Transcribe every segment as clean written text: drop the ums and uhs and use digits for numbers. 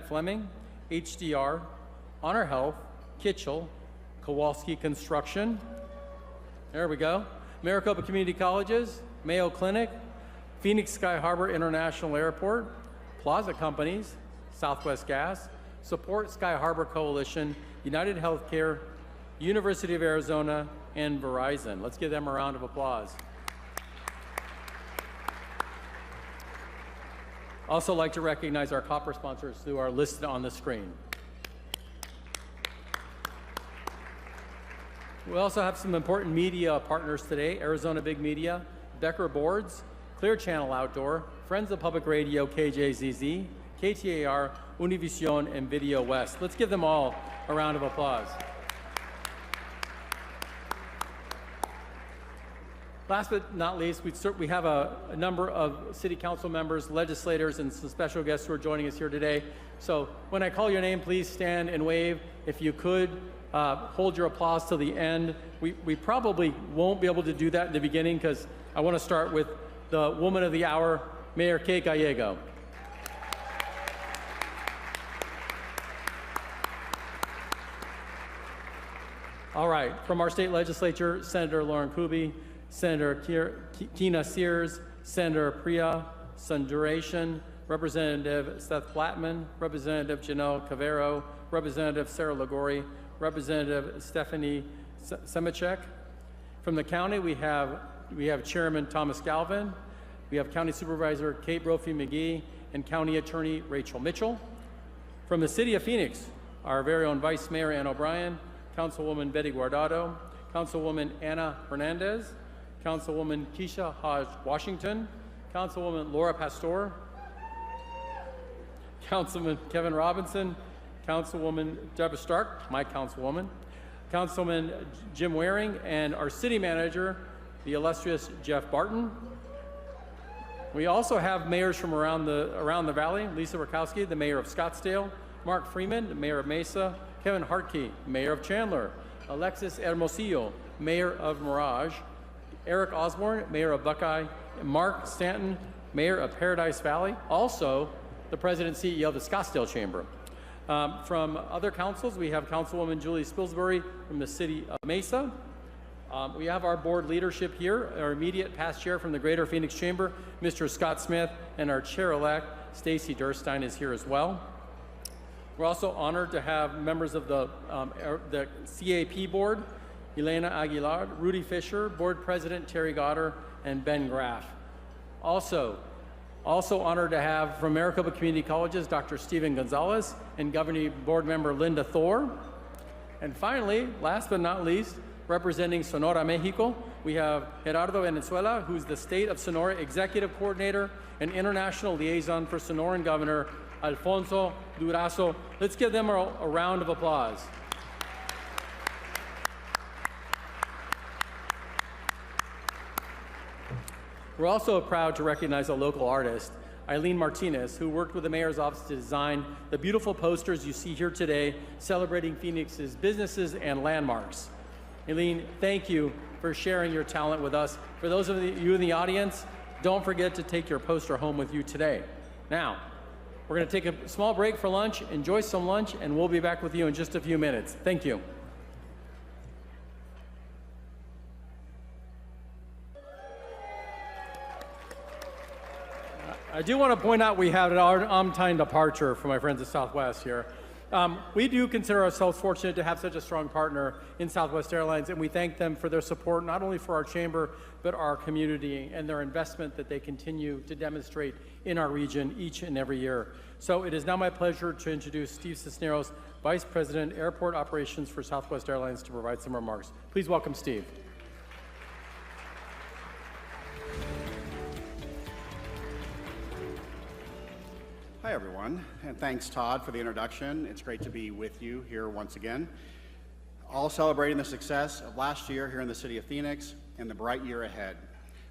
Fleming, HDR, Honor Health, Kitchell, Kowalski Construction, there we go, Maricopa Community Colleges, Mayo Clinic, Phoenix Sky Harbor International Airport, Plaza Companies, Southwest Gas, Support Sky Harbor Coalition, United Healthcare, University of Arizona, and Verizon. Let's give them a round of applause. Also like to recognize our copper sponsors who are listed on the screen. We also have some important media partners today: Arizona Big Media, Becker Boards, Clear Channel Outdoor, Friends of Public Radio KJZZ, KTAR, Univision, and Video West. Let's give them all a round of applause. Last but not least, we have a number of city council members, legislators, and some special guests who are joining us here today. So when I call your name, please stand and wave. If you could, hold your applause till the end. We probably won't be able to do that in the beginning because I want to start with the woman of the hour, Mayor Kate Gallego. All right, from our state legislature, Senator Lauren Kuby, Senator Tina Sears, Senator Priya Sundaration, Representative Seth Blattman, Representative Janelle Cavero, Representative Sarah Lagori, Representative Stephanie Semachek. From the county, we have Chairman Thomas Galvin, we have County Supervisor Kate Brophy-McGee, and County Attorney Rachel Mitchell. From the City of Phoenix, our very own Vice Mayor Ann O'Brien, Councilwoman Betty Guardado, Councilwoman Anna Hernandez, Councilwoman Keisha Hodge Washington, Councilwoman Laura Pastor, Councilman Kevin Robinson, Councilwoman Deborah Stark, my councilwoman, Councilman Jim Waring, and our city manager, the illustrious Jeff Barton. We also have mayors from around the valley: Lisa Rakowski, the mayor of Scottsdale; Mark Freeman, the mayor of Mesa; Kevin Hartke, mayor of Chandler; Alexis Hermosillo, mayor of Mirage; Eric Osborne, mayor of Buckeye; and Mark Stanton, mayor of Paradise Valley, also the president and CEO of the Scottsdale Chamber. From other councils, we have Councilwoman Julie Spilsbury from the city of Mesa. We have our board leadership here, our immediate past chair from the Greater Phoenix Chamber, Mr. Scott Smith, and our chair-elect, Stacy Durstein, is here as well. We're also honored to have members of the CAP board, Elena Aguilar, Rudy Fisher, board president Terry Goddard, and Ben Graff. Also honored to have from Maricopa Community Colleges, Dr. Stephen Gonzalez, and governing board member Linda Thor. And finally, last but not least, representing Sonora, Mexico, we have Gerardo Venezuela, who's the State of Sonora Executive Coordinator and International Liaison for Sonoran Governor Alfonso Durazo. Let's give them a round of applause. We're also proud to recognize a local artist, Eileen Martinez, who worked with the mayor's office to design the beautiful posters you see here today, celebrating Phoenix's businesses and landmarks. Eileen, thank you for sharing your talent with us. For those of you in the audience, don't forget to take your poster home with you today. Now, we're going to take a small break for lunch, enjoy some lunch, and we'll be back with you in just a few minutes. Thank you. I do want to point out we have an on-time departure for my friends at Southwest here. We do consider ourselves fortunate to have such a strong partner in Southwest Airlines, and we thank them for their support, not only for our chamber, but our community and their investment that they continue to demonstrate in our region each and every year. So it is now my pleasure to introduce Steve Cisneros, Vice President, Airport Operations for Southwest Airlines, to provide some remarks. Please welcome Steve. Hi, everyone, and thanks, Todd, for the introduction. It's great to be with you here once again, all celebrating the success of last year here in the city of Phoenix and the bright year ahead.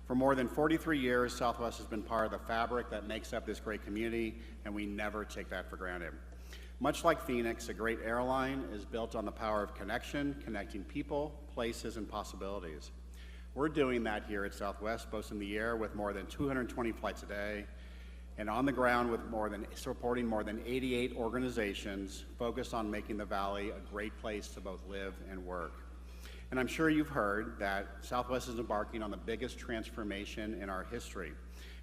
For more than 43 years, Southwest has been part of the fabric that makes up this great community, and we never take that for granted. Much like Phoenix, a great airline is built on the power of connection, connecting people, places, and possibilities. We're doing that here at Southwest, boasting the air with more than 220 flights a day, and on the ground with supporting more than 88 organizations focused on making the Valley a great place to both live and work. And I'm sure you've heard that Southwest is embarking on the biggest transformation in our history,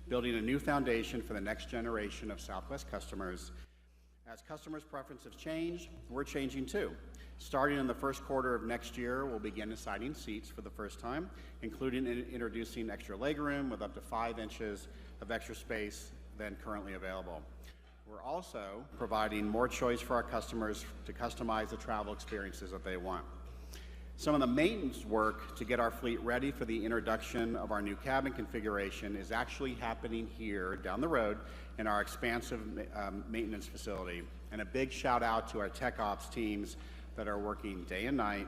building a new foundation for the next generation of Southwest customers. As customers' preferences change, we're changing too. Starting in the first quarter of next year, we'll begin assigning seats for the first time, including introducing extra legroom with up to 5 inches of extra space than currently available. We're also providing more choice for our customers to customize the travel experiences that they want. Some of the maintenance work to get our fleet ready for the introduction of our new cabin configuration is actually happening here down the road in our expansive maintenance facility. And a big shout out to our tech ops teams that are working day and night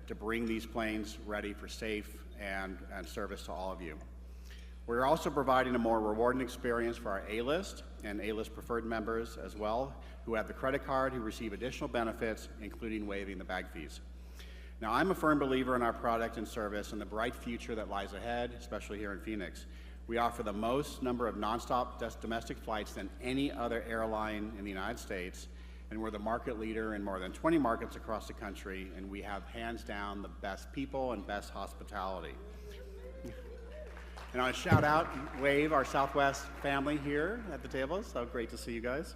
to bring these planes ready for safe and service to all of you. We're also providing a more rewarding experience for our A-List and A-List preferred members as well, who have the credit card, who receive additional benefits, including waiving the bag fees. Now, I'm a firm believer in our product and service and the bright future that lies ahead, especially here in Phoenix. We offer the most number of nonstop domestic flights than any other airline in the United States, and we're the market leader in more than 20 markets across the country, and we have hands down the best people and best hospitality. And I want to shout out, wave our Southwest family here at the table. So great to see you guys.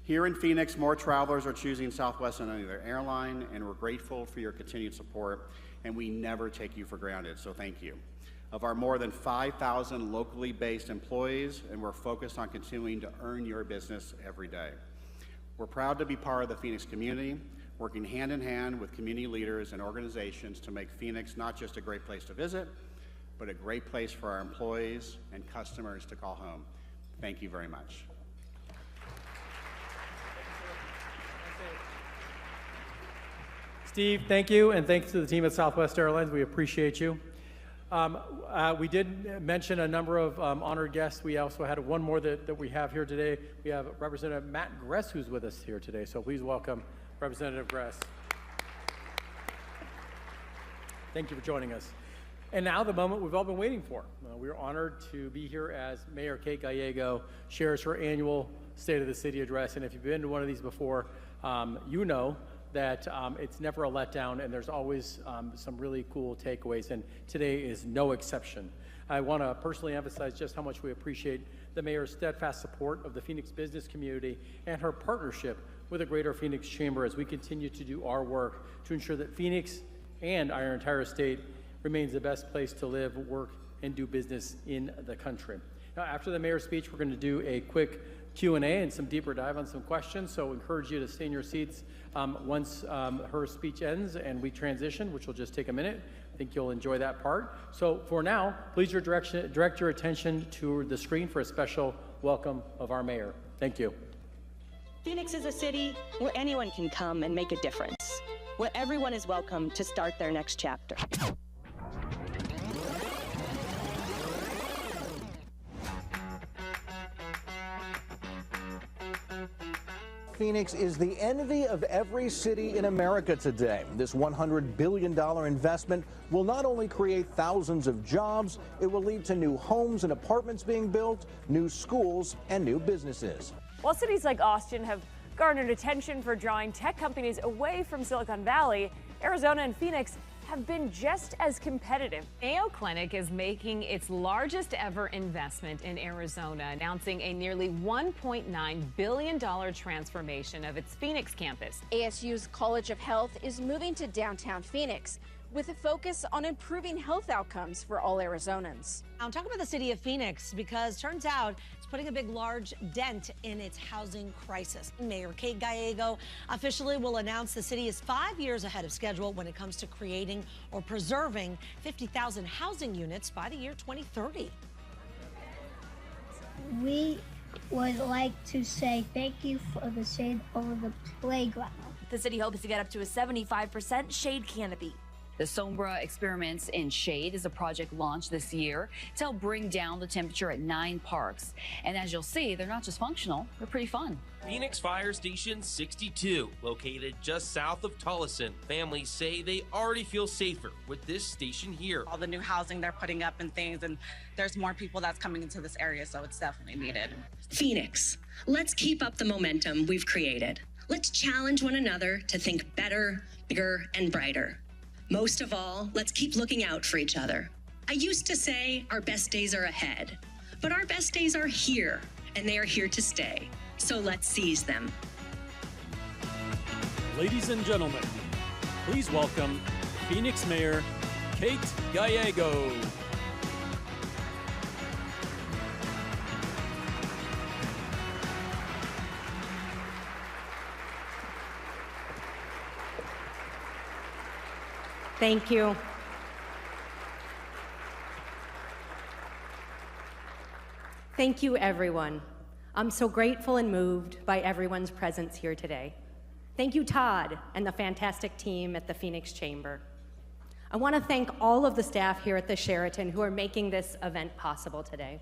Here in Phoenix, more travelers are choosing Southwest than any other airline, and we're grateful for your continued support, and we never take you for granted, so thank you. Of our more than 5,000 locally based employees, and we're focused on continuing to earn your business every day. We're proud to be part of the Phoenix community, working hand in hand with community leaders and organizations to make Phoenix not just a great place to visit, but a great place for our employees and customers to call home. Thank you very much. Steve, thank you, and thanks to the team at Southwest Airlines. We appreciate you. We did mention a number of honored guests. We also had one more that we have here today. We have Representative Matt Gress, who's with us here today, so please welcome Representative Gress. Thank you for joining us. And now the moment we've all been waiting for. We're honored to be here as Mayor Kate Gallego shares her annual State of the City address. And if you've been to one of these before, you know that it's never a letdown, and there's always some really cool takeaways, and today is no exception. I want to personally emphasize just how much we appreciate the mayor's steadfast support of the Phoenix business community and her partnership with the Greater Phoenix Chamber as we continue to do our work to ensure that Phoenix and our entire state remains the best place to live, work, and do business in the country. Now, after the mayor's speech, we're going to do a quick Q&A and some deeper dive on some questions, so encourage you to stay in your seats once her speech ends and we transition, which will just take a minute. I think you'll enjoy that part. So for now, please direct your attention to the screen for a special welcome of our mayor. Thank you. Phoenix is a city where anyone can come and make a difference, where everyone is welcome to start their next chapter. Phoenix is the envy of every city in America today. This $100 billion investment will not only create thousands of jobs, it will lead to new homes and apartments being built, new schools, and new businesses. While cities like Austin have garnered attention for drawing tech companies away from Silicon Valley, Arizona and Phoenix have been just as competitive. Mayo Clinic is making its largest ever investment in Arizona, announcing a nearly $1.9 billion transformation of its Phoenix campus. ASU's College of Health is moving to downtown Phoenix with a focus on improving health outcomes for all Arizonans. I'm talking about the city of Phoenix because turns out it's putting a big, large dent in its housing crisis. Mayor Kate Gallego officially will announce the city is 5 years ahead of schedule when it comes to creating or preserving 50,000 housing units by the year 2030. We would like to say thank you for the shade over the playground. The city hopes to get up to a 75% shade canopy. The Sombra Experiments in Shade is a project launched this year to help bring down the temperature at 9 parks. And as you'll see, they're not just functional, they're pretty fun. Phoenix Fire Station 62, located just south of Tolleson. Families say they already feel safer with this station here. All the new housing they're putting up and things, and there's more people that's coming into this area, so it's definitely needed. Phoenix, let's keep up the momentum we've created. Let's challenge one another to think better, bigger, and brighter. Most of all, let's keep looking out for each other. I used to say our best days are ahead, but our best days are here, and they are here to stay. So let's seize them. Ladies and gentlemen, please welcome Phoenix Mayor Kate Gallego. Thank you. Thank you, everyone. I'm so grateful and moved by everyone's presence here today. Thank you, Todd, and the fantastic team at the Phoenix Chamber. I want to thank all of the staff here at the Sheraton who are making this event possible today.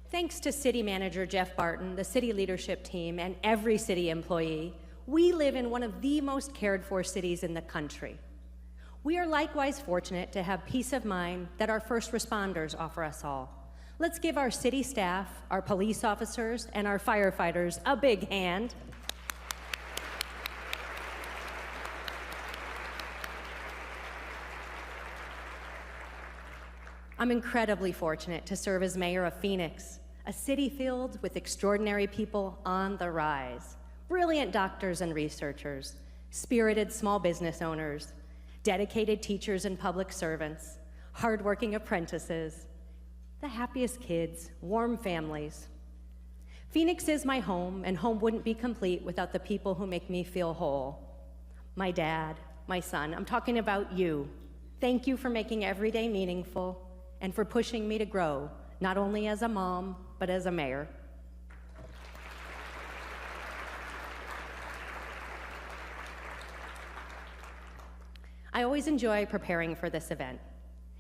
Thanks to City Manager Jeff Barton, the city leadership team, and every city employee, we live in one of the most cared for cities in the country. We are likewise fortunate to have peace of mind that our first responders offer us all. Let's give our city staff, our police officers, and our firefighters a big hand. I'm incredibly fortunate to serve as mayor of Phoenix, a city filled with extraordinary people on the rise, brilliant doctors and researchers, spirited small business owners, dedicated teachers and public servants, hardworking apprentices, the happiest kids, warm families. Phoenix is my home, and home wouldn't be complete without the people who make me feel whole. My dad, my son, I'm talking about you. Thank you for making every day meaningful and for pushing me to grow, not only as a mom, but as a mayor. I always enjoy preparing for this event.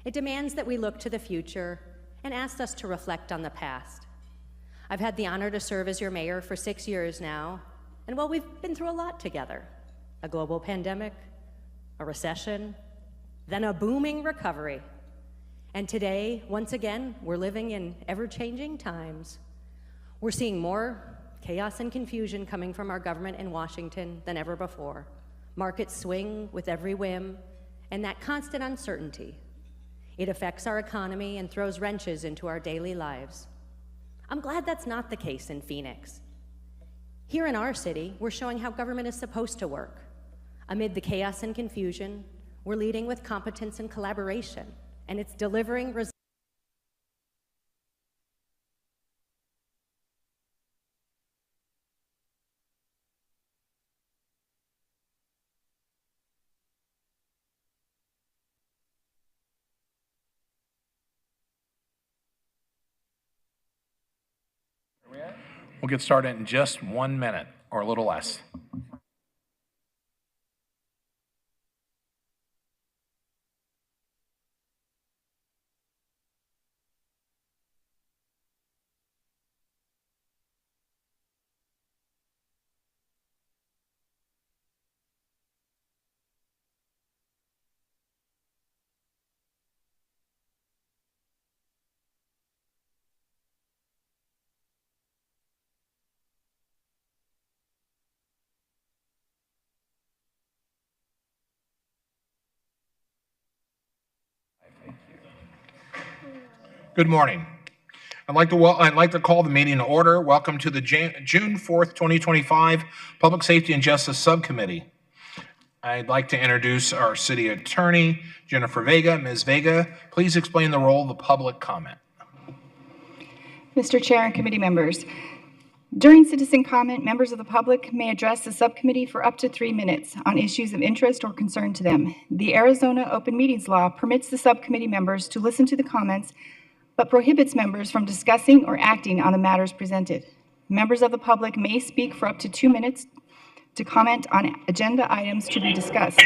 It demands that we look to the future and asks us to reflect on the past. I've had the honor to serve as your mayor for 6 years now, and well, we've been through a lot together. A global pandemic, a recession, then a booming recovery. And today, once again, we're living in ever-changing times. We're seeing more chaos and confusion coming from our government in Washington than ever before. Markets swing with every whim, and that constant uncertainty. It affects our economy and throws wrenches into our daily lives. I'm glad that's not the case in Phoenix. Here in our city, we're showing how government is supposed to work. Amid the chaos and confusion, we're leading with competence and collaboration, and it's delivering results. We'll get started in just 1 minute or a little less. Good morning. I'd like to call the meeting to order. Welcome to the June 4th, 2025 Public Safety and Justice Subcommittee. I'd like to introduce our City Attorney, Jennifer Vega. Ms. Vega, please explain the role of the public comment. Mr. Chair and committee members, during citizen comment, members of the public may address the subcommittee for up to 3 minutes on issues of interest or concern to them. The Arizona Open Meetings Law permits the subcommittee members to listen to the comments, but prohibits members from discussing or acting on the matters presented. Members of the public may speak for up to 2 minutes to comment on agenda items to be discussed.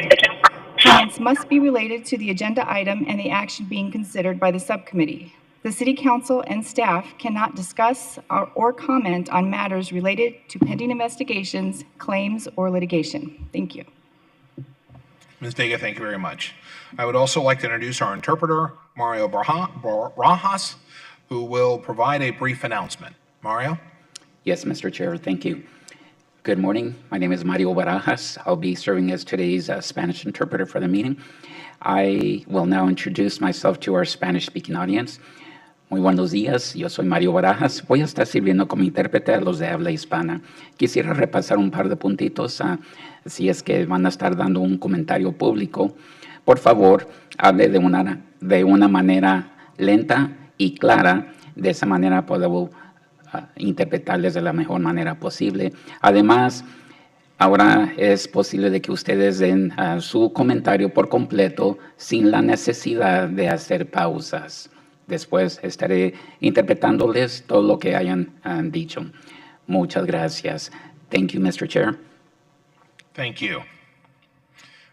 comments must be related to the agenda item and the action being considered by the subcommittee. The City Council and staff cannot discuss or comment on matters related to pending investigations, claims, or litigation. Thank you. Ms. Vega, thank you very much. I would also like to introduce our interpreter, Mario Barajas, who will provide a brief announcement. Mario? Yes, Mr. Chair, thank you. Good morning. My name is Mario Barajas. I'll be serving as today's Spanish interpreter for the meeting. I will now introduce myself to our Spanish-speaking audience. Muy buenos días, yo soy Mario Barajas. Voy a estar sirviendo como intérprete a los de habla hispana. Quisiera repasar un par de puntitos. Si es que van a estar dando un comentario público, por favor, hable de una manera lenta y clara. De esa manera podemos interpretarles de la mejor manera posible. Además, ahora es posible de que ustedes den su comentario por completo sin la necesidad de hacer pausas. Después estaré interpretándoles todo lo que hayan dicho. Muchas gracias. Thank you, Mr. Chair. Thank you.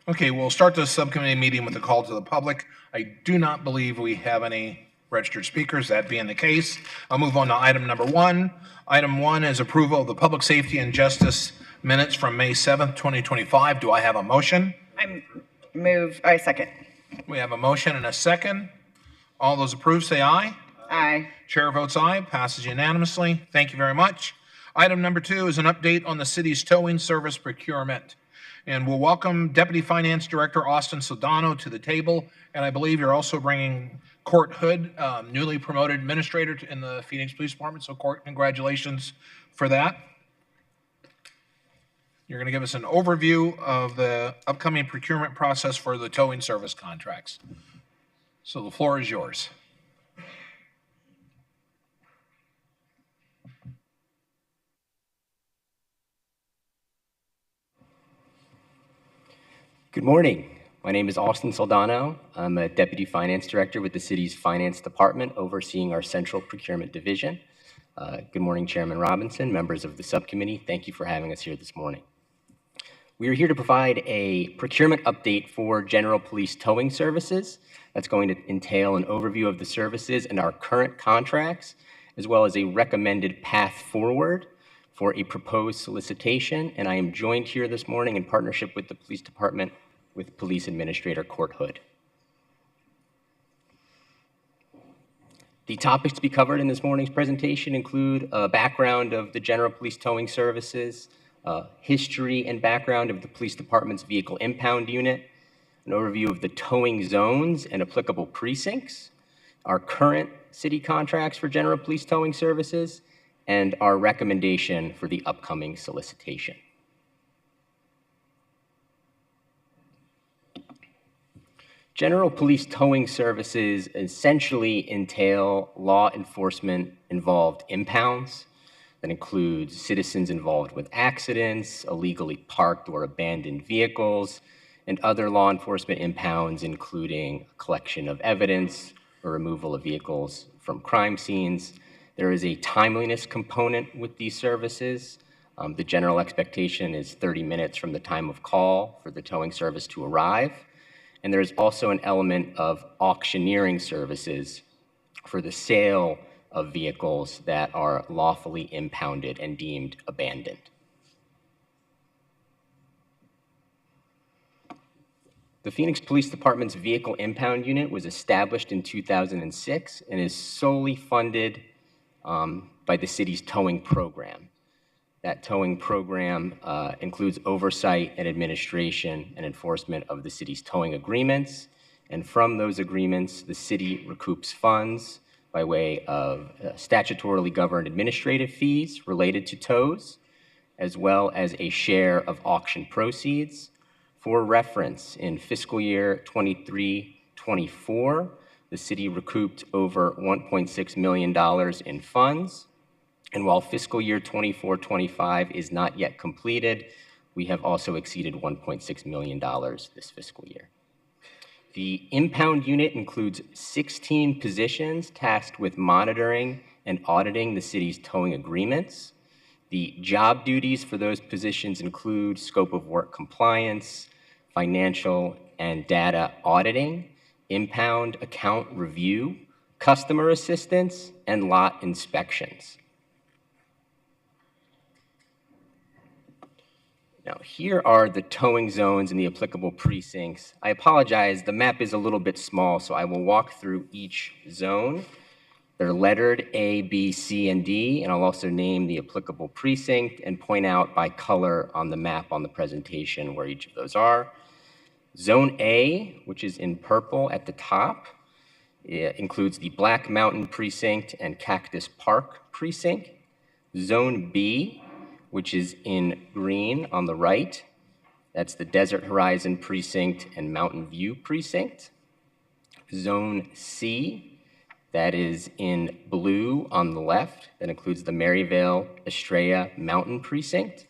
Okay, we'll start the subcommittee meeting with a call to the public. I do not believe we have any registered speakers. That being the case, I'll move on to item number 1. Item 1 is approval of the Public Safety and Justice minutes from May 7th, 2025. Do I have a motion? I second. We have a motion and a second. All those approved say aye. Aye. Chair votes aye. Passes unanimously. Thank you very much. Item number 2 is an update on the city's towing service procurement. And we'll welcome Deputy Finance Director Austin Sodano to the table. And I believe you're also bringing Court Hood, newly promoted administrator in the Phoenix Police Department. So Court, congratulations for that. You're going to give us an overview of the upcoming procurement process for the towing service contracts. So the floor is yours. Good morning. My name is Austin Soldano. I'm a Deputy Finance Director with the city's Finance Department, overseeing our Central Procurement Division. Good morning, Chairman Robinson, members of the subcommittee. Thank you for having us here this morning. We are here to provide a procurement update for general police towing services. That's going to entail an overview of the services and our current contracts, as well as a recommended path forward for a proposed solicitation. And I am joined here this morning in partnership with the Police Department with Police Administrator Court Hood. The topics to be covered in this morning's presentation include a background of the general police towing services, history and background of the Police Department's vehicle impound unit, an overview of the towing zones and applicable precincts, our current city contracts for general police towing services, and our recommendation for the upcoming solicitation. General police towing services essentially entail law enforcement involved impounds. That includes citizens involved with accidents, illegally parked or abandoned vehicles, and other law enforcement impounds, including collection of evidence or removal of vehicles from crime scenes. There is a timeliness component with these services. The general expectation is 30 minutes from the time of call for the towing service to arrive. And there is also an element of auctioneering services for the sale of vehicles that are lawfully impounded and deemed abandoned. The Phoenix Police Department's Vehicle Impound Unit was established in 2006 and is solely funded by the city's towing program. That towing program includes oversight and administration and enforcement of the city's towing agreements. And from those agreements, the city recoups funds by way of statutorily governed administrative fees related to tows, as well as a share of auction proceeds. For reference, in fiscal year 23-24, the city recouped over $1.6 million in funds. And while fiscal year 24-25 is not yet completed, we have also exceeded $1.6 million this fiscal year. The impound unit includes 16 positions tasked with monitoring and auditing the city's towing agreements. The job duties for those positions include scope of work compliance, financial and data auditing, impound account review, customer assistance, and lot inspections. Now, here are the towing zones in the applicable precincts. I apologize, the map is a little bit small, so I will walk through each zone. They're lettered A, B, C, and D, and I'll also name the applicable precinct and point out by color on the map on the presentation where each of those are. Zone A, which is in purple at the top, includes the Black Mountain Precinct and Cactus Park Precinct. Zone B, which is in green on the right, that's the Desert Horizon Precinct and Mountain View Precinct. Zone C, that is in blue on the left, that includes the Maryvale Estrella Mountain Precinct.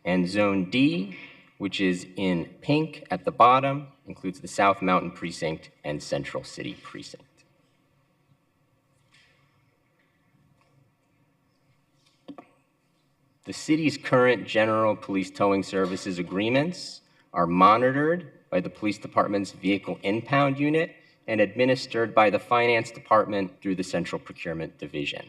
And Zone D, which is in pink at the bottom, includes the South Mountain Precinct and Central City Precinct. The city's current general police towing services agreements are monitored by the police department's vehicle impound unit and administered by the finance department through the central procurement division.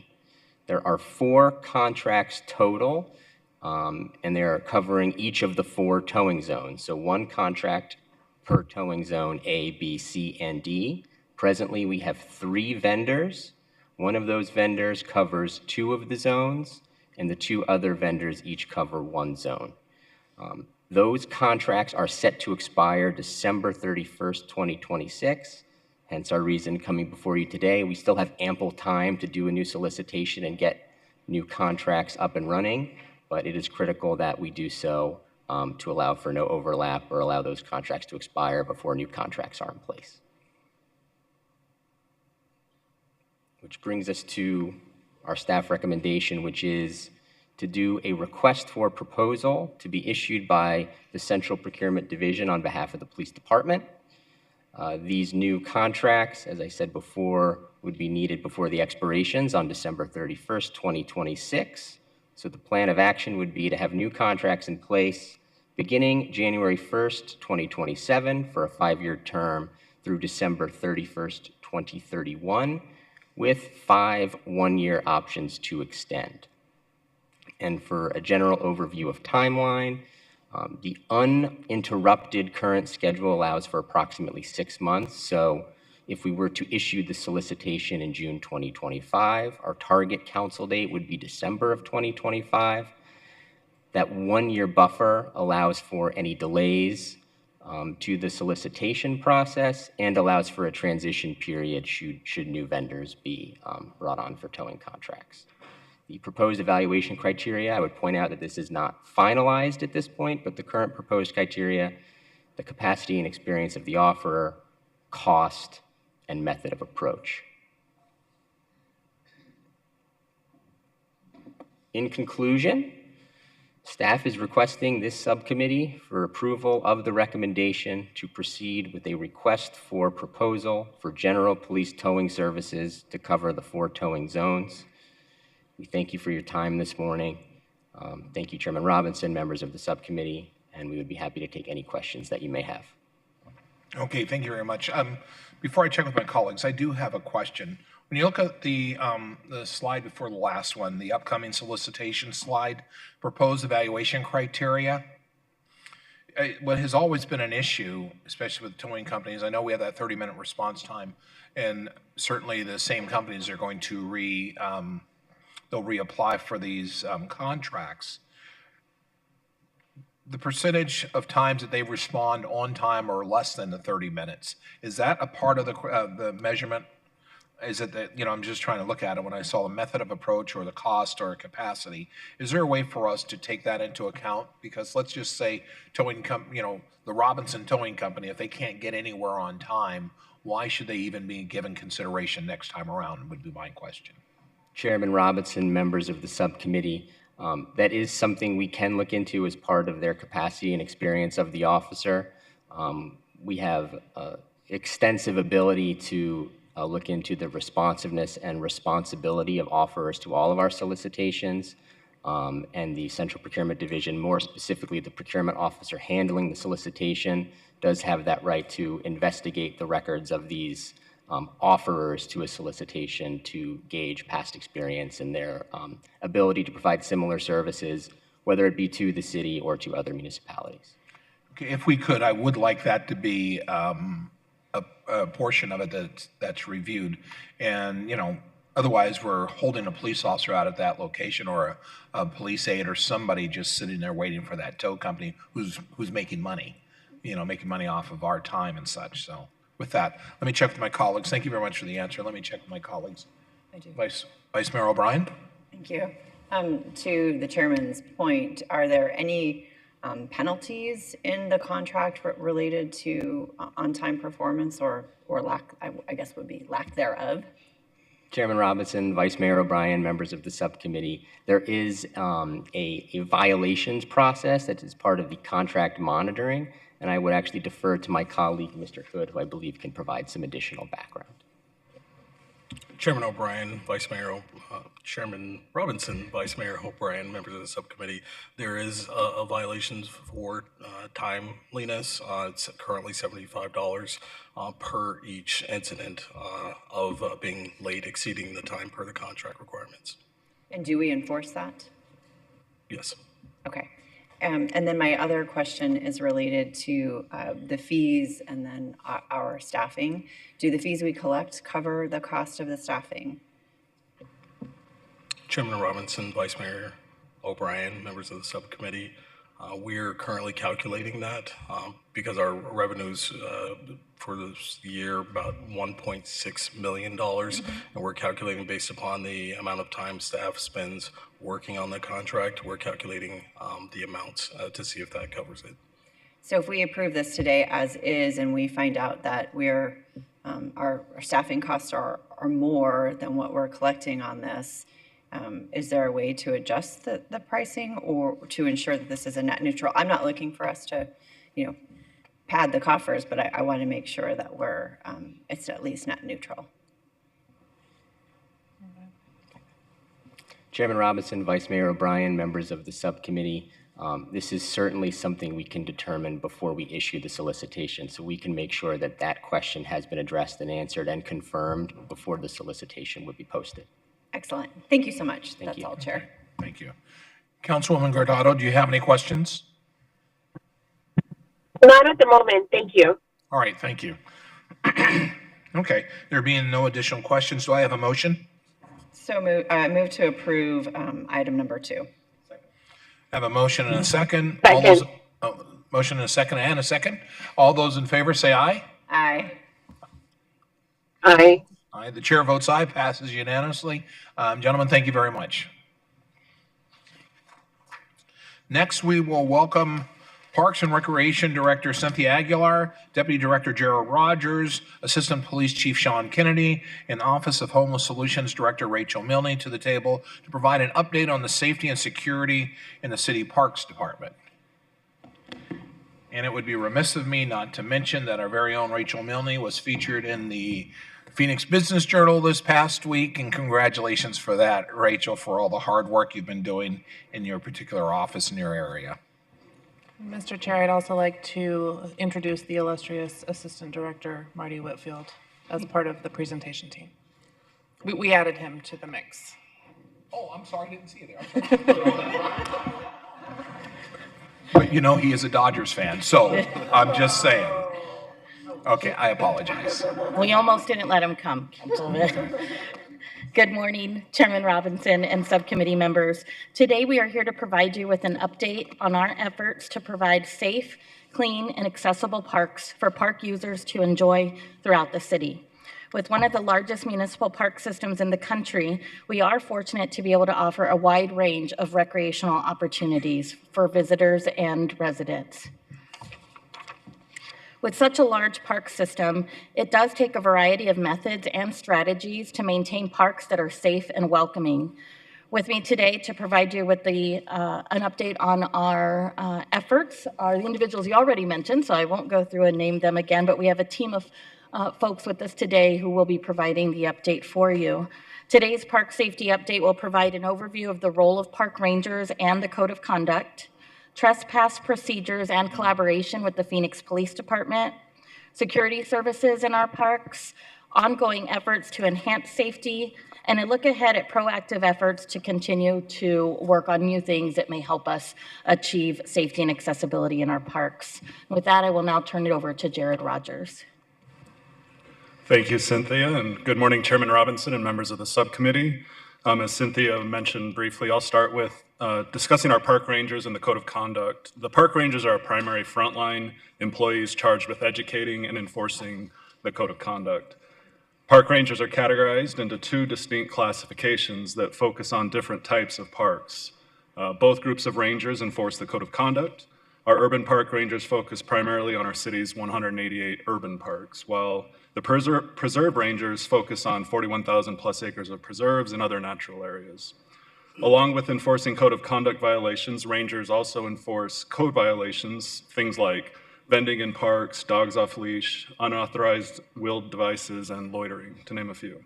There are 4 contracts total, and they are covering each of the 4 towing zones. So 1 contract per towing zone A, B, C, and D. Presently, we have 3 vendors. One of those vendors covers 2 of the zones, and the 2 other vendors each cover 1 zone. Those contracts are set to expire December 31st, 2026, hence our reason coming before you today. We still have ample time to do a new solicitation and get new contracts up and running, but it is critical that we do so to allow for no overlap or allow those contracts to expire before new contracts are in place. Which brings us to our staff recommendation, which is to do a request for proposal to be issued by the Central Procurement Division on behalf of the Police Department. These new contracts, as I said before, would be needed before the expirations on December 31st, 2026. So the plan of action would be to have new contracts in place beginning January 1st, 2027 for a 5-year term through December 31st, 2031, with 5 one-year options to extend. And for a general overview of timeline, the uninterrupted current schedule allows for approximately 6 months. So if we were to issue the solicitation in June 2025, our target council date would be December of 2025. That 1-year buffer allows for any delays to the solicitation process and allows for a transition period should new vendors be brought on for towing contracts. The proposed evaluation criteria, I would point out that this is not finalized at this point, but the current proposed criteria, the capacity and experience of the offerer, cost, and method of approach. In conclusion, staff is requesting this subcommittee for approval of the recommendation to proceed with a request for proposal for general police towing services to cover the 4 towing zones. We thank you for your time this morning. Thank you, Chairman Robinson, members of the subcommittee, and we would be happy to take any questions that you may have. Okay, thank you very much. Before I check with my colleagues, I do have a question. When you look at the slide before the last one, the upcoming solicitation slide, proposed evaluation criteria, what has always been an issue, especially with towing companies, I know we have that 30-minute response time, and certainly the same companies are going to they'll reapply for these contracts. The percentage of times that they respond on time or less than the 30 minutes, is that a part of the measurement? Is it that, I'm just trying to look at it when I saw the method of approach or the cost or capacity. Is there a way for us to take that into account? Because let's just say the Robinson Towing Company, if they can't get anywhere on time, why should they even be given consideration next time around, would be my question. Chairman Robinson, members of the subcommittee, that is something we can look into as part of their capacity and experience of the officer. We have extensive ability to look into the responsiveness and responsibility of offerers to all of our solicitations. and the Central Procurement Division, more specifically the procurement officer handling the solicitation, does have that right to investigate the records of these offerers to a solicitation to gauge past experience and their ability to provide similar services, whether it be to the city or to other municipalities. Okay, if we could, I would like that to be a portion of it that's reviewed. And, you know, otherwise we're holding a police officer out at that location, or a police aide or somebody just sitting there waiting for that tow company who's making money, you know, making money off of our time and such. So with that, let me check with my colleagues. Thank you very much for the answer. Let me check with my colleagues. Vice Mayor O'Brien. Thank you. To the chairman's point, are there any penalties in the contract related to on-time performance or lack, I guess would be lack thereof? Chairman Robinson, Vice Mayor O'Brien, members of the subcommittee, there is a violations process that is part of the contract monitoring, and I would actually defer to my colleague, Mr. Hood, who I believe can provide some additional background. Chairman O'Brien, Chairman Robinson, Vice Mayor O'Brien, members of the subcommittee, there is a violation for timeliness. It's currently $75 per each incident of being late, exceeding the time per the contract requirements. And do we enforce that? Yes. Okay. And then my other question is related to the fees and then our staffing. Do the fees we collect cover the cost of the staffing? Chairman Robinson, Vice Mayor O'Brien, members of the subcommittee, we're currently calculating that because our revenues for this year about $1.6 million, and we're calculating based upon the amount of time staff spends working on the contract. We're calculating the amounts to see if that covers it. So if we approve this today as is and we find out that our staffing costs are more than what we're collecting on this, is there a way to adjust the pricing or to ensure that this is a net neutral? I'm not looking for us to, pad the coffers, but I want to make sure that it's at least net neutral. Chairman Robinson, Vice Mayor O'Brien, members of the subcommittee, this is certainly something we can determine before we issue the solicitation, so we can make sure that that question has been addressed and answered and confirmed before the solicitation would be posted. Excellent. Thank you so much. Thank you. That's all, Chair. Thank you. Councilwoman Guardado, do you have any questions? Not at the moment. Thank you. All right, thank you. Okay, there being no additional questions, do I have a motion? So move to approve item number 2. I have a motion and a second. Second. Motion and a second and a second. All those in favor say aye. Aye. Aye. Aye. The chair votes aye, passes unanimously. Gentlemen, thank you very much. Next, we will welcome Parks and Recreation Director Cynthia Aguilar, Deputy Director Gerald Rogers, Assistant Police Chief Sean Kennedy, and Office of Homeless Solutions Director Rachel Milne to the table to provide an update on the safety and security in the City Parks Department. And it would be remiss of me not to mention that our very own Rachel Milne was featured in the Phoenix Business Journal this past week, and congratulations for that, Rachel, for all the hard work you've been doing in your particular office in your area. Mr. Chair, I'd also like to introduce the illustrious Assistant Director, Marty Whitfield, as part of the presentation team. We added him to the mix. Oh, I'm sorry, I didn't see you there. But you know, he is a Dodgers fan, so I'm just saying. Okay, I apologize. We almost didn't let him come. Good morning, Chairman Robinson and subcommittee members. Today we are here to provide you with an update on our efforts to provide safe, clean, and accessible parks for park users to enjoy throughout the city. With one of the largest municipal park systems in the country, we are fortunate to be able to offer a wide range of recreational opportunities for visitors and residents. With such a large park system, it does take a variety of methods and strategies to maintain parks that are safe and welcoming. With me today to provide you with an update on our efforts are the individuals you already mentioned, so I won't go through and name them again, but we have a team of folks with us today who will be providing the update for you. Today's park safety update will provide an overview of the role of park rangers and the code of conduct, trespass procedures and collaboration with the Phoenix Police Department, security services in our parks, ongoing efforts to enhance safety, and a look ahead at proactive efforts to continue to work on new things that may help us achieve safety and accessibility in our parks. With that, I will now turn it over to Jared Rogers. Thank you, Cynthia, and good morning, Chairman Robinson and members of the subcommittee. As Cynthia mentioned briefly, I'll start with discussing our park rangers and the code of conduct. The park rangers are our primary frontline employees charged with educating and enforcing the code of conduct. Park rangers are categorized into two distinct classifications that focus on different types of parks. Both groups of rangers enforce the code of conduct. Our urban park rangers focus primarily on our city's 188 urban parks, while the preserve rangers focus on 41,000 plus acres of preserves and other natural areas. Along with enforcing code of conduct violations, rangers also enforce code violations, things like vending in parks, dogs off leash, unauthorized wheeled devices, and loitering, to name a few.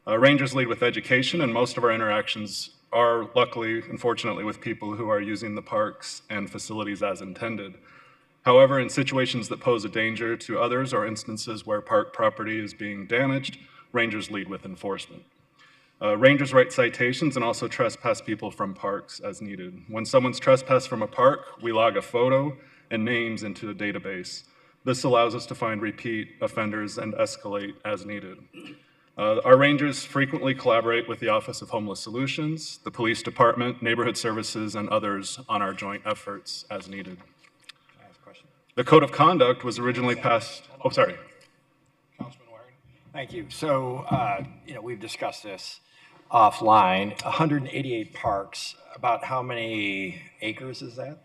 Rangers lead with education, and most of our interactions are, luckily, unfortunately, with people who are using the parks and facilities as intended. However, in situations that pose a danger to others or instances where park property is being damaged, rangers lead with enforcement. Rangers write citations and also trespass people from parks as needed. When someone's trespassed from a park, we log a photo and names into a database. This allows us to find repeat offenders and escalate as needed. Our rangers frequently collaborate with the Office of Homeless Solutions, the Police Department, Neighborhood Services, and others on our joint efforts as needed. Can I ask a question? The Code of Conduct was originally passed, oh, sorry. Councilman Waring. Thank you. So, we've discussed this offline. 188 parks, about how many acres is that?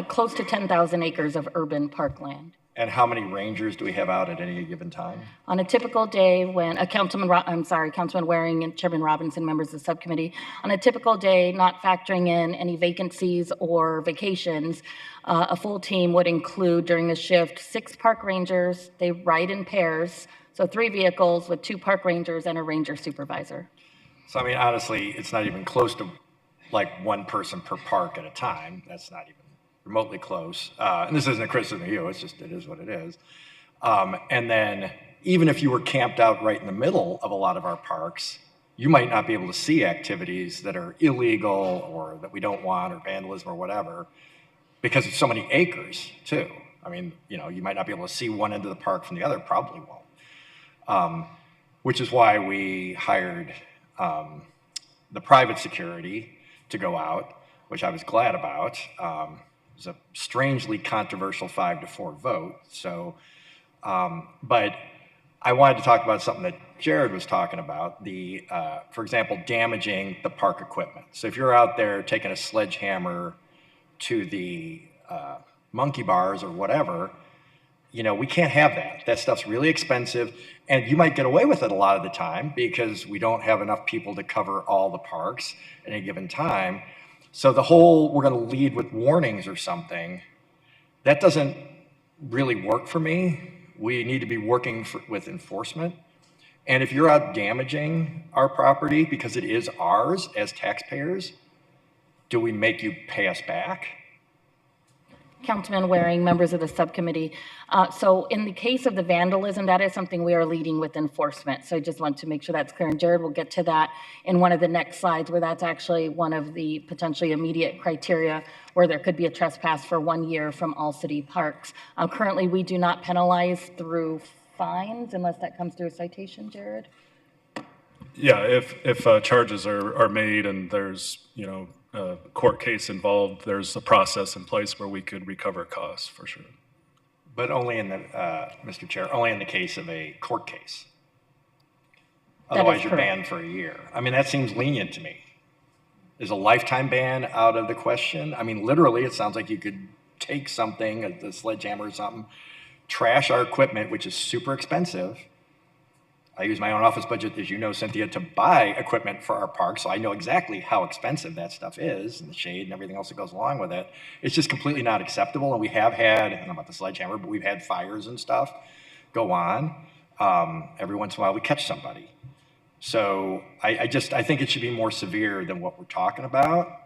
Close to 10,000 acres of urban parkland. And how many rangers do we have out at any given time? On a typical day when Councilman Waring and Chairman Robinson, members of the subcommittee, on a typical day, not factoring in any vacancies or vacations, a full team would include during the shift 6 park rangers. They ride in pairs, so 3 vehicles with 2 park rangers and a ranger supervisor. So, I mean, honestly, it's not even close to like 1 person per park at a time. That's not even remotely close. And this isn't a criticism of you, it's just, it is what it is. And then even if you were camped out right in the middle of a lot of our parks, you might not be able to see activities that are illegal or that we don't want or vandalism or whatever, because it's so many acres too. I mean, you might not be able to see one end of the park from the other, probably won't. Which is why we hired the private security to go out, which I was glad about. It was a strangely controversial 5-4 vote. So, but I wanted to talk about something that Jared was talking about, for example, damaging the park equipment. So if you're out there taking a sledgehammer to the monkey bars or whatever, we can't have that. That stuff's really expensive, and you might get away with it a lot of the time because we don't have enough people to cover all the parks at any given time. So the whole, we're going to lead with warnings or something, that doesn't really work for me. We need to be working with enforcement. And if you're out damaging our property because it is ours as taxpayers, do we make you pay us back? Councilman Waring, members of the subcommittee. So in the case of the vandalism, that is something we are leading with enforcement. So I just want to make sure that's clear. And Jared will get to that in one of the next slides, where that's actually one of the potentially immediate criteria where there could be a trespass for 1 year from all city parks. Currently, we do not penalize through fines unless that comes through a citation, Jared? Yeah, if charges are made and there's, a court case involved, there's a process in place where we could recover costs for sure. But only in the, Mr. Chair, only in the case of a court case. Otherwise, you're banned for a year. I mean, that seems lenient to me. Is a lifetime ban out of the question? I mean, literally, it sounds like you could take something, a sledgehammer or something, trash our equipment, which is super expensive. I use my own office budget, as you know, Cynthia, to buy equipment for our parks, so I know exactly how expensive that stuff is, and the shade and everything else that goes along with it. It's just completely not acceptable, and we have had, I don't know about the sledgehammer, but we've had fires and stuff go on. Every once in a while we catch somebody. So I think it should be more severe than what we're talking about.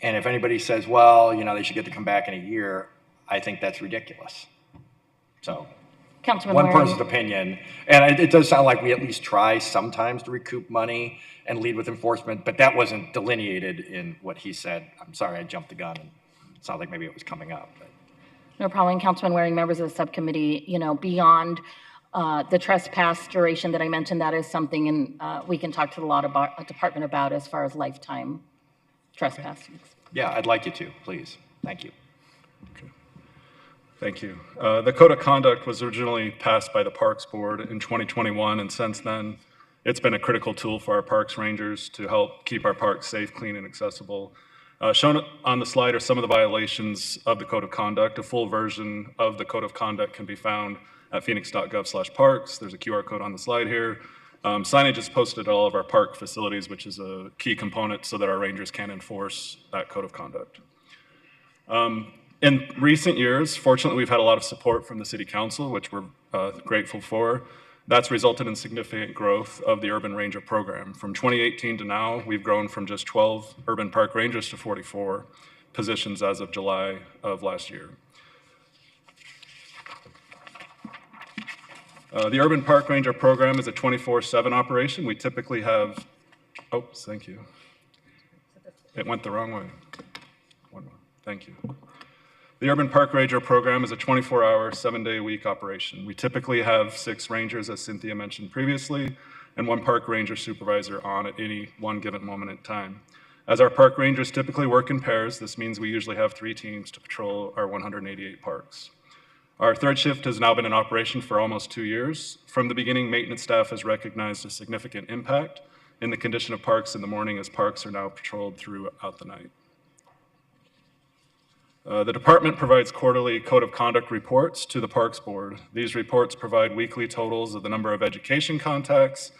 And if anybody says, well, you know, they should get to come back in a year, I think that's ridiculous. So Councilman one Waring. person's opinion. And it does sound like we at least try sometimes to recoup money and lead with enforcement, but that wasn't delineated in what he said. I'm sorry, I jumped the gun. And it sounded like maybe it was coming up. But. No problem. Councilman Waring, members of the subcommittee, you know, beyond the trespass duration that I mentioned, that is something we can talk to the law department about as far as lifetime trespassing. Yeah, I'd like you to, please. Thank you. Okay. Thank you. The Code of Conduct was originally passed by the Parks Board in 2021, and since then, it's been a critical tool for our parks rangers to help keep our parks safe, clean, and accessible. Shown on the slide are some of the violations of the Code of Conduct. A full version of the Code of Conduct can be found at phoenix.gov/parks. There's a QR code on the slide here. Signage is posted at all of our park facilities, which is a key component so that our rangers can enforce that Code of Conduct. In recent years, fortunately, we've had a lot of support from the City Council, which we're grateful for. That's resulted in significant growth of the Urban Ranger program. From 2018 to now, we've grown from just 12 urban park rangers to 44 positions as of July of last year. The Urban Park Ranger program is a 24/7 operation. We typically have, oh, thank you. It went the wrong way. One more, thank you. The Urban Park Ranger program is a 24-hour, 7-day-a-week operation. We typically have 6 rangers, as Cynthia mentioned previously, and 1 park ranger supervisor on at any one given moment in time. As our park rangers typically work in pairs, this means we usually have 3 teams to patrol our 188 parks. Our third shift has now been in operation for almost 2 years. From the beginning, maintenance staff has recognized a significant impact in the condition of parks in the morning, as parks are now patrolled throughout the night. The department provides quarterly Code of Conduct reports to the Parks Board. These reports provide weekly totals of the number of education contacts,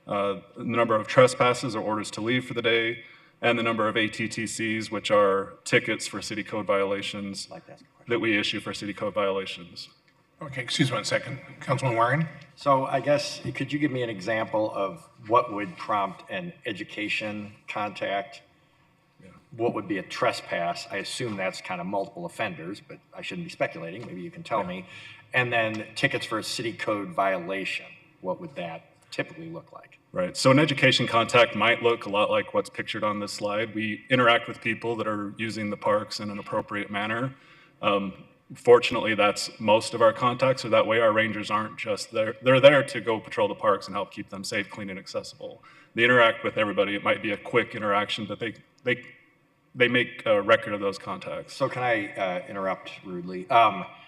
the number of trespasses or orders to leave for the day, and the number of ATTCs, which are tickets for city code violations that we issue for city code violations. Okay, excuse me 1 second. Councilman Waring? So I guess, could you give me an example of what would prompt an education contact? Yeah. What would be a trespass? I assume that's kind of multiple offenders, but I shouldn't be speculating. Maybe you can tell me. And then tickets for a city code violation. What would that typically look like? Right, so an education contact might look a lot like what's pictured on this slide. We interact with people that are using the parks in an appropriate manner. Fortunately, that's most of our contacts, so that way our rangers aren't just there. They're there to go patrol the parks and help keep them safe, clean, and accessible. They interact with everybody. It might be a quick interaction, but they make a record of those contacts. So can I interrupt rudely?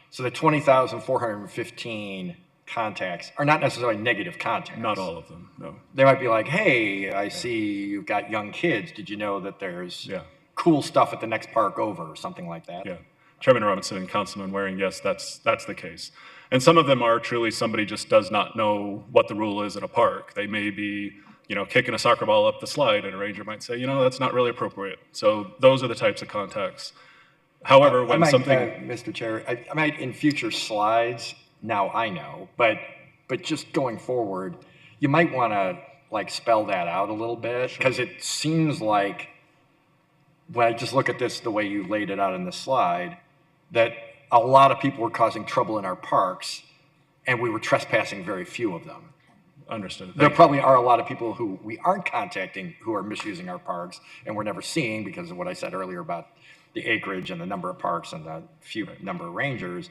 So the 20,415 contacts are not necessarily negative contacts. Not all of them, no. They might be like, hey, I see you've got young kids. Did you know that there's cool stuff at the next park over or something like that? Yeah. Chairman Robinson and Councilman Waring, yes, that's the case. And some of them are truly somebody just does not know what the rule is at a park. They may be, you know, kicking a soccer ball up the slide, and a ranger might say, you know, that's not really appropriate. So those are the types of contacts. However, when Mr. Chair, I might in future slides, now I know, but just going forward, you might want to like spell that out a little bit, because it seems like when I just look at this the way you laid it out in the slide, that a lot of people were causing trouble in our parks, and we were trespassing very few of them. Understood. There probably are a lot of people who we aren't contacting who are misusing our parks, and we're never seeing because of what I said earlier about the acreage and the number of parks and the few number of rangers.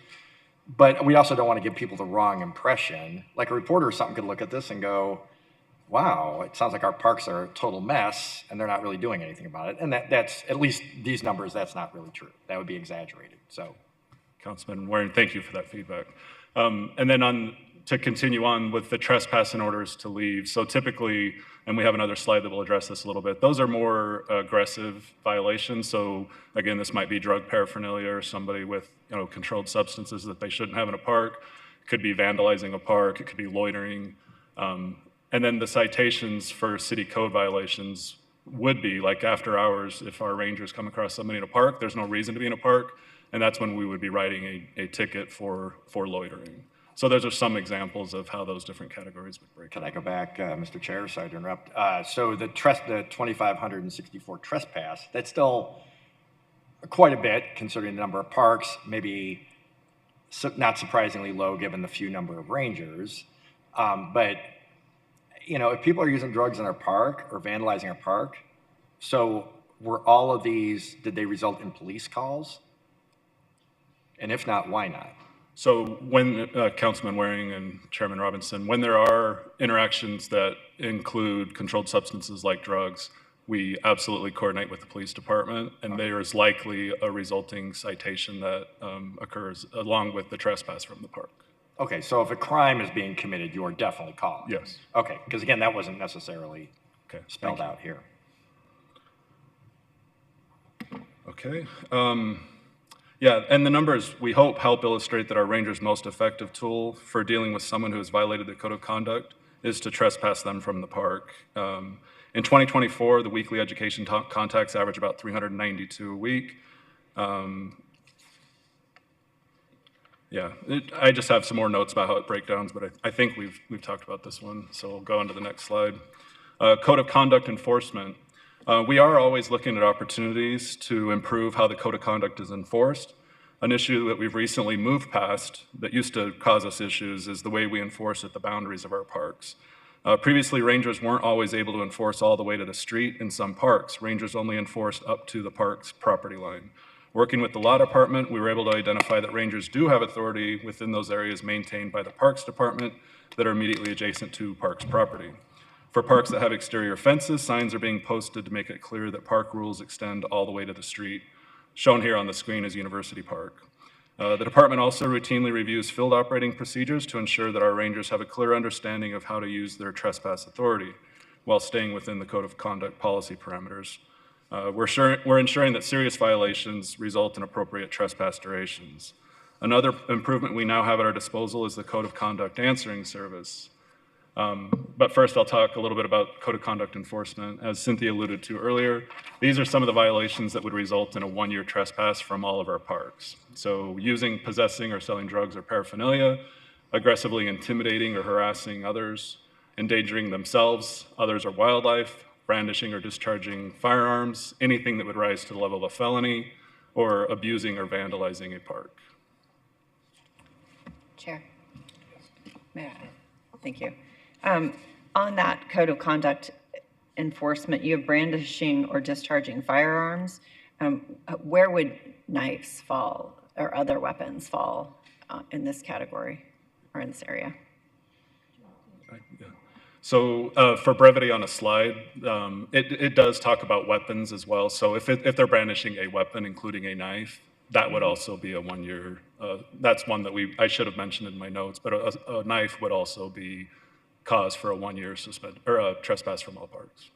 But we also don't want to give people the wrong impression. Like a reporter or something could look at this and go, wow, it sounds like our parks are a total mess, and they're not really doing anything about it. And that's, at least these numbers, that's not really true. That would be exaggerated, so. Councilman Waring, thank you for that feedback. And then to continue on with the trespass and orders to leave. So typically, and we have another slide that will address this a little bit, those are more aggressive violations. So again, this might be drug paraphernalia or somebody with, you know, controlled substances that they shouldn't have in a park. It could be vandalizing a park, it could be loitering. And then the citations for city code violations would be like after hours. If our rangers come across somebody in a park, there's no reason to be in a park, and that's when we would be writing a ticket for loitering. So those are some examples of how those different categories would break. Can I go back, Mr. Chair? Sorry to interrupt. So the 2,564 trespass, that's still quite a bit considering the number of parks, maybe not surprisingly low given the few number of rangers. But, you know, if people are using drugs in our park or vandalizing our park, so were all of these, did they result in police calls? And if not, why not? So when, Councilman Waring and Chairman Robinson, when there are interactions that include controlled substances like drugs, we absolutely coordinate with the police department, and there is likely a resulting citation that occurs along with the trespass from the park. Okay, so if a crime is being committed, you are definitely calling? Yes. Okay, because again, that wasn't necessarily spelled out here. Okay. Yeah, and the numbers, we hope, help illustrate that our ranger's most effective tool for dealing with someone who has violated the code of conduct is to trespass them from the park. In 2024, the weekly education contacts average about 392 a week. I just have some more notes about how it breaks down, but I think we've talked about this one, so we'll go on to the next slide. Code of conduct enforcement. We are always looking at opportunities to improve how the code of conduct is enforced. An issue that we've recently moved past that used to cause us issues is the way we enforce at the boundaries of our parks. Previously, rangers weren't always able to enforce all the way to the street in some parks. Rangers only enforced up to the park's property line. Working with the law department, we were able to identify that rangers do have authority within those areas maintained by the Parks Department that are immediately adjacent to parks property. For parks that have exterior fences, signs are being posted to make it clear that park rules extend all the way to the street. Shown here on the screen is University Park. The department also routinely reviews field operating procedures to ensure that our rangers have a clear understanding of how to use their trespass authority while staying within the code of conduct policy parameters. We're ensuring that serious violations result in appropriate trespass durations. Another improvement we now have at our disposal is the code of conduct answering service. But first, I'll talk a little bit about code of conduct enforcement. As Cynthia alluded to earlier, these are some of the violations that would result in a one-year trespass from all of our parks. So using, possessing, or selling drugs or paraphernalia, aggressively intimidating or harassing others, endangering themselves, others, or wildlife, brandishing or discharging firearms, anything that would rise to the level of a felony, or abusing or vandalizing a park. Chair. May I? Thank you. On that code of conduct enforcement, you have brandishing or discharging firearms. Where would knives fall or other weapons fall in this category or in this area? So for brevity on a slide, it does talk about weapons as well. So if they're brandishing a weapon, including a knife, that would also be a one-year, that's one that I should have mentioned in my notes, but a knife would also be cause for a one-year trespass from all parks.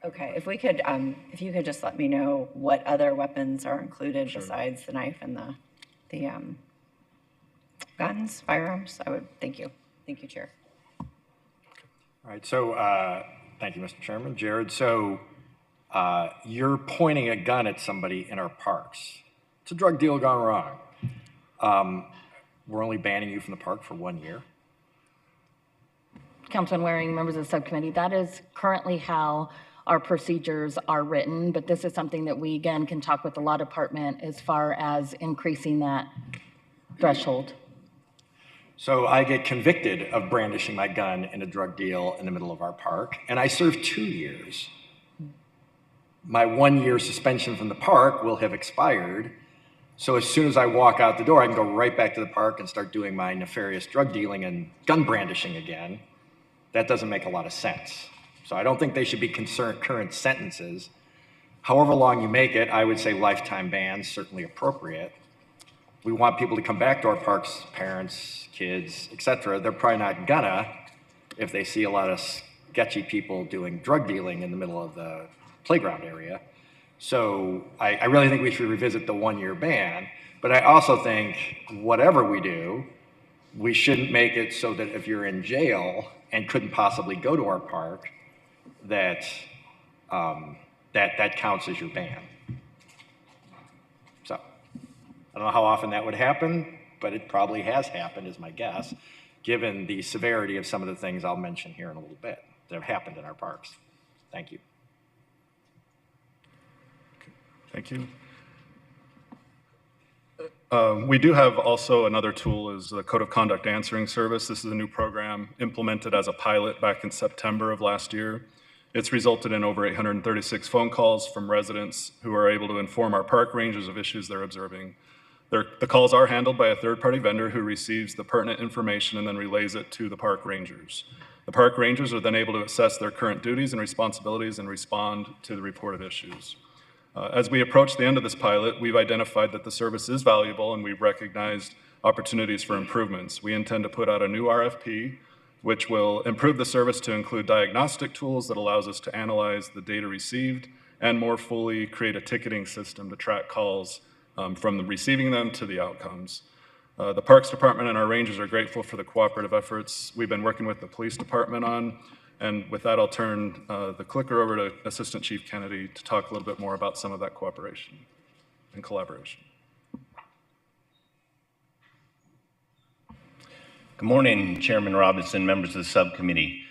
Okay, if you could just let me know what other weapons are included besides the knife and the guns, firearms, I would, thank you. Thank you, Chair. All right, so thank you, Mr. Chairman. Jared, so you're pointing a gun at somebody in our parks. It's a drug deal gone wrong. We're only banning you from the park for 1 year. Councilman Waring, members of the subcommittee, that is currently how our procedures are written, but this is something that we, again, can talk with the law department as far as increasing that threshold. So I get convicted of brandishing my gun in a drug deal in the middle of our park, and I serve 2 years. My 1 year suspension from the park will have expired. So as soon as I walk out the door, I can go right back to the park and start doing my nefarious drug dealing and gun brandishing again. That doesn't make a lot of sense. So I don't think they should be current sentences. However long you make it, I would say lifetime bans, certainly appropriate. We want people to come back to our parks, parents, kids, etc. They're probably not gonna if they see a lot of sketchy people doing drug dealing in the middle of the playground area. So I really think we should revisit the 1 year ban, but I also think whatever we do, we shouldn't make it so that if you're in jail and couldn't possibly go to our park, that that counts as your ban. So I don't know how often that would happen, but it probably has happened is my guess. given the severity of some of the things I'll mention here in a little bit that have happened in our parks. Thank you. Thank you. We do have also another tool is the Code of Conduct Answering Service. This is a new program implemented as a pilot back in September of last year. It's resulted in over 836 phone calls from residents who are able to inform our park rangers of issues they're observing. The calls are handled by a third-party vendor who receives the pertinent information and then relays it to the park rangers. The park rangers are then able to assess their current duties and responsibilities and respond to the reported issues. As we approach the end of this pilot, we've identified that the service is valuable and we've recognized opportunities for improvements. We intend to put out a new RFP, which will improve the service to include diagnostic tools that allows us to analyze the data received and more fully create a ticketing system to track calls from receiving them to the outcomes. The Parks Department and our rangers are grateful for the cooperative efforts we've been working with the police department on. And with that, I'll turn the clicker over to Assistant Chief Kennedy to talk a little bit more about some of that cooperation and collaboration. Good morning, Chairman Robinson, members of the subcommittee.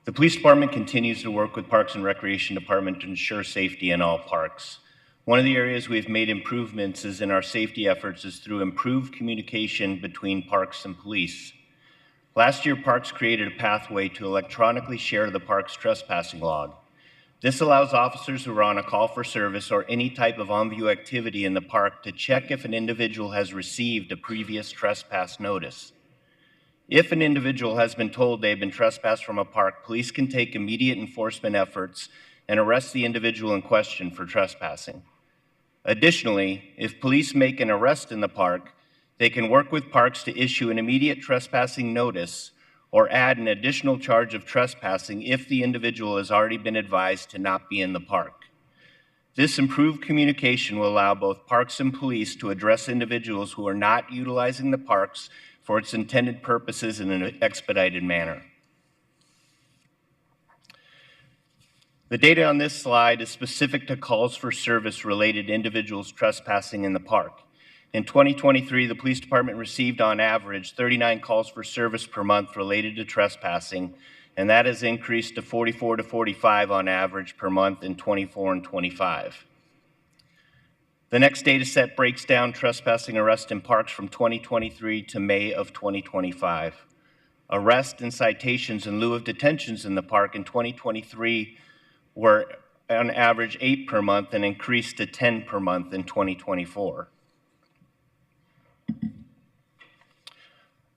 The police department continues to work with Parks and Recreation Department to ensure safety in all parks. One of the areas we've made improvements is in our safety efforts is through improved communication between parks and police. Last year, Parks created a pathway to electronically share the park's trespassing log. This allows officers who are on a call for service or any type of on-view activity in the park to check if an individual has received a previous trespass notice. If an individual has been told they've been trespassed from a park, police can take immediate enforcement efforts and arrest the individual in question for trespassing. Additionally, if police make an arrest in the park, they can work with parks to issue an immediate trespassing notice or add an additional charge of trespassing if the individual has already been advised to not be in the park. This improved communication will allow both parks and police to address individuals who are not utilizing the parks for its intended purposes in an expedited manner. The data on this slide is specific to calls for service related to individuals trespassing in the park. In 2023, the police department received on average 39 calls for service per month related to trespassing, and that has increased to 44 to 45 on average per month in 24 and 25. The next data set breaks down trespassing arrests in parks from 2023 to May of 2025. Arrests and citations in lieu of detentions in the park in 2023 were on average 8 per month and increased to 10 per month in 2024.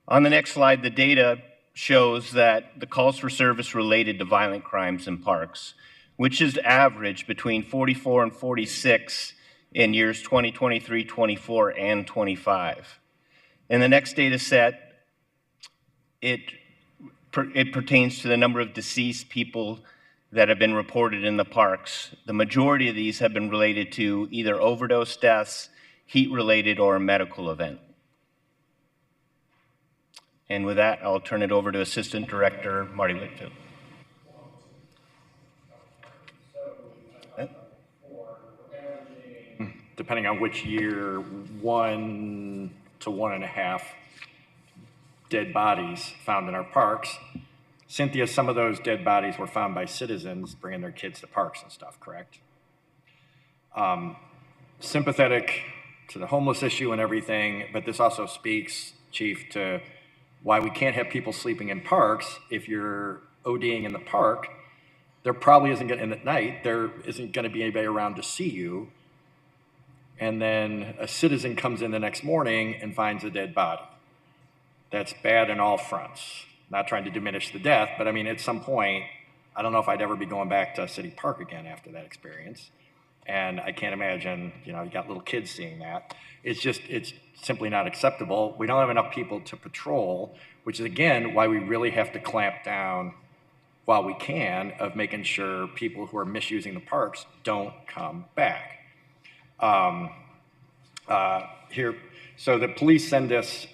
On the next slide, the data shows that the calls for service related to violent crimes in parks, which is average between 44 and 46 in years 2023, 24, and 25. In the next data set, it pertains to the number of deceased people that have been reported in the parks. The majority of these have been related to either overdose deaths, heat-related, or a medical event. And with that, I'll turn it over to Assistant Director Marty Whitfield. Depending on which year, 1 to 1.5 dead bodies found in our parks. Cynthia, some of those dead bodies were found by citizens bringing their kids to parks and stuff, correct? Sympathetic to the homeless issue and everything, but this also speaks, Chief, to why we can't have people sleeping in parks. If you're ODing in the park, there probably isn't going to, and at night, there isn't going to be anybody around to see you. And then a citizen comes in the next morning and finds a dead body. That's bad on all fronts. Not trying to diminish the death, but I mean, at some point, I don't know if I'd ever be going back to a city park again after that experience. And I can't imagine, you got little kids seeing that. It's simply not acceptable. We don't have enough people to patrol, which is again, why we really have to clamp down while we can of making sure people who are misusing the parks don't come back. So the police send us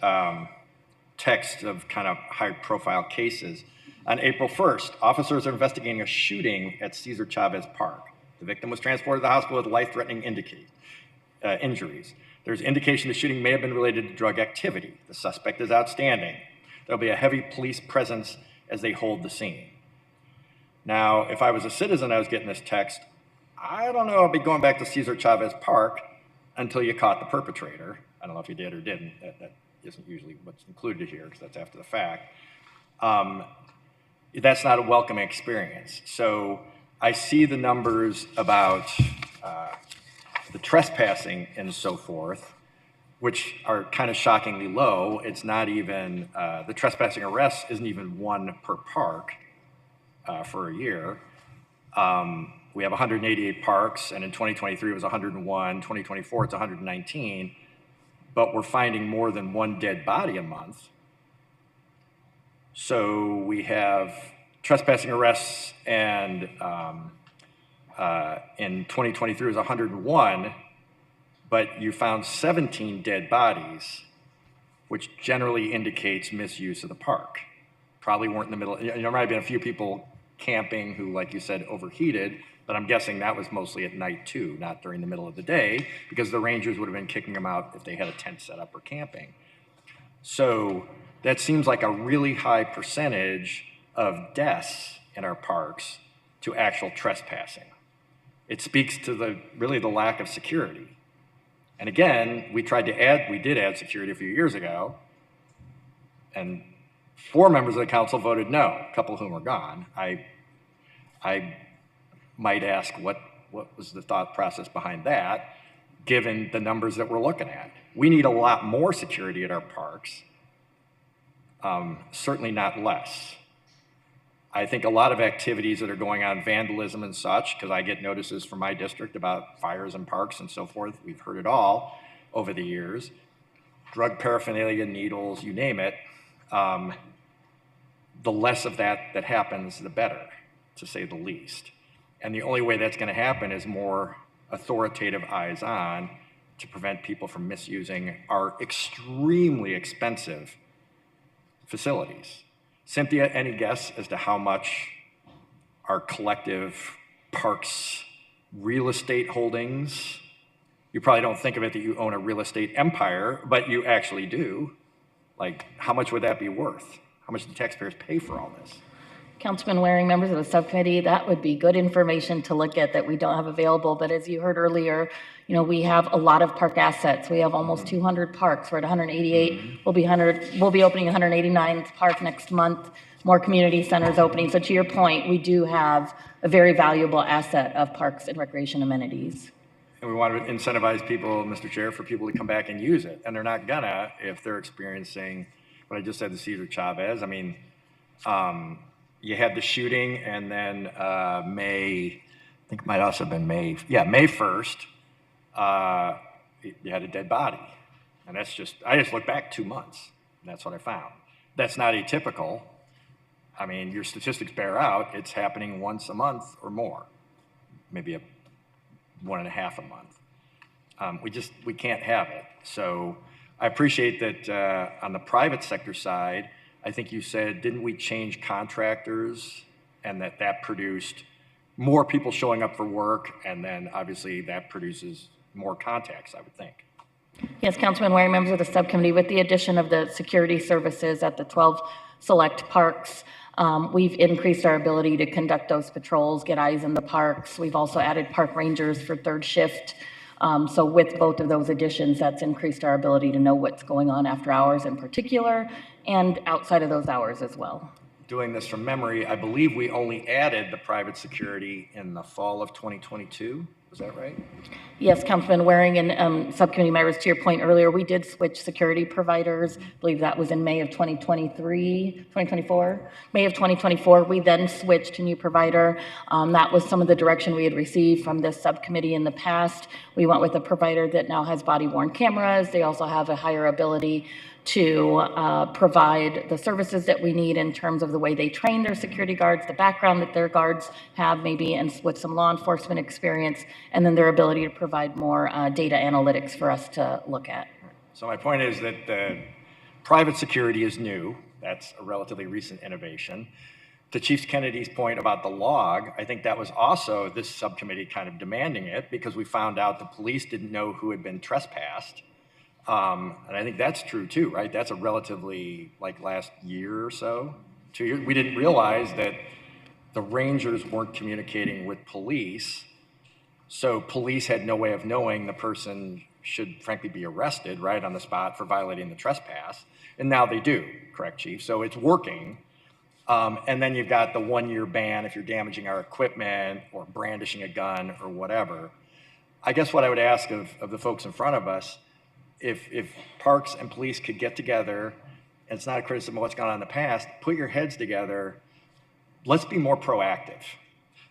text of kind of high-profile cases. On April 1st, officers are investigating a shooting at Cesar Chavez Park. The victim was transported to the hospital with life-threatening injuries. There's indication the shooting may have been related to drug activity. The suspect is outstanding. There'll be a heavy police presence as they hold the scene. Now, if I was a citizen, I was getting this text, I don't know, I'll be going back to Cesar Chavez Park until you caught the perpetrator. I don't know if you did or didn't. That isn't usually what's included here because that's after the fact. That's not a welcoming experience. So I see the numbers about the trespassing and so forth, which are kind of shockingly low. It's not even, the trespassing arrests isn't even 1 per park for a year. We have 188 parks, and in 2023 it was 101, 2024 it's 119, but we're finding more than 1 dead body a month. So we have trespassing arrests, and in 2023 was 101, but you found 17 dead bodies, which generally indicates misuse of the park. Probably weren't in the middle, there might have been a few people camping who, like you said, overheated, but I'm guessing that was mostly at night too, not during the middle of the day, because the rangers would have been kicking them out if they had a tent set up or camping. So that seems like a really high percentage of deaths in our parks to actual trespassing. It speaks to really the lack of security. And again, we did add security a few years ago, and 4 members of the council voted no, a couple of whom are gone. I might ask what was the thought process behind that, given the numbers that we're looking at. We need a lot more security at our parks, certainly not less. I think a lot of activities that are going on, vandalism and such, because I get notices from my district about fires in parks and so forth. We've heard it all over the years. Drug paraphernalia, needles, you name it. The less of that happens, the better, to say the least. And the only way that's going to happen is more authoritative eyes on to prevent people from misusing our extremely expensive facilities. Cynthia, any guess as to how much our collective parks real estate holdings, you probably don't think of it that you own a real estate empire, but you actually do. Like, how much would that be worth? How much do taxpayers pay for all this? Councilman Waring, members of the subcommittee, that would be good information to look at that we don't have available. But as you heard earlier, we have a lot of park assets. We have almost 200 parks. We're at 188. We'll be opening 189th park next month. More community centers opening. So to your point, we do have a very valuable asset of parks and recreation amenities. And we want to incentivize people, Mr. Chair, for people to come back and use it. And they're not gonna if they're experiencing what I just said to Cesar Chavez. I mean, you had the shooting, and then May, I think it might also have been May 1st, you had a dead body. And I just looked back 2 months, and that's what I found. That's not atypical. I mean, your statistics bear out, it's happening once a month or more, maybe 1.5 a month. We can't have it. So I appreciate that on the private sector side, I think you said, didn't we change contractors, and that produced more people showing up for work, and then obviously that produces more contacts, I would think. Yes, Councilman Waring, members of the subcommittee, with the addition of the security services at the 12 select parks, we've increased our ability to conduct those patrols, get eyes in the parks. We've also added park rangers for 3rd shift. So with both of those additions, that's increased our ability to know what's going on after hours in particular, and outside of those hours as well. Doing this from memory, I believe we only added the private security in the fall of 2022. Is that right? Yes, Councilman Waring and subcommittee members, to your point earlier, we did switch security providers. I believe that was in May of 2024. May of 2024, we then switched to a new provider. That was some of the direction we had received from this subcommittee in the past. We went with a provider that now has body-worn cameras. They also have a higher ability to provide the services that we need in terms of the way they train their security guards, the background that their guards have maybe, and with some law enforcement experience, and then their ability to provide more data analytics for us to look at. So my point is that private security is new. That's a relatively recent innovation. To Chief Kennedy's point about the log, I think that was also this subcommittee kind of demanding it, because we found out the police didn't know who had been trespassed. And I think that's true too, right? That's a relatively, like last year or so, 2 years. We didn't realize that the rangers weren't communicating with police. So police had no way of knowing the person should frankly be arrested right on the spot for violating the trespass. And now they do, correct, Chief? So it's working. And then you've got the 1-year ban if you're damaging our equipment or brandishing a gun or whatever. I guess what I would ask of the folks in front of us, if parks and police could get together, and it's not a criticism of what's gone on in the past, put your heads together, let's be more proactive.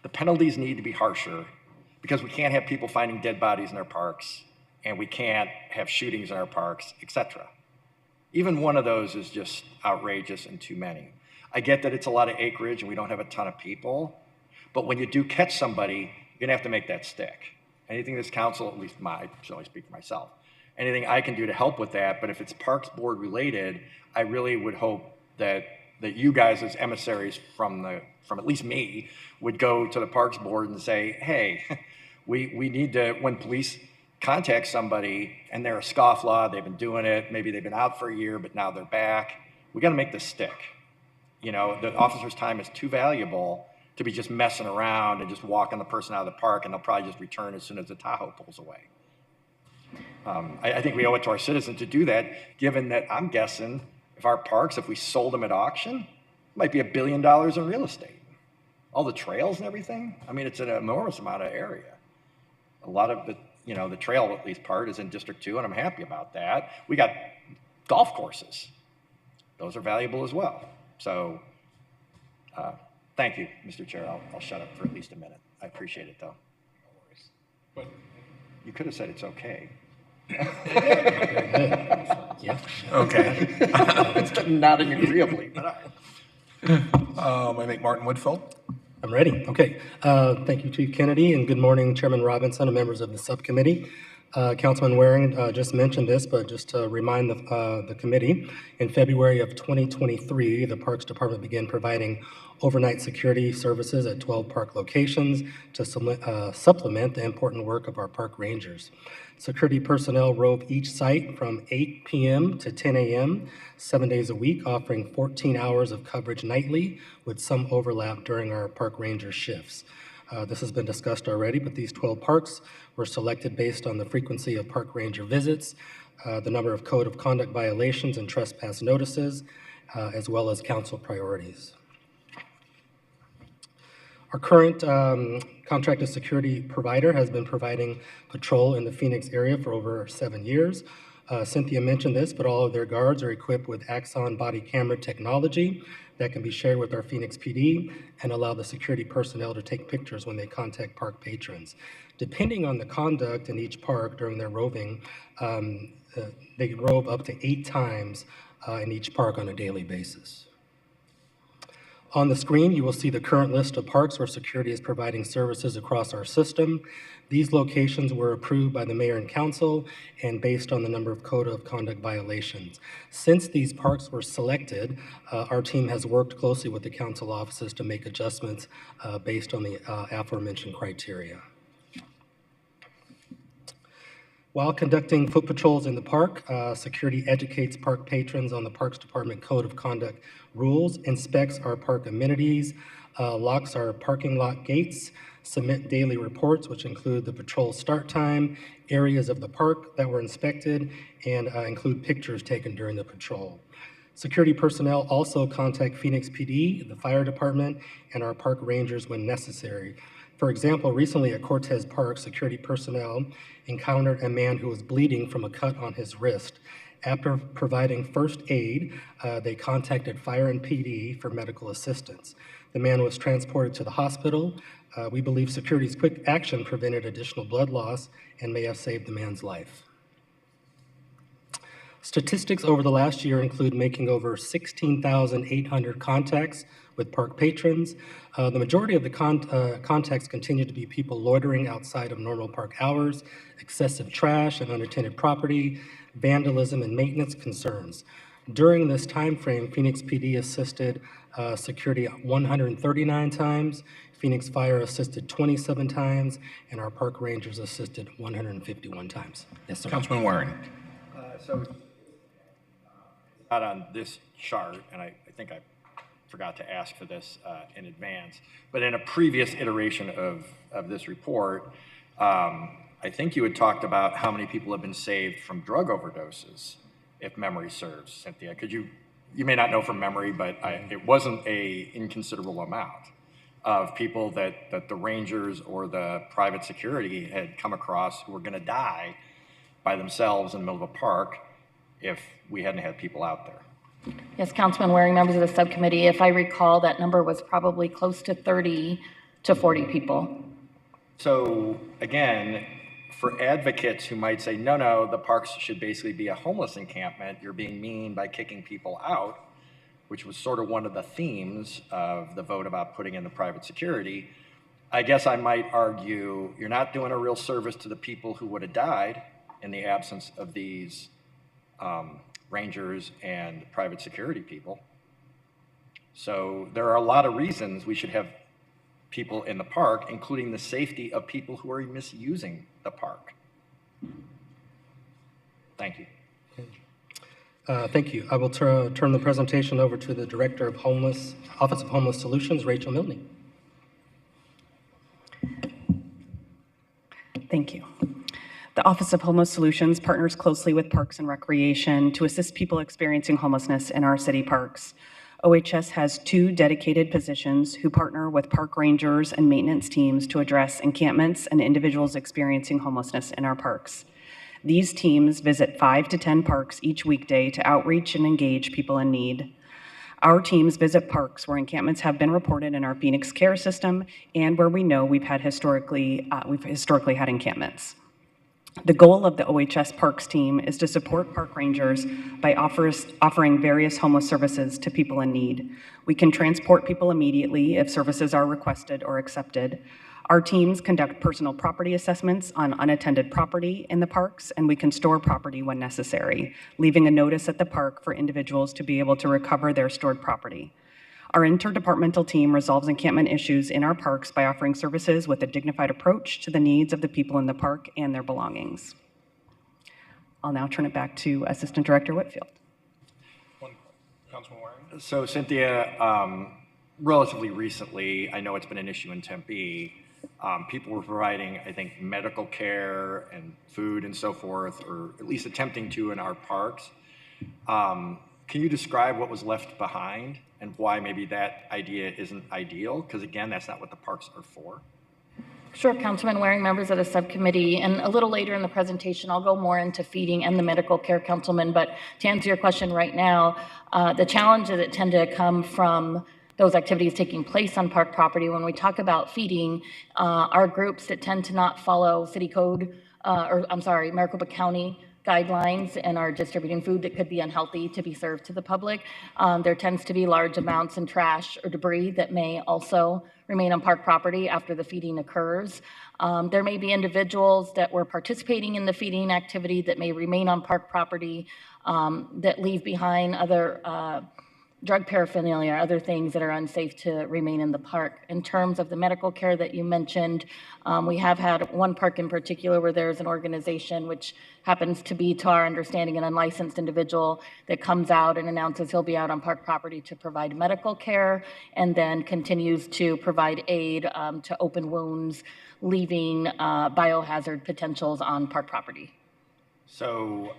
The penalties need to be harsher because we can't have people finding dead bodies in our parks, and we can't have shootings in our parks, etc. Even one of those is just outrageous and too many. I get that it's a lot of acreage and we don't have a ton of people, but when you do catch somebody, you're gonna have to make that stick. Anything this council, at least I should only speak for myself, anything I can do to help with that, but if it's Parks Board related, I really would hope that you guys as emissaries from at least me would go to the Parks Board and say, hey, we need to, when police contact somebody and they're a scofflaw, they've been doing it, maybe they've been out for a year, but now they're back, we gotta make this stick. You know, the officer's time is too valuable to be just messing around and just walking the person out of the park, and they'll probably just return as soon as the Tahoe pulls away. I think we owe it to our citizens to do that, given that I'm guessing if our parks, if we sold them at auction, it might be $1 billion in real estate. All the trails and everything, I mean, it's an enormous amount of area. A lot of the, you know, the trail at least part is in District 2, and I'm happy about that. We got golf courses. Those are valuable as well. So thank you, Mr. Chair. I'll shut up for at least a minute. I appreciate it, though. But you could have said it's okay. Yeah. Okay. It's nodding agreeably, but I think Martin Woodfield. I'm ready. Okay. Thank you, Chief Kennedy, and good morning, Chairman Robinson and members of the subcommittee. Councilman Waring just mentioned this, but just to remind the committee, in February of 2023, the Parks Department began providing overnight security services at 12 park locations to supplement the important work of our park rangers. Security personnel rove each site from 8 p.m. to 10 a.m., 7 days a week, offering 14 hours of coverage nightly with some overlap during our park ranger shifts. This has been discussed already, but these 12 parks were selected based on the frequency of park ranger visits, the number of code of conduct violations and trespass notices, as well as council priorities. Our current contracted security provider has been providing patrol in the Phoenix area for over 7 years. Cynthia mentioned this, but all of their guards are equipped with Axon body camera technology that can be shared with our Phoenix PD and allow the security personnel to take pictures when they contact park patrons. Depending on the conduct in each park during their roving, they can rove up to 8 times in each park on a daily basis. On the screen, you will see the current list of parks where security is providing services across our system. These locations were approved by the mayor and council and based on the number of code of conduct violations. Since these parks were selected, our team has worked closely with the council offices to make adjustments based on the aforementioned criteria. While conducting foot patrols in the park, security educates park patrons on the Parks Department Code of Conduct rules, inspects our park amenities, locks our parking lot gates, submit daily reports, which include the patrol start time, areas of the park that were inspected, and include pictures taken during the patrol. Security personnel also contact Phoenix PD, the fire department, and our park rangers when necessary. For example, recently at Cortez Park, security personnel encountered a man who was bleeding from a cut on his wrist. After providing first aid, they contacted fire and PD for medical assistance. The man was transported to the hospital. We believe security's quick action prevented additional blood loss and may have saved the man's life. Statistics over the last year include making over 16,800 contacts with park patrons. The majority of the contacts continue to be people loitering outside of normal park hours, excessive trash and unattended property, vandalism and maintenance concerns. During this time frame, Phoenix PD assisted security 139 times, Phoenix Fire assisted 27 times, and our park rangers assisted 151 times. Yes, sir. Councilman Waring. So not on this chart, and I think I forgot to ask for this in advance, but in a previous iteration of this report, I think you had talked about how many people have been saved from drug overdoses, if memory serves, Cynthia. Could you may not know from memory, but it wasn't a inconsiderable amount of people that the Rangers or the private security had come across who were gonna die by themselves in the middle of a park if we hadn't had people out there. Yes, Councilman Waring, members of the subcommittee, if I recall, that number was probably close to 30 to 40 people. So again, for advocates who might say, no, the parks should basically be a homeless encampment, you're being mean by kicking people out, which was sort of one of the themes of the vote about putting in the private security. I guess I might argue you're not doing a real service to the people who would have died in the absence of these rangers and private security people. So there are a lot of reasons we should have people in the park, including the safety of people who are misusing the park. Thank you. Thank you. I will turn the presentation over to the Director of Office of Homeless Solutions, Rachel Milne. Thank you. The Office of Homeless Solutions partners closely with Parks and Recreation to assist people experiencing homelessness in our city parks. OHS has 2 dedicated positions who partner with park rangers and maintenance teams to address encampments and individuals experiencing homelessness in our parks. These teams visit 5 to 10 parks each weekday to outreach and engage people in need. Our teams visit parks where encampments have been reported in our Phoenix care system and where we know we've historically had encampments. The goal of the OHS Parks team is to support park rangers by offering various homeless services to people in need. We can transport people immediately if services are requested or accepted. Our teams conduct personal property assessments on unattended property in the parks, and we can store property when necessary, leaving a notice at the park for individuals to be able to recover their stored property. Our interdepartmental team resolves encampment issues in our parks by offering services with a dignified approach to the needs of the people in the park and their belongings. I'll now turn it back to Assistant Director Whitfield. Councilman Waring. So Cynthia, relatively recently, I know it's been an issue in Tempe, people were providing, I think, medical care and food and so forth, or at least attempting to in our parks. Can you describe what was left behind and why maybe that idea isn't ideal? Because again, that's not what the parks are for. Sure, Councilman Waring, members of the subcommittee, and a little later in the presentation, I'll go more into feeding and the medical care, Councilman, but to answer your question right now, the challenges that tend to come from those activities taking place on park property, when we talk about feeding, are groups that tend to not follow city code, Maricopa County guidelines and are distributing food that could be unhealthy to be served to the public. There tends to be large amounts of trash or debris that may also remain on park property after the feeding occurs. There may be individuals that were participating in the feeding activity that may remain on park property that leave behind other drug paraphernalia, other things that are unsafe to remain in the park. In terms of the medical care that you mentioned, we have had one park in particular where there's an organization which happens to be, to our understanding, an unlicensed individual that comes out and announces he'll be out on park property to provide medical care and then continues to provide aid to open wounds, leaving biohazard potentials on park property. So,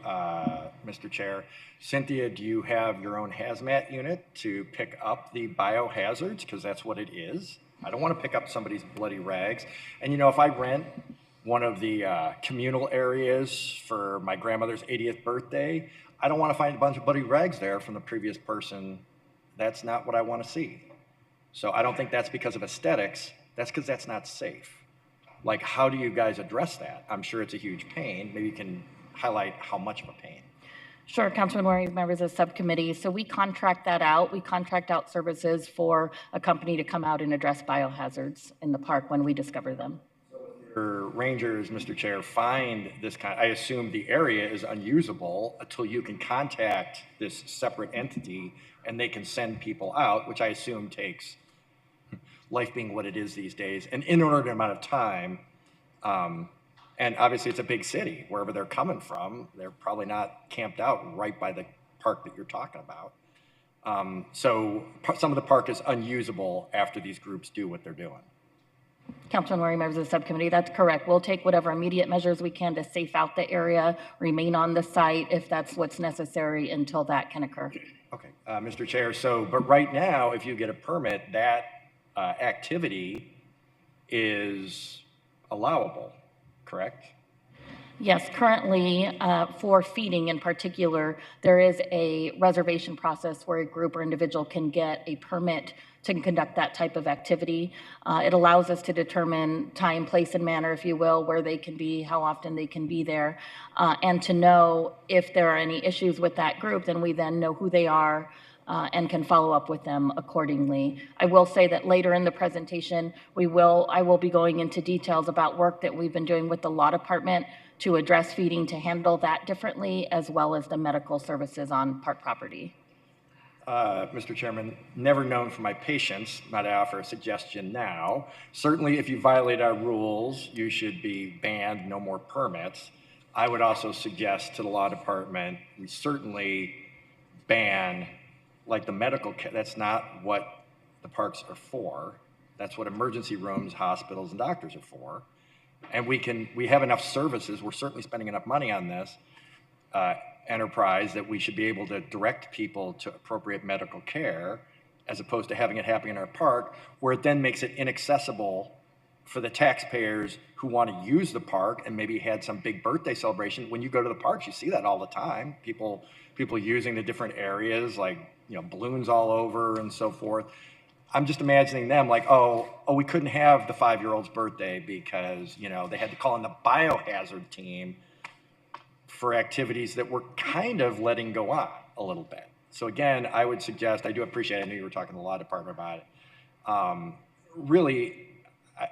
Mr. Chair, Cynthia, do you have your own hazmat unit to pick up the biohazards? Because that's what it is. I don't want to pick up somebody's bloody rags. And you know, if I rent one of the communal areas for my grandmother's 80th birthday, I don't want to find a bunch of bloody rags there from the previous person. That's not what I want to see. So I don't think that's because of aesthetics. That's because that's not safe. Like, how do you guys address that? I'm sure it's a huge pain. Maybe you can highlight how much of a pain. Sure, Councilman Waring, members of the subcommittee. So we contract that out. We contract out services for a company to come out and address biohazards in the park when we discover them. Your rangers, Mr. Chair, find this kind, I assume the area is unusable until you can contact this separate entity and they can send people out, which I assume takes, life being what it is these days, an inordinate amount of time, And obviously, it's a big city. Wherever they're coming from, they're probably not camped out right by the park that you're talking about. So some of the park is unusable after these groups do what they're doing. Councilman Waring, members of the subcommittee, that's correct. We'll take whatever immediate measures we can to safe out the area, remain on the site if that's what's necessary until that can occur. Okay, Mr. Chair, but right now, if you get a permit, that activity is allowable, correct? Yes, currently for feeding in particular, there is a reservation process where a group or individual can get a permit to conduct that type of activity. It allows us to determine time, place, and manner, if you will, where they can be, how often they can be there, and to know if there are any issues with that group, then we then know who they are and can follow up with them accordingly. I will say that later in the presentation, I will be going into details about work that we've been doing with the law department to address feeding, to handle that differently, as well as the medical services on park property. Mr. Chairman, never known for my patience, might I offer a suggestion now. Certainly, if you violate our rules, you should be banned, no more permits. I would also suggest to the law department, we certainly ban, like the medical care. That's not what the parks are for. That's what emergency rooms, hospitals, and doctors are for. And we have enough services. We're certainly spending enough money on this enterprise that we should be able to direct people to appropriate medical care, as opposed to having it happen in our park, where it then makes it inaccessible for the taxpayers who want to use the park and maybe had some big birthday celebration. When you go to the parks, you see that all the time. People using the different areas, like, you know, balloons all over and so forth. I'm just imagining them like, oh, we couldn't have the 5-year-old's birthday because, you know, they had to call in the biohazard team for activities that we're kind of letting go on a little bit. So again, I would suggest, I do appreciate, I knew you were talking to the law department about it. Really,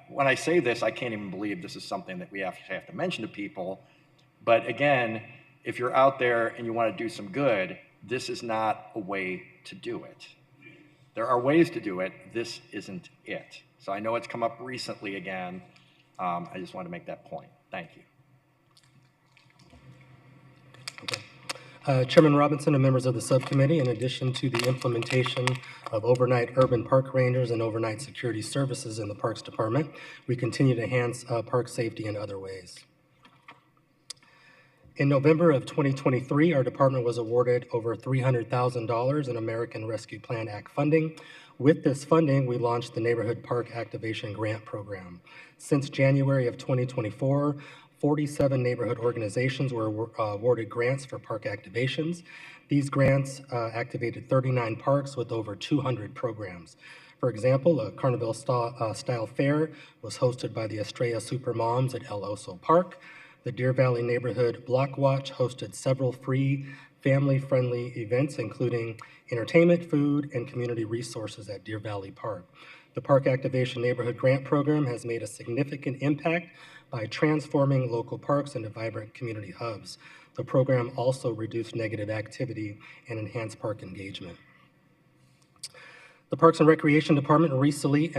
when I say this, I can't even believe this is something that we have to mention to people. But again, if you're out there and you want to do some good, this is not a way to do it. There are ways to do it. This isn't it. So I know it's come up recently again. I just want to make that point. Thank you. Chairman Robinson and members of the subcommittee, in addition to the implementation of overnight urban park rangers and overnight security services in the Parks Department, we continue to enhance park safety in other ways. In November of 2023, our department was awarded over $300,000 in American Rescue Plan Act funding. With this funding, we launched the Neighborhood Park Activation Grant Program. Since January of 2024, 47 neighborhood organizations were awarded grants for park activations. These grants activated 39 parks with over 200 programs. For example, a Carnival style fair was hosted by the Estrella Supermoms at El Oso Park. The Deer Valley Neighborhood Block Watch hosted several free, family-friendly events, including entertainment, food, and community resources at Deer Valley Park. The Park Activation Neighborhood Grant Program has made a significant impact by transforming local parks into vibrant community hubs. The program also reduced negative activity and enhanced park engagement. The Parks and Recreation Department recently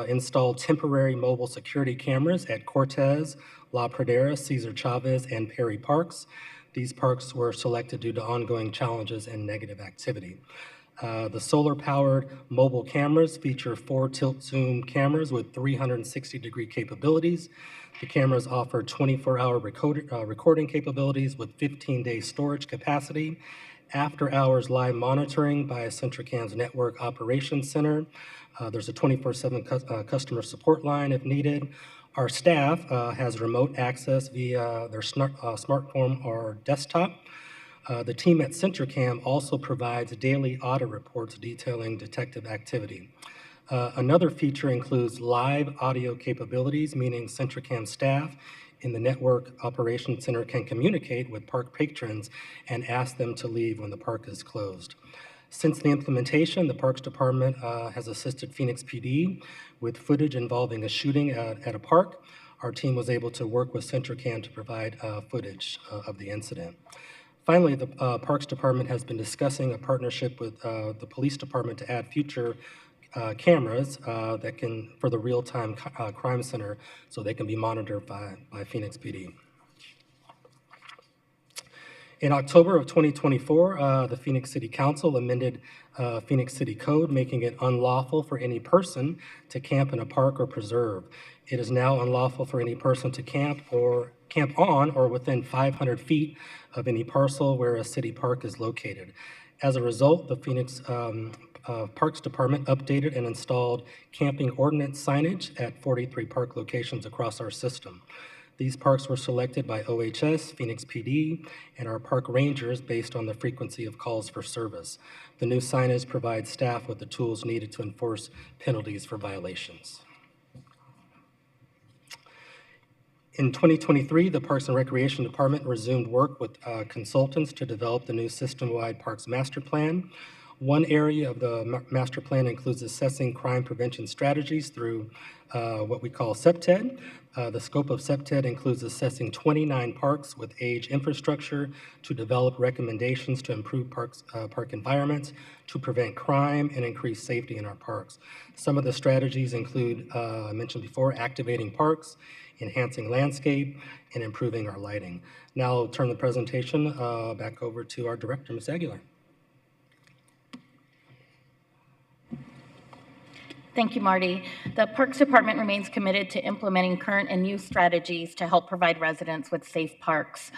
installed temporary mobile security cameras at Cortez, La Pradera, Cesar Chavez, and Perry Parks. These parks were selected due to ongoing challenges and negative activity. The solar-powered mobile cameras feature 4 tilt-zoom cameras with 360-degree capabilities. The cameras offer 24-hour recording capabilities with 15-day storage capacity, after-hours live monitoring by Centricam's Network Operations Center. There's a 24/7 customer support line if needed. Our staff has remote access via their smartphone or desktop. The team at Centricam also provides daily audit reports detailing detective activity. Another feature includes live audio capabilities, meaning Centricam staff in the Network Operations Center can communicate with park patrons and ask them to leave when the park is closed. Since the implementation, the Parks Department has assisted Phoenix PD with footage involving a shooting at a park. Our team was able to work with Centricam to provide footage of the incident. Finally, the Parks Department has been discussing a partnership with the Police Department to add future cameras that can, for the real-time crime center, so they can be monitored by Phoenix PD. In October of 2024, the Phoenix City Council amended Phoenix City Code, making it unlawful for any person to camp in a park or preserve. It is now unlawful for any person to camp on or within 500 feet of any parcel where a city park is located. As a result, the Phoenix Parks Department updated and installed camping ordinance signage at 43 park locations across our system. These parks were selected by OHS, Phoenix PD, and our park rangers based on the frequency of calls for service. The new signage provides staff with the tools needed to enforce penalties for violations. In 2023, the Parks and Recreation Department resumed work with consultants to develop the new system-wide Parks Master Plan. One area of the master plan includes assessing crime prevention strategies through what we call SEPTED. The scope of SEPTED includes assessing 29 parks with age infrastructure to develop recommendations to improve park environments, to prevent crime and increase safety in our parks. Some of the strategies include, I mentioned before, activating parks, enhancing landscape, and improving our lighting. Now I'll turn the presentation back over to our director, Ms. Aguilar. Thank you, Marty. The Parks Department remains committed to implementing current and new strategies to help provide residents with safe parks.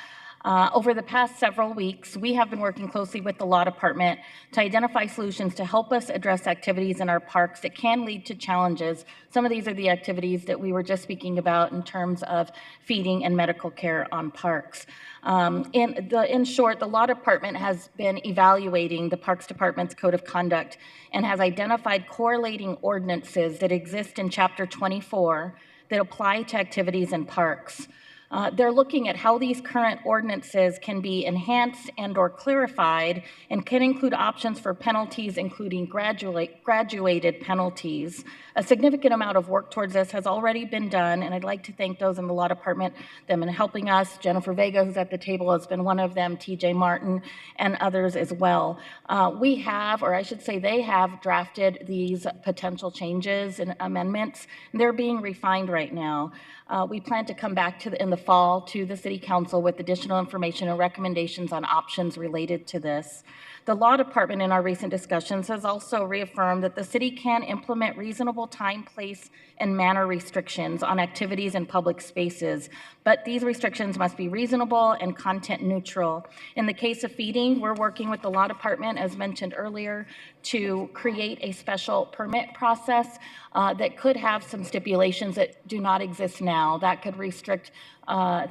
Over the past several weeks, we have been working closely with the Law Department to identify solutions to help us address activities in our parks that can lead to challenges. Some of these are the activities that we were just speaking about in terms of feeding and medical care on parks. In short, the Law Department has been evaluating the Parks Department's Code of Conduct and has identified correlating ordinances that exist in Chapter 24 that apply to activities in parks. They're looking at how these current ordinances can be enhanced and or clarified and can include options for penalties, including graduated penalties. A significant amount of work towards this has already been done, and I'd like to thank those in the Law Department that have been helping us. Jennifer Vega, who's at the table, has been one of them, TJ Martin, and others as well. We have, or I should say they have, drafted these potential changes and amendments. They're being refined right now. We plan to come back in the fall to the City Council with additional information and recommendations on options related to this. The Law Department in our recent discussions has also reaffirmed that the city can implement reasonable time, place, and manner restrictions on activities in public spaces, but these restrictions must be reasonable and content neutral. In the case of feeding, we're working with the Law Department, as mentioned earlier, to create a special permit process that could have some stipulations that do not exist now. That could restrict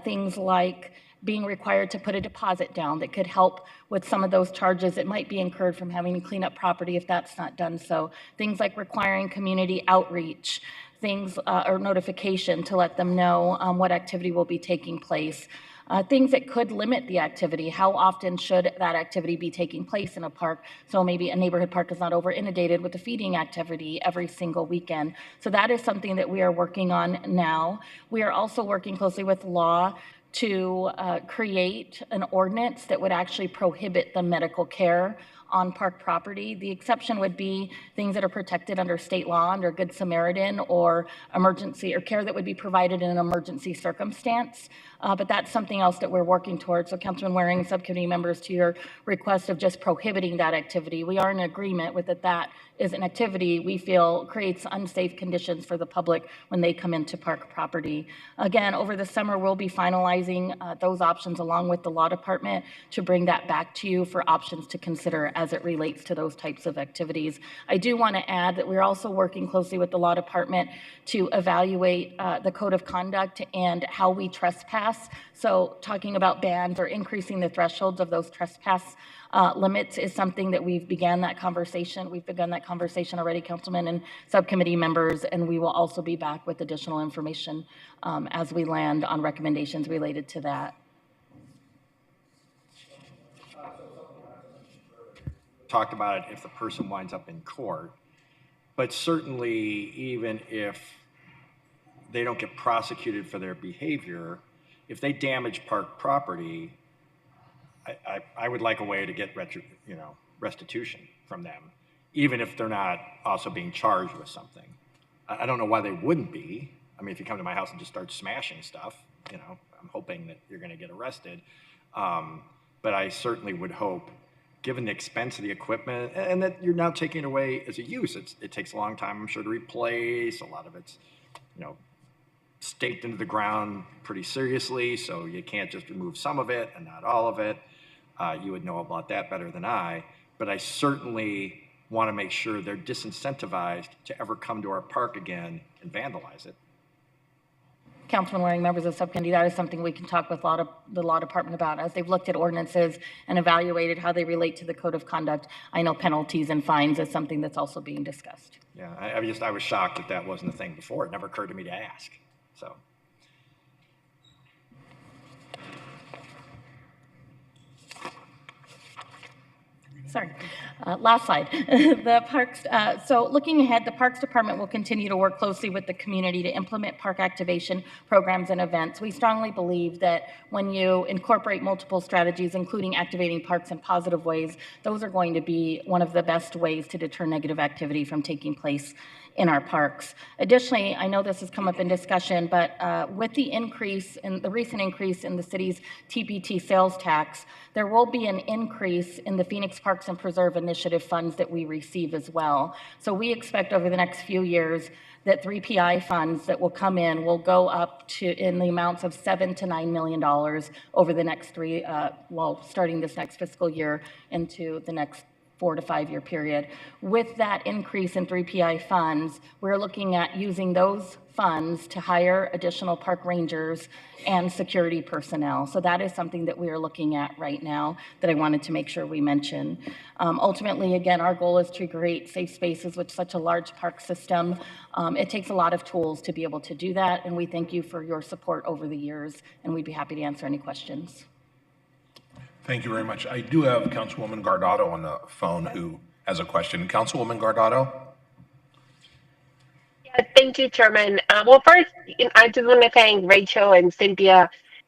things like being required to put a deposit down that could help with some of those charges that might be incurred from having to clean up property if that's not done so. Things like requiring community outreach, things or notification to let them know what activity will be taking place. Things that could limit the activity. How often should that activity be taking place in a park? So maybe a neighborhood park is not over inundated with a feeding activity every single weekend. So that is something that we are working on now. We are also working closely with law to create an ordinance that would actually prohibit the medical care on park property. The exception would be things that are protected under state law, under Good Samaritan, or emergency or care that would be provided in an emergency circumstance. But that's something else that we're working towards. So Councilman Waring, subcommittee members, to your request of just prohibiting that activity, we are in agreement with that is an activity we feel creates unsafe conditions for the public when they come into park property. Again, over the summer, we'll be finalizing those options along with the Law Department to bring that back to you for options to consider as it relates to those types of activities. I do want to add that we're also working closely with the Law Department to evaluate the Code of Conduct and how we trespass. So talking about bans or increasing the thresholds of those trespass limits is something that we've begun that conversation already, Councilman and subcommittee members, and we will also be back with additional information as we land on recommendations related to that. Talked about it if the person winds up in court, but certainly even if they don't get prosecuted for their behavior, if they damage park property, I would like a way to get restitution from them. even if they're not also being charged with something. I don't know why they wouldn't be. I mean, if you come to my house and just start smashing stuff, you know, I'm hoping that you're going to get arrested. But I certainly would hope, given the expense of the equipment, and that you're now taking it away as a use, it takes a long time, I'm sure, to replace. A lot of it's, you know, staked into the ground pretty seriously, so you can't just remove some of it and not all of it. You would know about that better than I, but I certainly want to make sure they're disincentivized to ever come to our park again and vandalize it. Councilman Waring, members of the subcommittee, that is something we can talk with the law department about. As they've looked at ordinances and evaluated how they relate to the code of conduct, I know penalties and fines is something that's also being discussed. Yeah, I was shocked that that wasn't a thing before. It never occurred to me to ask, so. Sorry, last slide. The parks, so looking ahead, the Parks Department will continue to work closely with the community to implement park activation programs and events. We strongly believe that when you incorporate multiple strategies, including activating parks in positive ways, those are going to be one of the best ways to deter negative activity from taking place in our parks. Additionally, I know this has come up in discussion, but with the recent increase in the city's TPT sales tax, there will be an increase in the Phoenix Parks and Preserve Initiative funds that we receive as well. So we expect over the next few years that 3PI funds that will come in will go up to in the amounts of $7 to $9 million over the next starting this next fiscal year into the next 4 to 5 year period. With that increase in 3PI funds, we're looking at using those funds to hire additional park rangers and security personnel. So that is something that we are looking at right now that I wanted to make sure we mention. Ultimately, again, our goal is to create safe spaces with such a large park system. It takes a lot of tools to be able to do that, and we thank you for your support over the years, and we'd be happy to answer any questions. Thank you very much. I do have Councilwoman Guardado on the phone who has a question. Councilwoman Guardado? Yeah, thank you, Chairman. Well, first, I just want to thank Rachel and Cynthia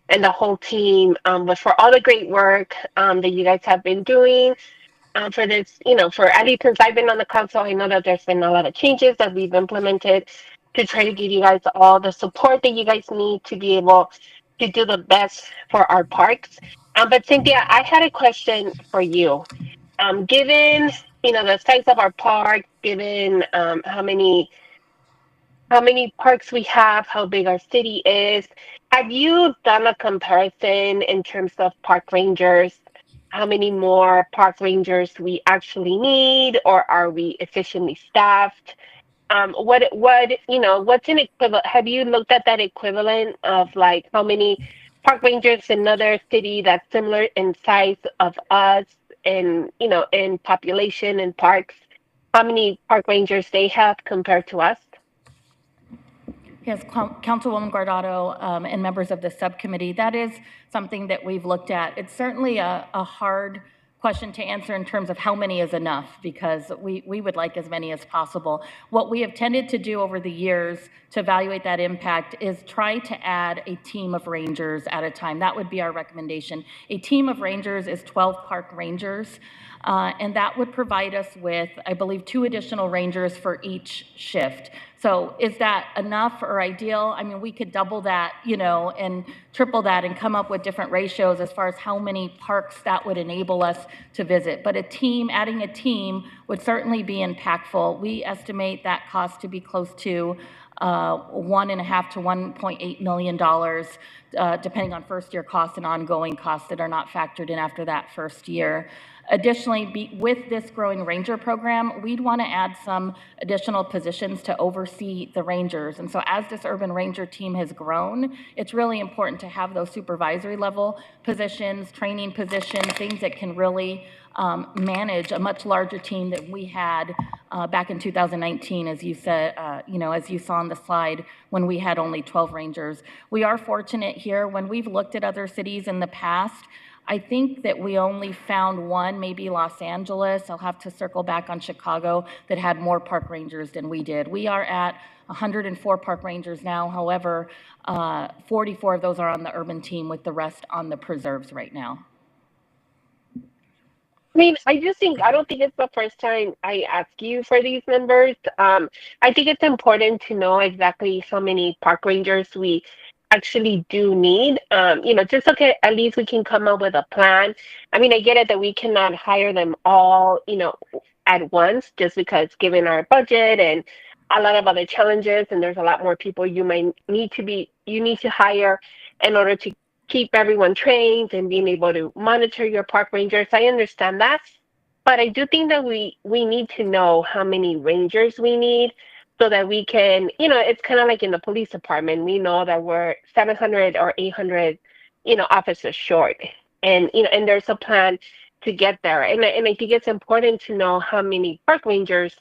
and the whole team for all the great work that you guys have been doing for this, for at least since I've been on the council. I know that there's been a lot of changes that we've implemented to try to give you guys all the support that you guys need to be able to do the best for our parks. But Cynthia, I had a question for you. Given, the size of our park, given how many parks we have, how big our city is. Have you done a comparison in terms of park rangers? How many more park rangers we actually need, or are we efficiently staffed? What's an equivalent? Have you looked at that equivalent of like how many park rangers in another city that's similar in size of us and, in population and parks? How many park rangers they have compared to us? Yes, Councilwoman Guardado and members of the subcommittee, that is something that we've looked at. It's certainly a hard question to answer in terms of how many is enough, because we would like as many as possible. What we have tended to do over the years to evaluate that impact is try to add a team of rangers at a time. That would be our recommendation. A team of rangers is 12 park rangers. And that would provide us with, I believe, 2 additional rangers for each shift. So is that enough or ideal? I mean, we could double that, and triple that and come up with different ratios as far as how many parks that would enable us to visit. But adding a team would certainly be impactful. We estimate that cost to be close to $1.5 to $1.8 million, depending on first year costs and ongoing costs that are not factored in after that first year. Additionally, with this growing ranger program, we'd want to add some additional positions to oversee the rangers. And so as this urban ranger team has grown, it's really important to have those supervisory level positions, training positions, things that can really manage a much larger team than we had back in 2019, as you said, as you saw on the slide, when we had only 12 rangers. We are fortunate here. When we've looked at other cities in the past, I think that we only found one, maybe Los Angeles. I'll have to circle back on Chicago, that had more park rangers than we did. We are at 104 park rangers now. However, 44 of those are on the urban team, with the rest on the preserves right now. I mean, I don't think it's the first time I ask you for these numbers. I think it's important to know exactly how many park rangers we actually do need. Just so at least we can come up with a plan. I mean, I get it that we cannot hire them all, at once, just because given our budget and a lot of other challenges, and there's a lot more people you need to hire in order to keep everyone trained and being able to monitor your park rangers. I understand that. But I do think that we need to know how many rangers we need so that we can, it's kind of like in the police department. We know that we're 700 or 800, officers short. And there's a plan to get there. And I think it's important to know how many park rangers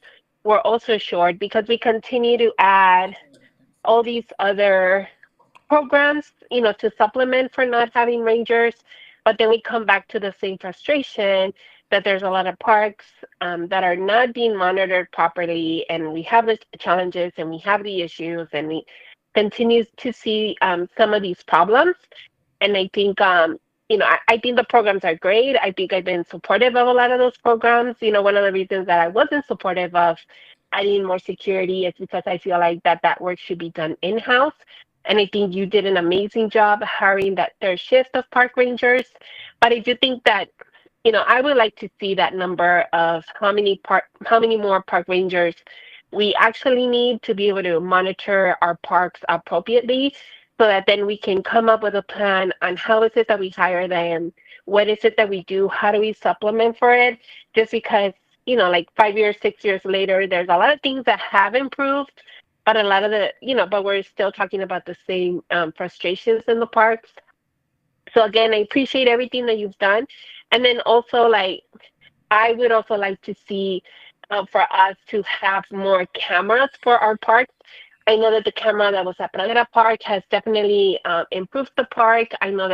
we're also short because we continue to add all these other programs, to supplement for not having rangers. But then we come back to the same frustration that there's a lot of parks that are not being monitored properly, and we have the challenges and we have the issues, and we continue to see some of these problems. And I think, I think the programs are great. I think I've been supportive of a lot of those programs. One of the reasons that I wasn't supportive of adding more security is because I feel like that work should be done in-house. And I think you did an amazing job hiring that third shift of park rangers. But I do think that, I would like to see that number of how many more park rangers we actually need to be able to monitor our parks appropriately so that then we can come up with a plan on how is it that we hire them, what is it that we do, how do we supplement for it, just because, like 5 years, 6 years later, there's a lot of things that have improved, but a lot of but we're still talking about the same frustrations in the parks. So again, I appreciate everything that you've done. And then also, like, I would also like to see for us to have more cameras for our parks. I know that the camera that was at Pradera Park has definitely improved the park. I know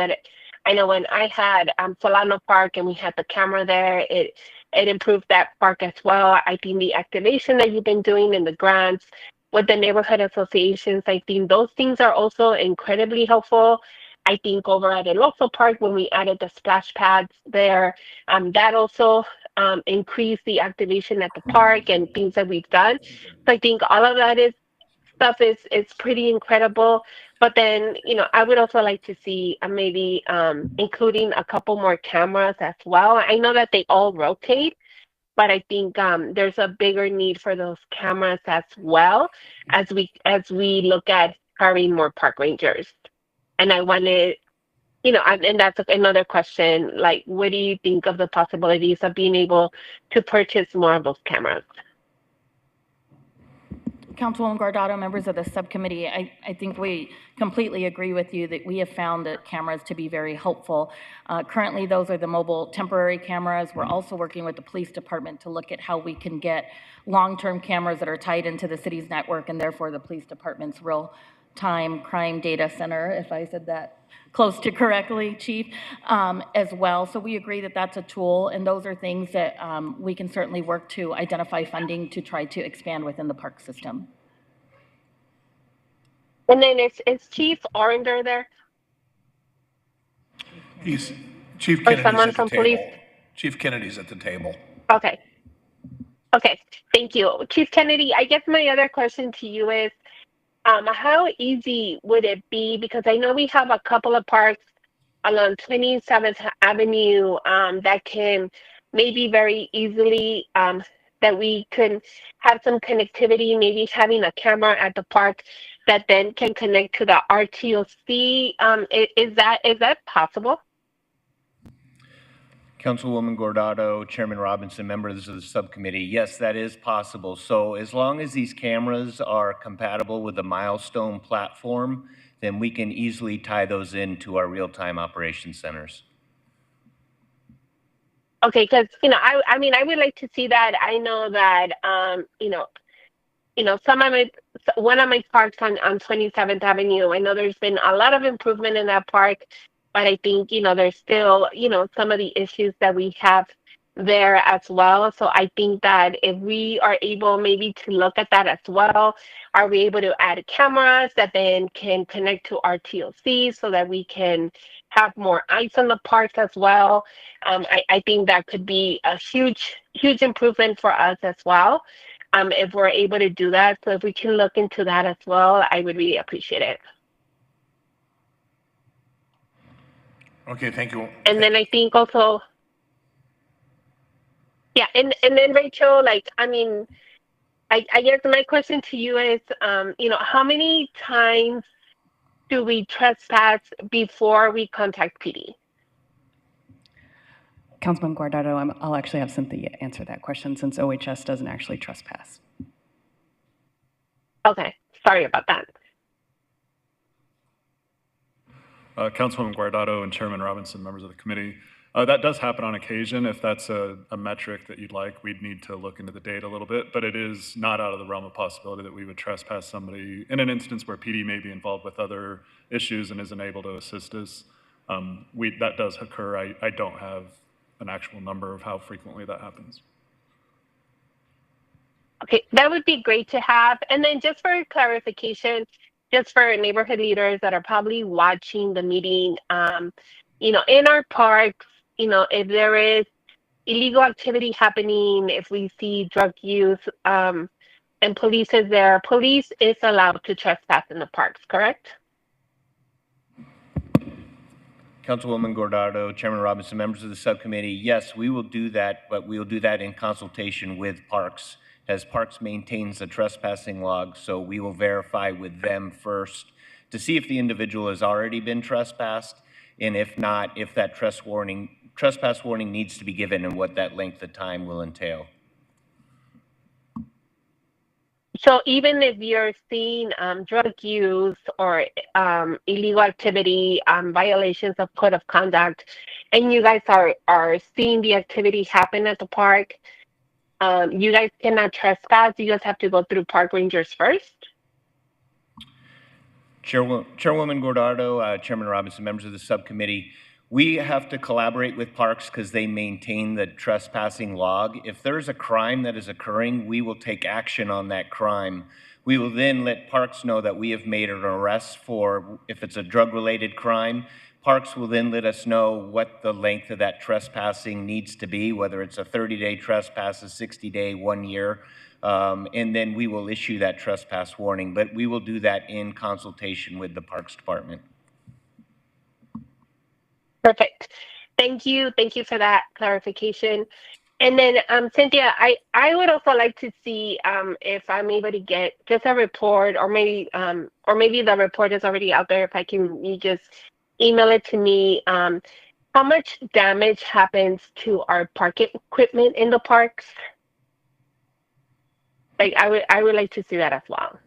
when I had Solano Park and we had the camera there, it improved that park as well. I think the activation that you've been doing in the grants with the neighborhood associations, I think those things are also incredibly helpful. I think over at El Oso Park, when we added the splash pads there, that also increased the activation at the park and things that we've done. So I think all of that is pretty incredible. But then, I would also like to see maybe including a couple more cameras as well. I know that they all rotate, but I think there's a bigger need for those cameras as well as we look at hiring more park rangers. And I wanted, and that's another question, like, what do you think of the possibilities of being able to purchase more of those cameras? Councilwoman Guardado, members of the subcommittee, I think we completely agree with you that we have found the cameras to be very helpful. Currently, those are the mobile temporary cameras. We're also working with the police department to look at how we can get long-term cameras that are tied into the city's network and therefore the police department's real-time crime data center, if I said that close to correctly, Chief, as well. So we agree that that's a tool, and those are things that we can certainly work to identify funding to try to expand within the park system. And then is Chief Orender there? Chief Or Kennedy's someone at the from table. police? Chief Kennedy's at the table. Okay. Okay, thank you. Chief Kennedy, I guess my other question to you is, how easy would it be? Because I know we have a couple of parks along 27th Avenue that can maybe very easily, that we could have some connectivity, maybe having a camera at the park that then can connect to the RTOC. Is that possible? Councilwoman Guardado, Chairman Robinson, members of the subcommittee, yes, that is possible. So as long as these cameras are compatible with the Milestone platform, then we can easily tie those into our real-time operations centers. Okay, because I mean, I would like to see that. I know that one of my parks on 27th Avenue. I know there's been a lot of improvement in that park, but I think there's still some of the issues that we have there as well. So I think that if we are able maybe to look at that as well, are we able to add cameras that then can connect to our TLC so that we can have more eyes on the parks as well? I think that could be a huge improvement for us as well, if we're able to do that. So if we can look into that as well, I would really appreciate it. Okay, thank you. And then I think also, yeah, and then Rachel, like, I mean, I guess my question to you is, how many times do we trespass before we contact PD? Councilman Guardado, I'll actually have Cynthia answer that question since OHS doesn't actually trespass. Okay, sorry about that. Councilwoman Guardado and Chairman Robinson, members of the committee, that does happen on occasion. If that's a metric that you'd like, we'd need to look into the data a little bit, but it is not out of the realm of possibility that we would trespass somebody in an instance where PD may be involved with other issues and isn't able to assist us. That does occur. I don't have an actual number of how frequently that happens. Okay, that would be great to have. And then just for clarification, just for neighborhood leaders that are probably watching the meeting, in our parks, if there is illegal activity happening, if we see drug use, and police is there, police is allowed to trespass in the parks, correct? Councilwoman Guardado, Chairman Robinson, members of the subcommittee, yes, we will do that, but we will do that in consultation with Parks, as Parks maintains the trespassing log, so we will verify with them first to see if the individual has already been trespassed, and if not, if that trespass warning needs to be given and what that length of time will entail. So even if you're seeing drug use or illegal activity, violations of code of conduct, and you guys are seeing the activity happen at the park, you guys cannot trespass. You guys have to go through park rangers first. Chairwoman Guardado, Chairman Robinson, members of the subcommittee, we have to collaborate with Parks because they maintain the trespassing log. If there's a crime that is occurring, we will take action on that crime. We will then let Parks know that we have made an arrest for, if it's a drug-related crime, Parks will then let us know what the length of that trespassing needs to be, whether it's a 30-day trespass, a 60-day, 1 year, and then we will issue that trespass warning. But we will do that in consultation with the Parks Department. Perfect. Thank you. Thank you for that clarification. And then, Cynthia, I would also like to see if I'm able to get just a report, or maybe the report is already out there. If you just email it to me. How much damage happens to our park equipment in the parks? Like, I would like to see that as well.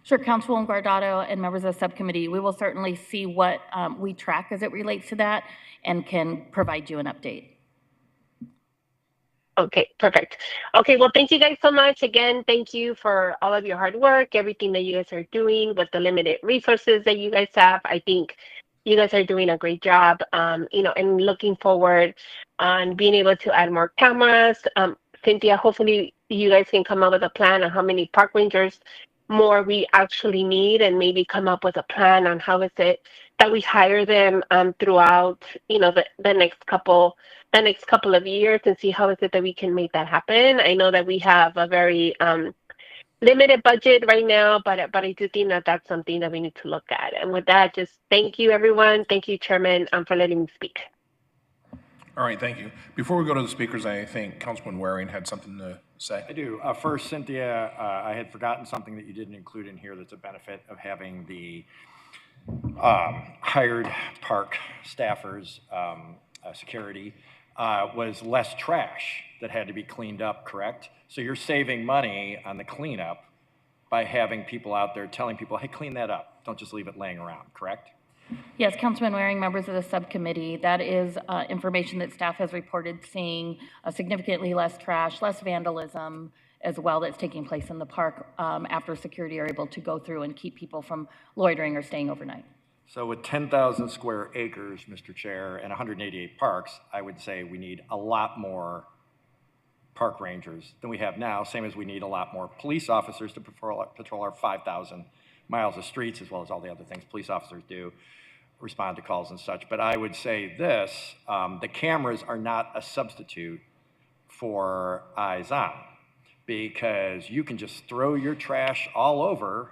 Sure, Councilwoman Guardado and members of the subcommittee, we will certainly see what we track as it relates to that and can provide you an update. Okay, perfect. Okay, well, thank you guys so much. Again, thank you for all of your hard work, everything that you guys are doing with the limited resources that you guys have. I think you guys are doing a great job, and looking forward on being able to add more cameras. Cynthia, hopefully you guys can come up with a plan on how many park rangers more we actually need, and maybe come up with a plan on how is it that we hire them throughout the next couple of years, and see how is it that we can make that happen. I know that we have a very limited budget right now, but I do think that that's something that we need to look at. And with that, just thank you, everyone. Thank you, Chairman, for letting me speak. All right, thank you. Before we go to the speakers, I think Councilman Waring had something to say. I do. First, Cynthia, I had forgotten something that you didn't include in here that's a benefit of having the hired park staffers, security, was less trash that had to be cleaned up, correct? So you're saving money on the cleanup by having people out there telling people, hey, clean that up. Don't just leave it laying around, correct? Yes, Councilman Waring, members of the subcommittee, that is information that staff has reported seeing significantly less trash, less vandalism as well that's taking place in the park after security are able to go through and keep people from loitering or staying overnight. So with 10,000 square acres, Mr. Chair, and 188 parks, I would say we need a lot more park rangers than we have now, same as we need a lot more police officers to patrol our 5,000 miles of streets, as well as all the other things police officers do, respond to calls and such. But I would say this, the cameras are not a substitute for eyes on, because you can just throw your trash all over.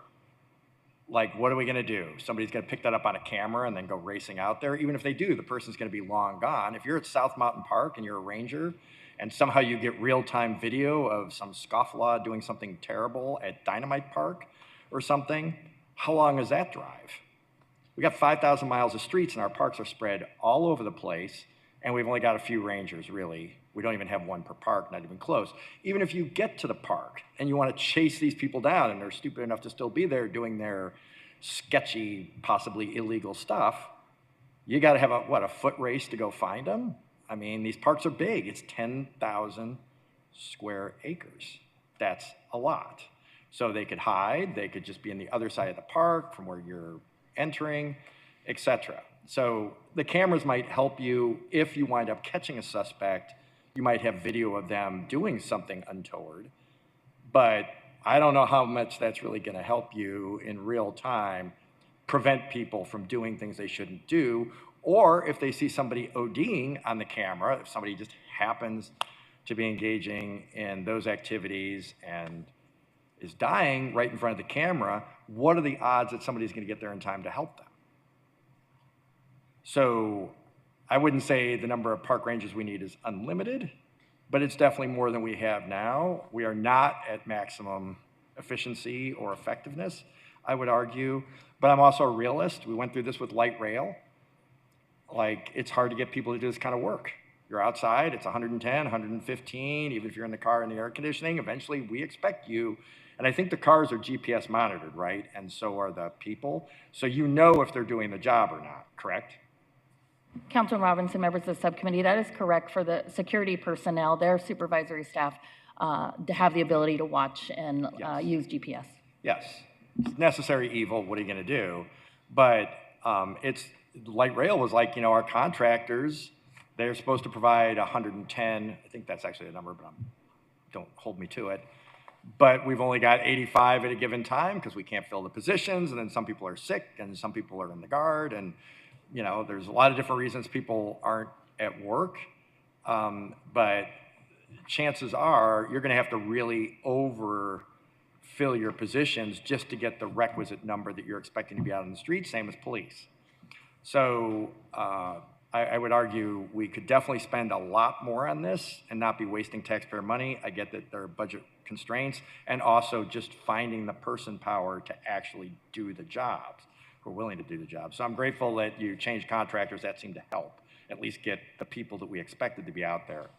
Like, what are we gonna do? Somebody's gonna pick that up on a camera and then go racing out there? Even if they do, the person's gonna be long gone. If you're at South Mountain Park and you're a ranger, and somehow you get real-time video of some scofflaw doing something terrible at Dynamite Park or something, how long is that drive? We got 5,000 miles of streets and our parks are spread all over the place, and we've only got a few rangers, really. We don't even have one per park, not even close. Even if you get to the park and you want to chase these people down and they're stupid enough to still be there doing their sketchy, possibly illegal stuff, you got to have a foot race to go find them? I mean, these parks are big. It's 10,000 square acres. That's a lot. So they could hide, they could just be on the other side of the park from where you're entering, etc. So the cameras might help you if you wind up catching a suspect. You might have video of them doing something untoward, but I don't know how much that's really going to help you in real time prevent people from doing things they shouldn't do, or if they see somebody ODing on the camera, if somebody just happens to be engaging in those activities and is dying right in front of the camera, what are the odds that somebody's going to get there in time to help them? So I wouldn't say the number of park rangers we need is unlimited, but it's definitely more than we have now. We are not at maximum efficiency or effectiveness, I would argue, but I'm also a realist. We went through this with light rail. Like, it's hard to get people to do this kind of work. You're outside, it's 110, 115, even if you're in the car in the air conditioning, eventually we expect you. And I think the cars are GPS monitored, right? And so are the people. So you know if they're doing the job or not, correct? Councilman Robinson, members of the subcommittee, that is correct. For the security personnel, their supervisory staff to have the ability to watch and use GPS. Yes, it's necessary evil, what are you gonna do? But it's, light rail was like, you know, our contractors, they're supposed to provide 110, I think that's actually the number, but don't hold me to it. But we've only got 85 at a given time because we can't fill the positions, and then some people are sick and some people are in the guard, and you know, there's a lot of different reasons people aren't at work. But chances are you're gonna have to really overfill your positions just to get the requisite number that you're expecting to be out on the street, same as police. So I would argue we could definitely spend a lot more on this and not be wasting taxpayer money. I get that there are budget constraints, and also just finding the person power to actually do the jobs, who are willing to do the job. So I'm grateful that you changed contractors. That seemed to help, at least get the people that we expected to be out there.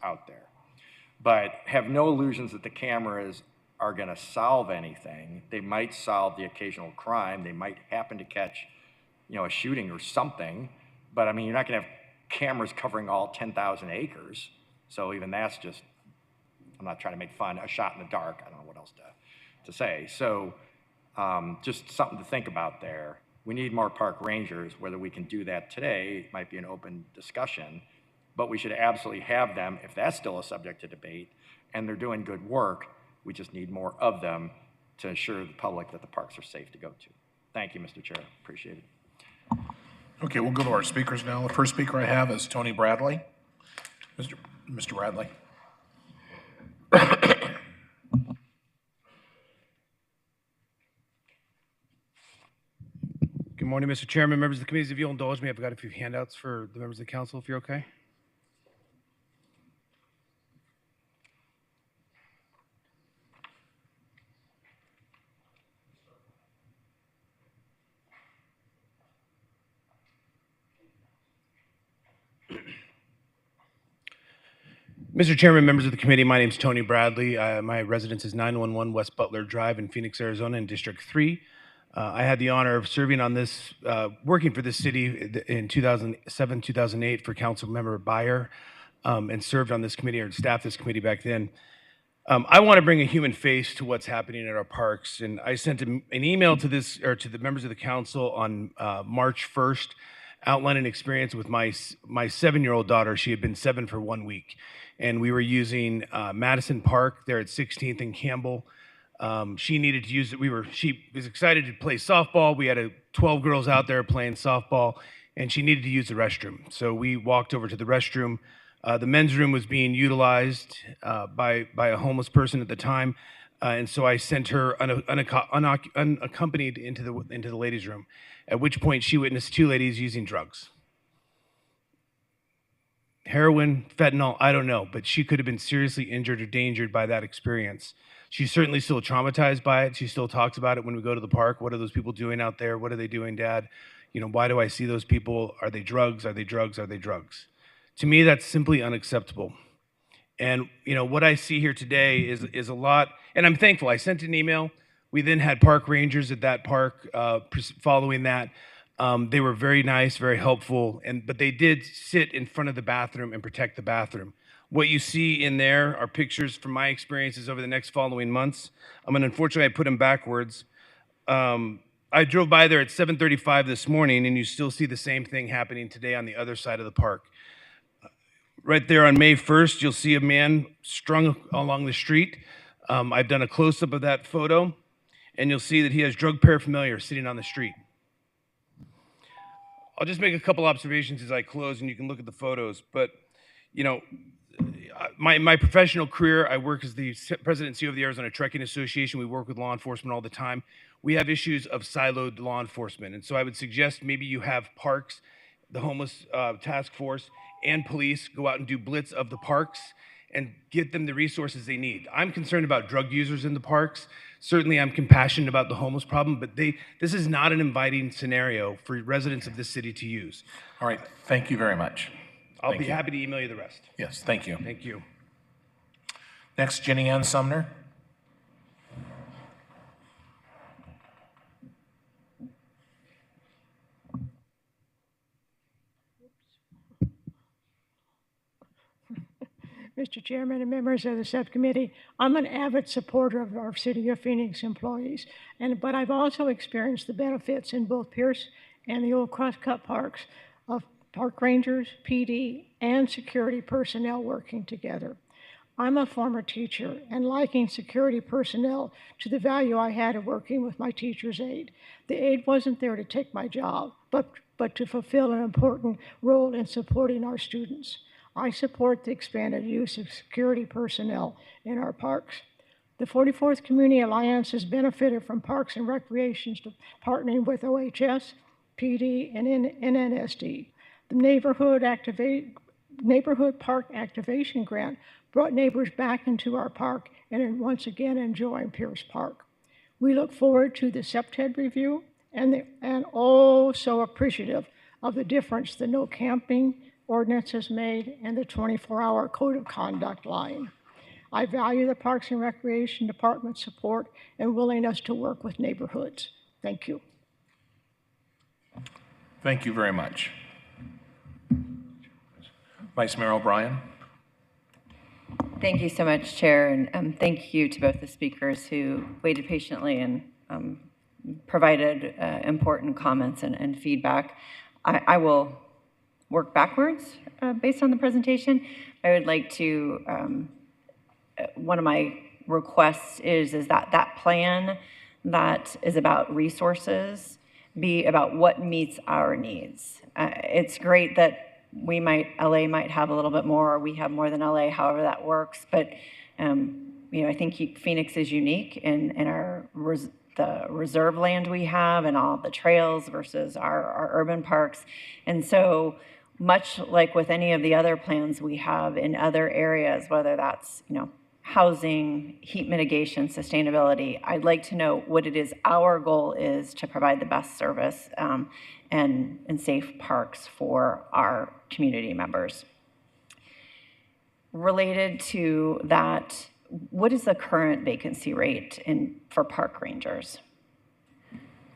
But have no illusions that the cameras are gonna solve anything. They might solve the occasional crime. They might happen to catch, you know, a shooting or something. But I mean, you're not gonna have cameras covering all 10,000 acres. So even that's just, I'm not trying to make fun, a shot in the dark. I don't know what else to say. So just something to think about there. We need more park rangers. Whether we can do that today might be an open discussion, but we should absolutely have them if that's still a subject to debate, and they're doing good work. We just need more of them to ensure the public that the parks are safe to go to. Thank you, Mr. Chair. Appreciate it. Okay, we'll go to our speakers now. The first speaker I have is Tony Bradley. Mr. Bradley. Good morning, Mr. Chairman, members of the committee. If you'll indulge me, I've got a few handouts for the members of the council, if you're okay. Mr. Chairman, members of the committee, my name is Tony Bradley. My residence is 911 West Butler Drive in Phoenix, Arizona, in District 3. I had the honor of serving on this, working for this city in 2007, 2008 for Council Member Beyer, and served on this committee or staffed this committee back then. I want to bring a human face to what's happening at our parks, and I sent an email to the members of the council on March 1st, outline an experience with my 7-year-old daughter. She had been 7 for 1 week, and we were using Madison Park there at 16th and Campbell. She needed to use it. She was excited to play softball. We had 12 girls out there playing softball, and she needed to use the restroom. So we walked over to the restroom. The men's room was being utilized by a homeless person at the time, and so I sent her unaccompanied into the ladies' room. At which point she witnessed 2 ladies using drugs. Heroin, fentanyl, I don't know, but she could have been seriously injured or endangered by that experience. She's certainly still traumatized by it. She still talks about it when we go to the park. What are those people doing out there? What are they doing, Dad? Why do I see those people? Are they drugs? Are they drugs? Are they drugs? To me, that's simply unacceptable. And what I see here today is a lot, and I'm thankful. I sent an email. We then had park rangers at that park following that. They were very nice, very helpful, but they did sit in front of the bathroom and protect the bathroom. What you see in there are pictures from my experiences over the next following months. Unfortunately, I put them backwards. I drove by there at 7:35 this morning, and you still see the same thing happening today on the other side of the park. Right there on May 1st, you'll see a man strung along the street. I've done a close-up of that photo, and you'll see that he has drug paraphernalia sitting on the street. I'll just make a couple observations as I close, and you can look at the photos. But, my professional career, I work as the president and CEO of the Arizona Trucking Association. We work with law enforcement all the time. We have issues of siloed law enforcement. And so I would suggest maybe you have parks, the homeless task force, and police go out and do blitz of the parks and get them the resources they need. I'm concerned about drug users in the parks. Certainly, I'm compassionate about the homeless problem, but this is not an inviting scenario for residents of this city to use. All right, thank you very much. I'll be happy to email you the rest. Yes, thank you. Thank you. Next, Jenny Ann Sumner. Mr. Chairman and members of the subcommittee, I'm an avid supporter of our City of Phoenix employees, but I've also experienced the benefits in both Pierce and the old Crosscut parks of park rangers, PD, and security personnel working together. I'm a former teacher and liking security personnel to the value I had of working with my teacher's aide. The aide wasn't there to take my job, but to fulfill an important role in supporting our students. I support the expanded use of security personnel in our parks. The 44th Community Alliance has benefited from Parks and Recreation partnering with OHS, PD, and NNSD. The Neighborhood Park Activation Grant brought neighbors back into our park and once again enjoying Pierce Park. We look forward to the SEPTED review and so appreciative of the difference the no camping ordinance has made and the 24-hour code of conduct line. I value the Parks and Recreation Department's support and willingness to work with neighborhoods. Thank you. Thank you very much. Vice Mayor O'Brien. Thank you so much, Chair, and thank you to both the speakers who waited patiently and provided important comments and feedback. I will work backwards based on the presentation. I would like to, one of my requests is that plan that is about resources be about what meets our needs. It's great that LA might have a little bit more, or we have more than LA, however that works. But, I think Phoenix is unique in the reserve land we have and all the trails versus our urban parks. And so much like with any of the other plans we have in other areas, whether that's, housing, heat mitigation, sustainability, I'd like to know what it is our goal is to provide the best service and safe parks for our community members. Related to that, what is the current vacancy rate for park rangers?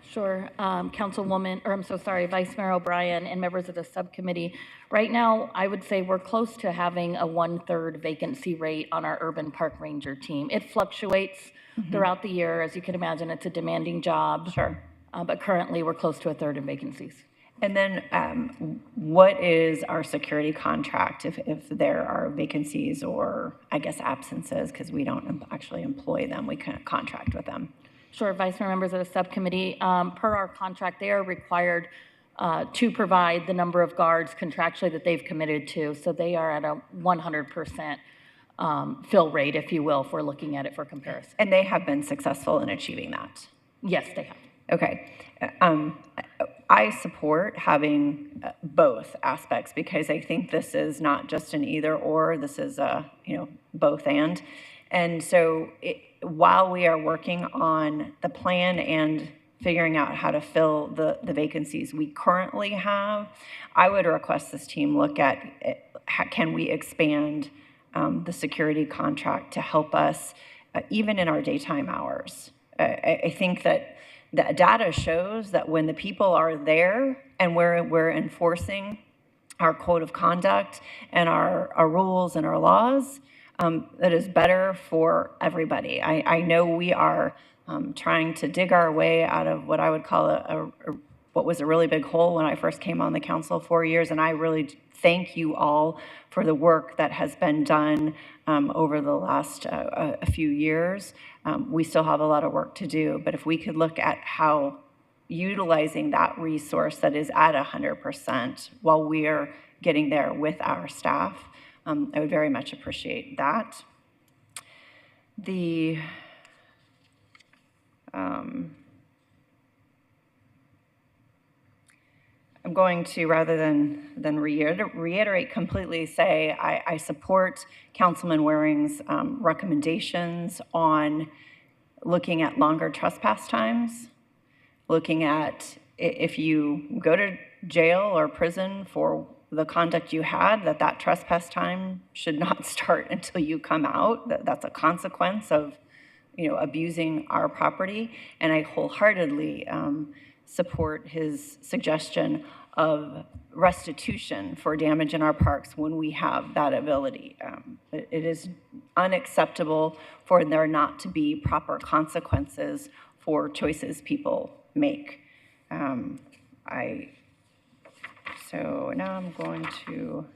Sure, Vice Mayor O'Brien and members of the subcommittee. Right now, I would say we're close to having a 1/3 vacancy rate on our urban park ranger team. It fluctuates throughout the year. As you can imagine, it's a demanding job. Sure. But currently, we're close to 1/3 in vacancies. And then what is our security contract if there are vacancies or, I guess, absences, because we don't actually employ them, we can contract with them? Sure, Vice Mayor, members of the subcommittee, per our contract, they are required to provide the number of guards contractually that they've committed to. So they are at a 100% fill rate, if you will, if we're looking at it for comparison. And they have been successful in achieving that? Yes, they have. Okay. I support having both aspects because I think this is not just an either or, this is a, both and. And so while we are working on the plan and figuring out how to fill the vacancies we currently have, I would request this team look at can we expand the security contract to help us even in our daytime hours. I think that the data shows that when the people are there and we're enforcing our code of conduct and our rules and our laws, that is better for everybody. I know we are trying to dig our way out of what I would call what was a really big hole when I first came on the council 4 years, and I really thank you all for the work that has been done over the last a few years. We still have a lot of work to do, but if we could look at how utilizing that resource that is at 100% while we're getting there with our staff, I would very much appreciate that. I'm going to, rather than reiterate completely, say I support Councilman Waring's recommendations on looking at longer trespass times, looking at if you go to jail or prison for the conduct you had, that trespass time should not start until you come out. That's a consequence of abusing our property. And I wholeheartedly support his suggestion of restitution for damage in our parks when we have that ability. It is unacceptable for there not to be proper consequences for choices people make. So now I'm going to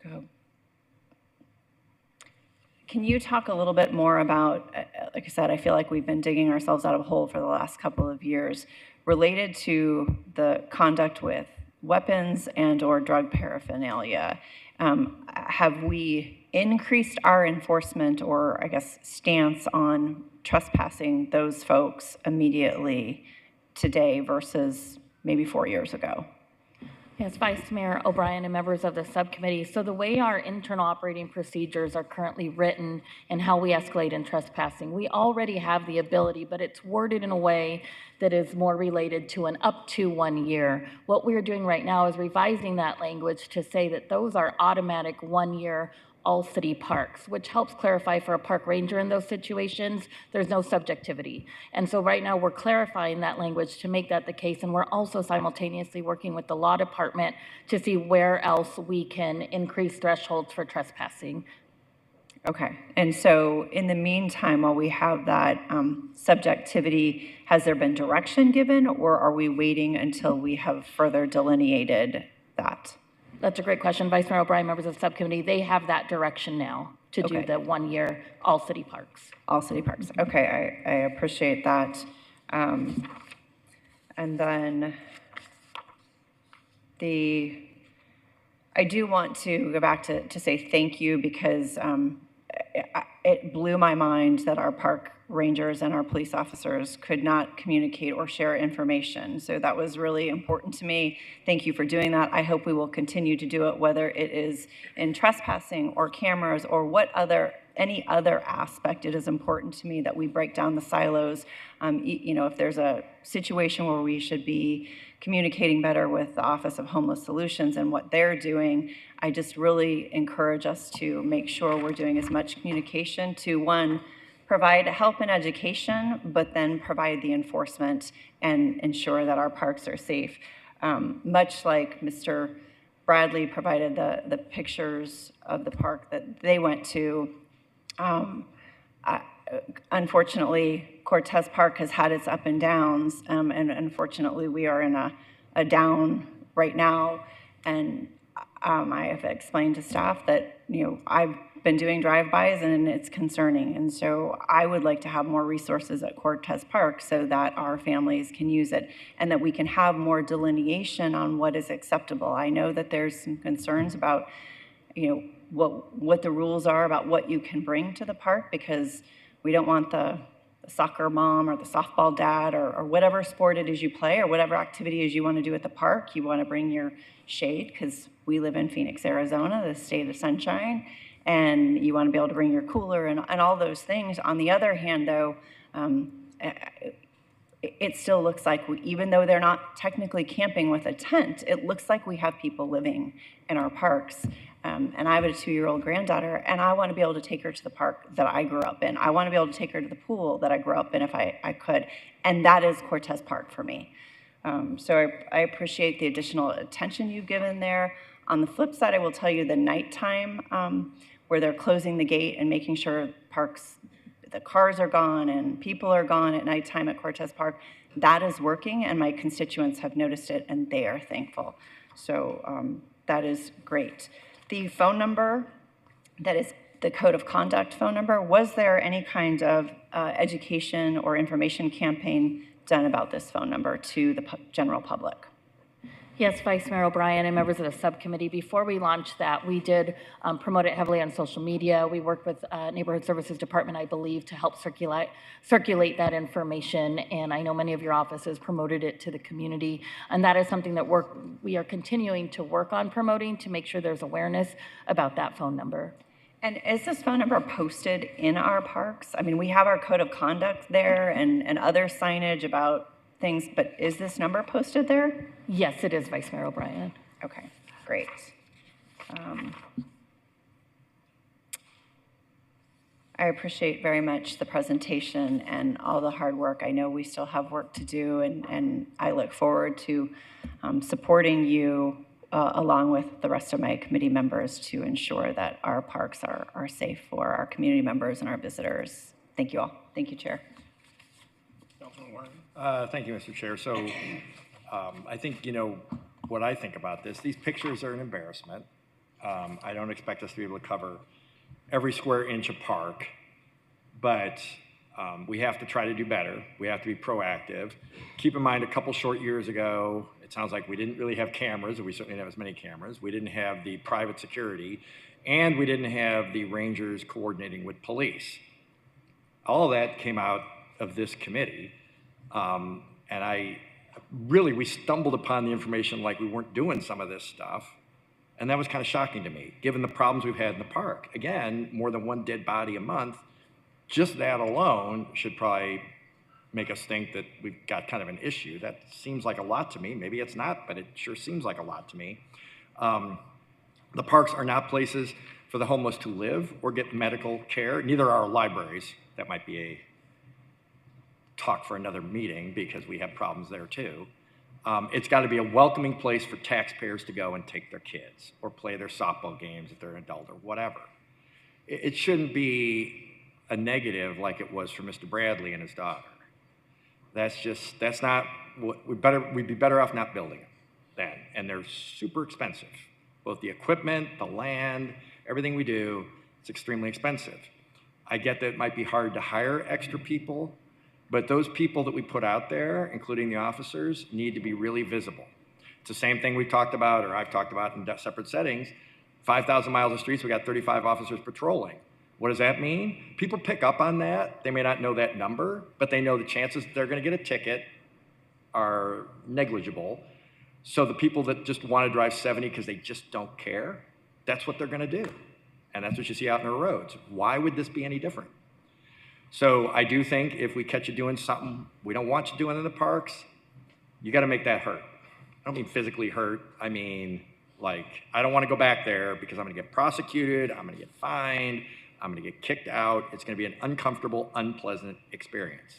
go. Can you talk a little bit more about, like I said, I feel like we've been digging ourselves out of a hole for the last couple of years, related to the conduct with weapons and or drug paraphernalia. Have we increased our enforcement or, I guess, stance on trespassing those folks immediately today versus maybe 4 years ago? Yes, Vice Mayor O'Brien and members of the subcommittee. So the way our internal operating procedures are currently written and how we escalate in trespassing, we already have the ability, but it's worded in a way that is more related to an up to 1 year. What we're doing right now is revising that language to say that those are automatic 1 year all city parks, which helps clarify for a park ranger in those situations, there's no subjectivity. And so right now we're clarifying that language to make that the case, and we're also simultaneously working with the law department to see where else we can increase thresholds for trespassing. Okay, and so in the meantime, while we have that subjectivity, has there been direction given, or are we waiting until we have further delineated that? That's a great question. Vice Mayor O'Brien, members of the subcommittee, they have that direction now to do the 1 year all city parks. All city parks. Okay, I appreciate that. And then I do want to go back to say thank you because it blew my mind that our park rangers and our police officers could not communicate or share information. So that was really important to me. Thank you for doing that. I hope we will continue to do it, whether it is in trespassing or cameras or any other aspect. It is important to me that we break down the silos. If there's a situation where we should be communicating better with the Office of Homeless Solutions and what they're doing, I just really encourage us to make sure we're doing as much communication to, one, provide help and education, but then provide the enforcement and ensure that our parks are safe. Much like Mr. Bradley provided the pictures of the park that they went to, unfortunately, Cortez Park has had its up and downs, and unfortunately, we are in a down right now. And I have explained to staff that, I've been doing drive-bys and it's concerning. And so I would like to have more resources at Cortez Park so that our families can use it and that we can have more delineation on what is acceptable. I know that there's some concerns about, what the rules are about what you can bring to the park, because we don't want the soccer mom or the softball dad or whatever sport it is you play or whatever activity is you want to do at the park. You want to bring your shade because we live in Phoenix, Arizona, the state of sunshine, and you want to be able to bring your cooler and all those things. On the other hand, though, it still looks like, even though they're not technically camping with a tent, it looks like we have people living in our parks. And I have a 2-year-old granddaughter, and I want to be able to take her to the park that I grew up in. I want to be able to take her to the pool that I grew up in if I could. And that is Cortez Park for me. So I appreciate the additional attention you've given there. On the flip side, I will tell you the nighttime where they're closing the gate and making sure the cars are gone and people are gone at nighttime at Cortez Park, that is working, and my constituents have noticed it, and they are thankful. So that is great. The phone number, that is the code of conduct phone number, was there any kind of education or information campaign done about this phone number to the general public? Yes, Vice Mayor O'Brien and members of the subcommittee. Before we launched that, we did promote it heavily on social media. We worked with Neighborhood Services Department, I believe, to help circulate that information. And I know many of your offices promoted it to the community. And that is something that we are continuing to work on promoting to make sure there's awareness about that phone number. And is this phone number posted in our parks? I mean, we have our code of conduct there and other signage about things, but is this number posted there? Yes, it is, Vice Mayor O'Brien. Okay, great. I appreciate very much the presentation and all the hard work. I know we still have work to do, and I look forward to supporting you along with the rest of my committee members to ensure that our parks are safe for our community members and our visitors. Thank you all. Thank you, Chair. Thank you, Mr. Chair. So I think, what I think about this, these pictures are an embarrassment. I don't expect us to be able to cover every square inch of park, but we have to try to do better. We have to be proactive. Keep in mind, a couple short years ago, it sounds like we didn't really have cameras, or we certainly didn't have as many cameras. We didn't have the private security, and we didn't have the rangers coordinating with police. All of that came out of this committee. And we stumbled upon the information like we weren't doing some of this stuff. And that was kind of shocking to me, given the problems we've had in the park. Again, more than one dead body a month, just that alone should probably make us think that we've got kind of an issue. That seems like a lot to me. Maybe it's not, but it sure seems like a lot to me. The parks are not places for the homeless to live or get medical care. Neither are libraries. That might be a talk for another meeting because we have problems there too. It's got to be a welcoming place for taxpayers to go and take their kids or play their softball games if they're an adult or whatever. It shouldn't be a negative like it was for Mr. Bradley and his daughter. That's not what we'd be better off not building them then. And they're super expensive. Both the equipment, the land, everything we do, it's extremely expensive. I get that it might be hard to hire extra people, but those people that we put out there, including the officers, need to be really visible. It's the same thing we've talked about, or I've talked about in separate settings. 5,000 miles of streets, we got 35 officers patrolling. What does that mean? People pick up on that. They may not know that number, but they know the chances that they're gonna get a ticket are negligible. So the people that just wanna drive 70 because they just don't care, that's what they're gonna do. And that's what you see out in our roads. Why would this be any different? So I do think if we catch you doing something we don't want you doing in the parks, you got to make that hurt. I don't mean physically hurt. I mean, like, I don't want to go back there because I'm going to get prosecuted, I'm going to get fined, I'm going to get kicked out. It's going to be an uncomfortable, unpleasant experience.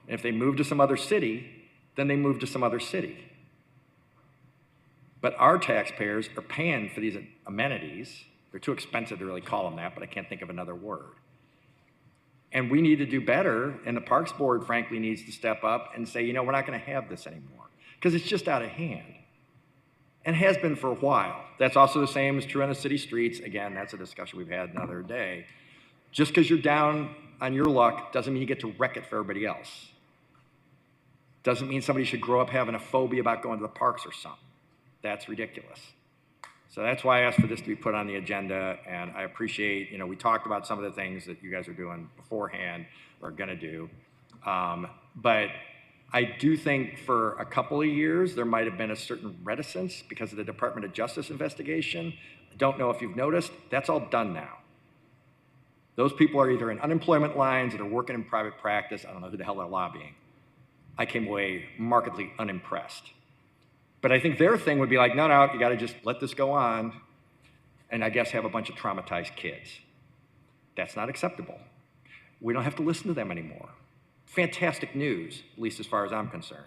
And if they move to some other city, then they move to some other city. But our taxpayers are paying for these amenities. They're too expensive to really call them that, but I can't think of another word. And we need to do better, and the Parks Board frankly needs to step up and say, you know, we're not gonna have this anymore, because it's just out of hand. And has been for a while. That's also the same is true on the city streets. Again, that's a discussion we've had another day. Just because you're down on your luck doesn't mean you get to wreck it for everybody else. Doesn't mean somebody should grow up having a phobia about going to the parks or something. That's ridiculous. So that's why I asked for this to be put on the agenda, and I appreciate, you know, we talked about some of the things that you guys are doing beforehand or gonna do. But I do think for a couple of years, there might have been a certain reticence because of the Department of Justice investigation. I don't know if you've noticed, that's all done now. Those people are either in unemployment lines or working in private practice. I don't know who the hell they're lobbying. I came away markedly unimpressed. But I think their thing would be like, no, you gotta just let this go on and I guess have a bunch of traumatized kids. That's not acceptable. We don't have to listen to them anymore. Fantastic news, at least as far as I'm concerned.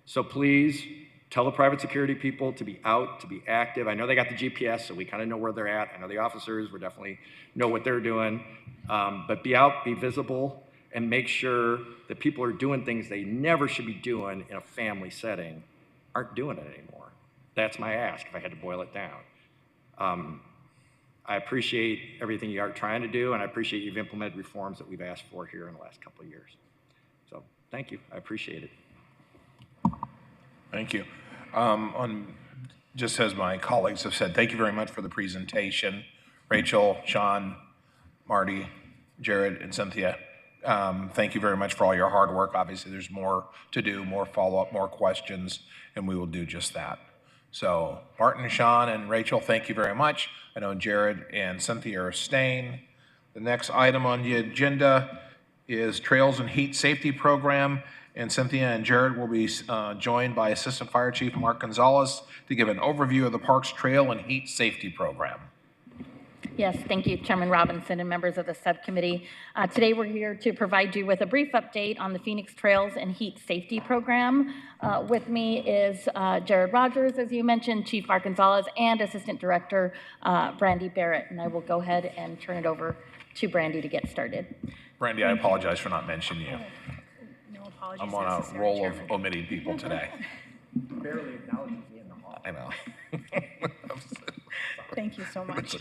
So please tell the private security people to be out, to be active. I know they got the GPS, so we kind of know where they're at. I know the officers, we definitely know what they're doing. But be out, be visible, and make sure that people are doing things they never should be doing in a family setting aren't doing it anymore. That's my ask, if I had to boil it down. I appreciate everything you are trying to do, and I appreciate you've implemented reforms that we've asked for here in the last couple of years. So thank you, I appreciate it. Thank you. Just as my colleagues have said, thank you very much for the presentation. Rachel, Sean, Marty, Jared, and Cynthia, thank you very much for all your hard work. Obviously, there's more to do, more follow-up, more questions, and we will do just that. So Martin, Sean, and Rachel, thank you very much. I know Jared and Cynthia are staying. The next item on the agenda is Trails and Heat Safety Program, and Cynthia and Jared will be joined by Assistant Fire Chief Mark Gonzalez to give an overview of the Parks Trail and Heat Safety Program. Yes, thank you, Chairman Robinson and members of the subcommittee. Today we're here to provide you with a brief update on the Phoenix Trails and Heat Safety Program. With me is Jared Rogers, as you mentioned, Chief Mark Gonzalez, and Assistant Director Brandy Barrett. And I will go ahead and turn it over to Brandy to get started. Brandy, I apologize for not mentioning you. No apologies. I'm on a roll of omitting people today. Barely acknowledges me in the hall. I know. Thank you so much.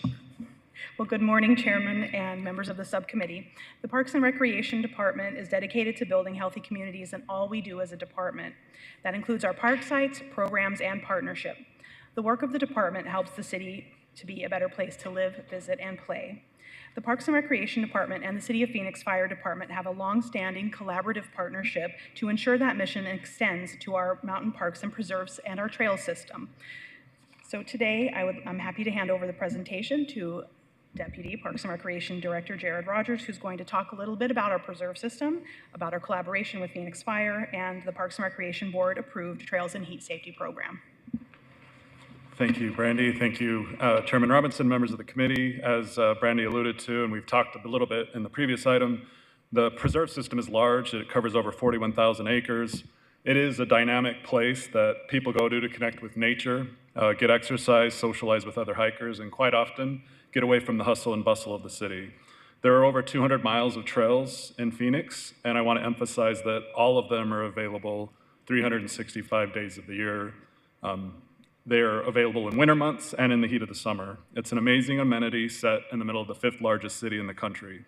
Well, good morning, Chairman and members of the subcommittee. The Parks and Recreation Department is dedicated to building healthy communities in all we do as a department. That includes our park sites, programs, and partnership. The work of the department helps the city to be a better place to live, visit, and play. The Parks and Recreation Department and the City of Phoenix Fire Department have a long-standing collaborative partnership to ensure that mission extends to our mountain parks and preserves and our trail system. So today, I'm happy to hand over the presentation to Deputy Parks and Recreation Director Jared Rogers, who's going to talk a little bit about our preserve system, about our collaboration with Phoenix Fire, and the Parks and Recreation Board approved Trails and Heat Safety Program. Thank you, Brandy. Thank you, Chairman Robinson, members of the committee. As Brandy alluded to, and we've talked a little bit in the previous item, the preserve system is large. It covers over 41,000 acres. It is a dynamic place that people go to connect with nature, get exercise, socialize with other hikers, and quite often get away from the hustle and bustle of the city. There are over 200 miles of trails in Phoenix, and I want to emphasize that all of them are available 365 days of the year. They're available in winter months and in the heat of the summer. It's an amazing amenity set in the middle of the 5th largest city in the country.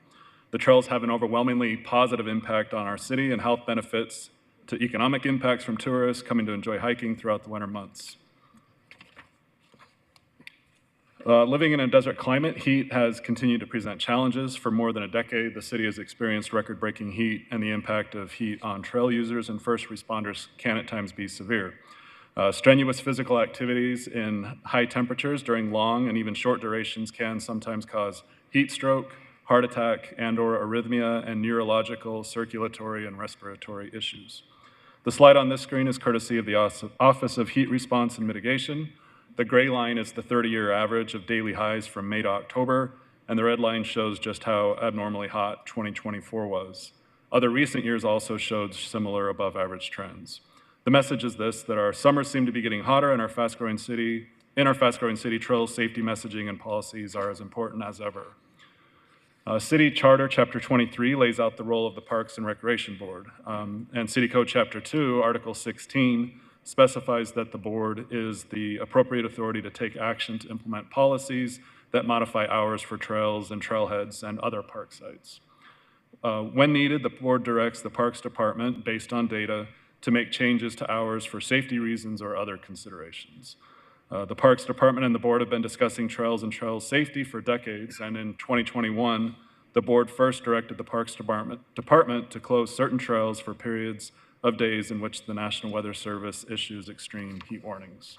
The trails have an overwhelmingly positive impact on our city and health benefits to economic impacts from tourists coming to enjoy hiking throughout the winter months. Living in a desert climate, heat has continued to present challenges. For more than a decade, the city has experienced record-breaking heat, and the impact of heat on trail users and first responders can at times be severe. Strenuous physical activities in high temperatures during long and even short durations can sometimes cause heat stroke, heart attack, and/or arrhythmia, and neurological, circulatory, and respiratory issues. The slide on this screen is courtesy of the Office of Heat Response and Mitigation. The gray line is the 30-year average of daily highs from May to October, and the red line shows just how abnormally hot 2024 was. Other recent years also showed similar above-average trends. The message is this, that our summers seem to be getting hotter, and our fast-growing city trails safety messaging and policies are as important as ever. City Charter, Chapter 23, lays out the role of the Parks and Recreation Board. And City Code Chapter 2, Article 16, specifies that the board is the appropriate authority to take action to implement policies that modify hours for trails and trailheads and other park sites. When needed, the board directs the Parks Department, based on data, to make changes to hours for safety reasons or other considerations. The Parks Department and the board have been discussing trails and trail safety for decades, and in 2021, the board first directed the Parks Department to close certain trails for periods of days in which the National Weather Service issues extreme heat warnings.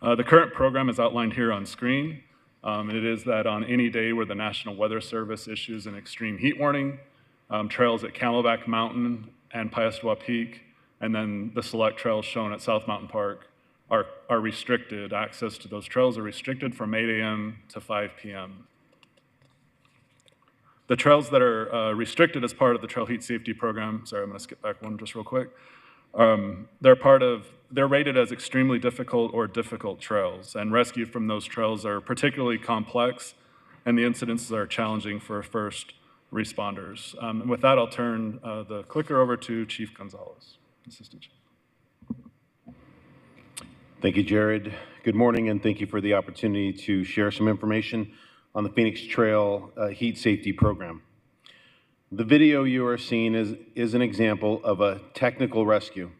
The current program is outlined here on screen. It is that on any day where the National Weather Service issues an extreme heat warning, trails at Camelback Mountain and Piestewa Peak, and then the select trails shown at South Mountain Park are restricted. Access to those trails are restricted from 8 a.m. to 5 p.m. The trails that are restricted as part of the Trail Heat Safety Program, sorry, I'm going to skip back one just real quick. They're rated as extremely difficult or difficult trails, and rescue from those trails are particularly complex, and the incidences are challenging for first responders. And with that, I'll turn the clicker over to Chief Gonzalez, Assistant Chief. Thank you, Jared. Good morning, and thank you for the opportunity to share some information on the Phoenix Trail Heat Safety Program. The video you are seeing is an example of a technical rescue.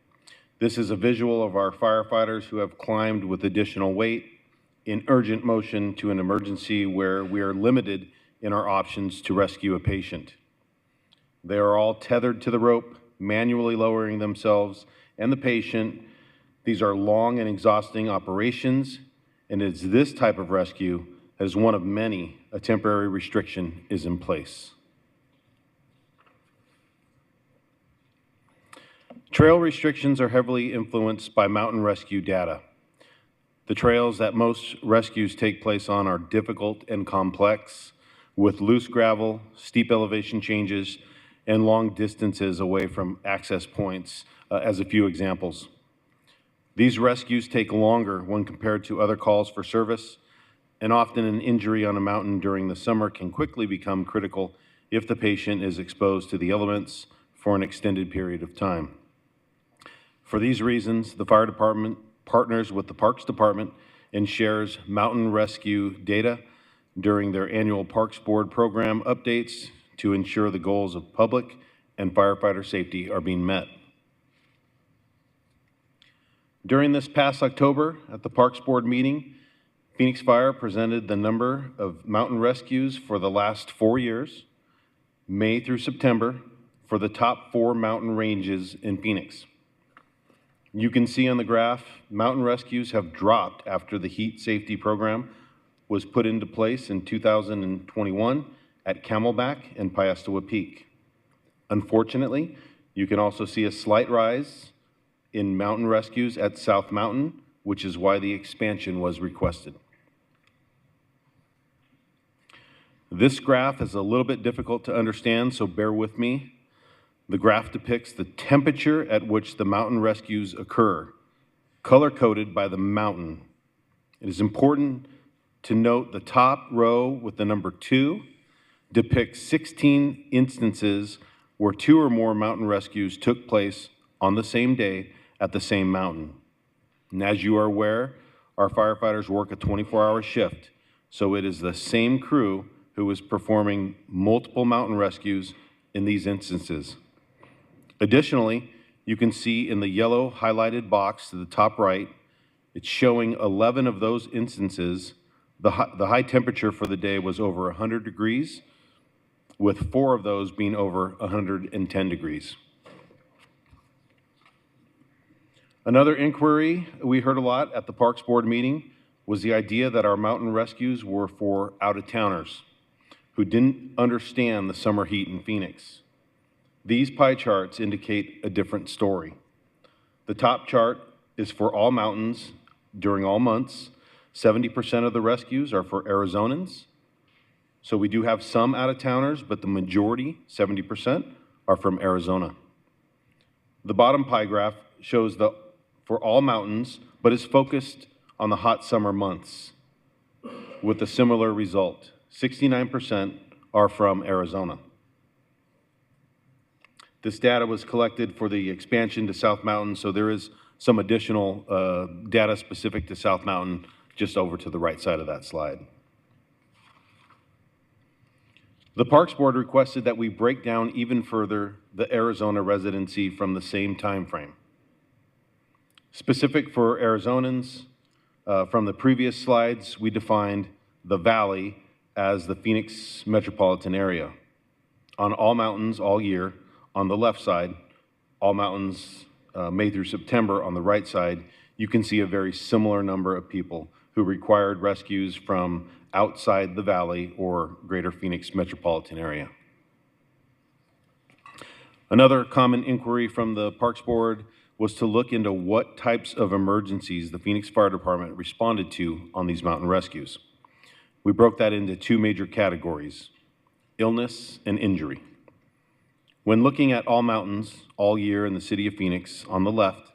This is a visual of our firefighters who have climbed with additional weight in urgent motion to an emergency where we are limited in our options to rescue a patient. They are all tethered to the rope, manually lowering themselves and the patient. These are long and exhausting operations, and it's this type of rescue, as one of many, a temporary restriction is in place. Trail restrictions are heavily influenced by mountain rescue data. The trails that most rescues take place on are difficult and complex, with loose gravel, steep elevation changes, and long distances away from access points, as a few examples. These rescues take longer when compared to other calls for service, and often an injury on a mountain during the summer can quickly become critical if the patient is exposed to the elements for an extended period of time. For these reasons, the fire department partners with the Parks Department and shares mountain rescue data during their annual Parks Board program updates to ensure the goals of public and firefighter safety are being met. During this past October at the Parks Board meeting, Phoenix Fire presented the number of mountain rescues for the last 4 years, May through September, for the top 4 mountain ranges in Phoenix. You can see on the graph, mountain rescues have dropped after the heat safety program was put into place in 2021 at Camelback and Piestewa Peak. Unfortunately, you can also see a slight rise in mountain rescues at South Mountain, which is why the expansion was requested. This graph is a little bit difficult to understand, so bear with me. The graph depicts the temperature at which the mountain rescues occur, color-coded by the mountain. It is important to note the top row with the number 2 depicts 16 instances where 2 or more mountain rescues took place on the same day at the same mountain. And as you are aware, our firefighters work a 24-hour shift, so it is the same crew who is performing multiple mountain rescues in these instances. Additionally, you can see in the yellow highlighted box to the top right, it's showing 11 of those instances. The high temperature for the day was over 100 degrees, with 4 of those being over 110 degrees. Another inquiry we heard a lot at the Parks Board meeting was the idea that our mountain rescues were for out-of-towners who didn't understand the summer heat in Phoenix. These pie charts indicate a different story. The top chart is for all mountains during all months. 70% of the rescues are for Arizonans. So we do have some out-of-towners, but the majority, 70%, are from Arizona. The bottom pie graph shows for all mountains, but is focused on the hot summer months with a similar result. 69% are from Arizona. This data was collected for the expansion to South Mountain, so there is some additional data specific to South Mountain just over to the right side of that slide. The Parks Board requested that we break down even further the Arizona residency from the same time frame. Specific for Arizonans, from the previous slides, we defined the Valley as the Phoenix metropolitan area. On all mountains all year, on the left side, all mountains May through September on the right side, you can see a very similar number of people who required rescues from outside the Valley or greater Phoenix metropolitan area. Another common inquiry from the Parks Board was to look into what types of emergencies the Phoenix Fire Department responded to on these mountain rescues. We broke that into two major categories: illness and injury. When looking at all mountains all year in the city of Phoenix, on the left,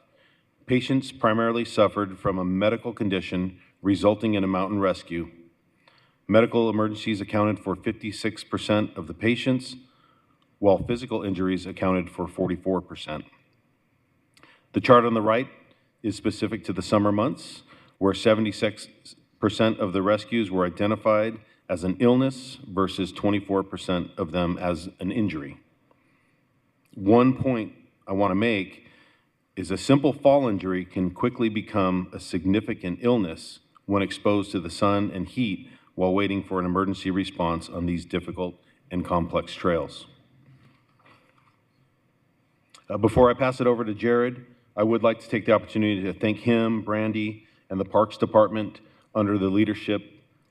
patients primarily suffered from a medical condition resulting in a mountain rescue. Medical emergencies accounted for 56% of the patients, while physical injuries accounted for 44%. The chart on the right is specific to the summer months, where 76% of the rescues were identified as an illness versus 24% of them as an injury. One point I want to make is a simple fall injury can quickly become a significant illness when exposed to the sun and heat while waiting for an emergency response on these difficult and complex trails. Before I pass it over to Jared, I would like to take the opportunity to thank him, Brandy, and the Parks Department under the leadership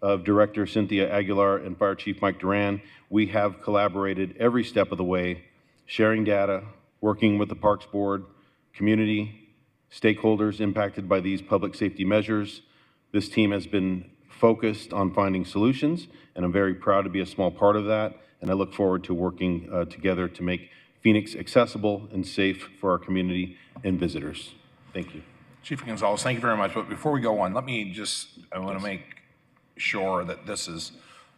of Director Cynthia Aguilar and Fire Chief Mike Duran. We have collaborated every step of the way, sharing data, working with the Parks Board, community, stakeholders impacted by these public safety measures. This team has been focused on finding solutions, and I'm very proud to be a small part of that, and I look forward to working together to make Phoenix accessible and safe for our community and visitors. Thank you. Chief Gonzalez, thank you very much. But before we go on, I want to make sure that this is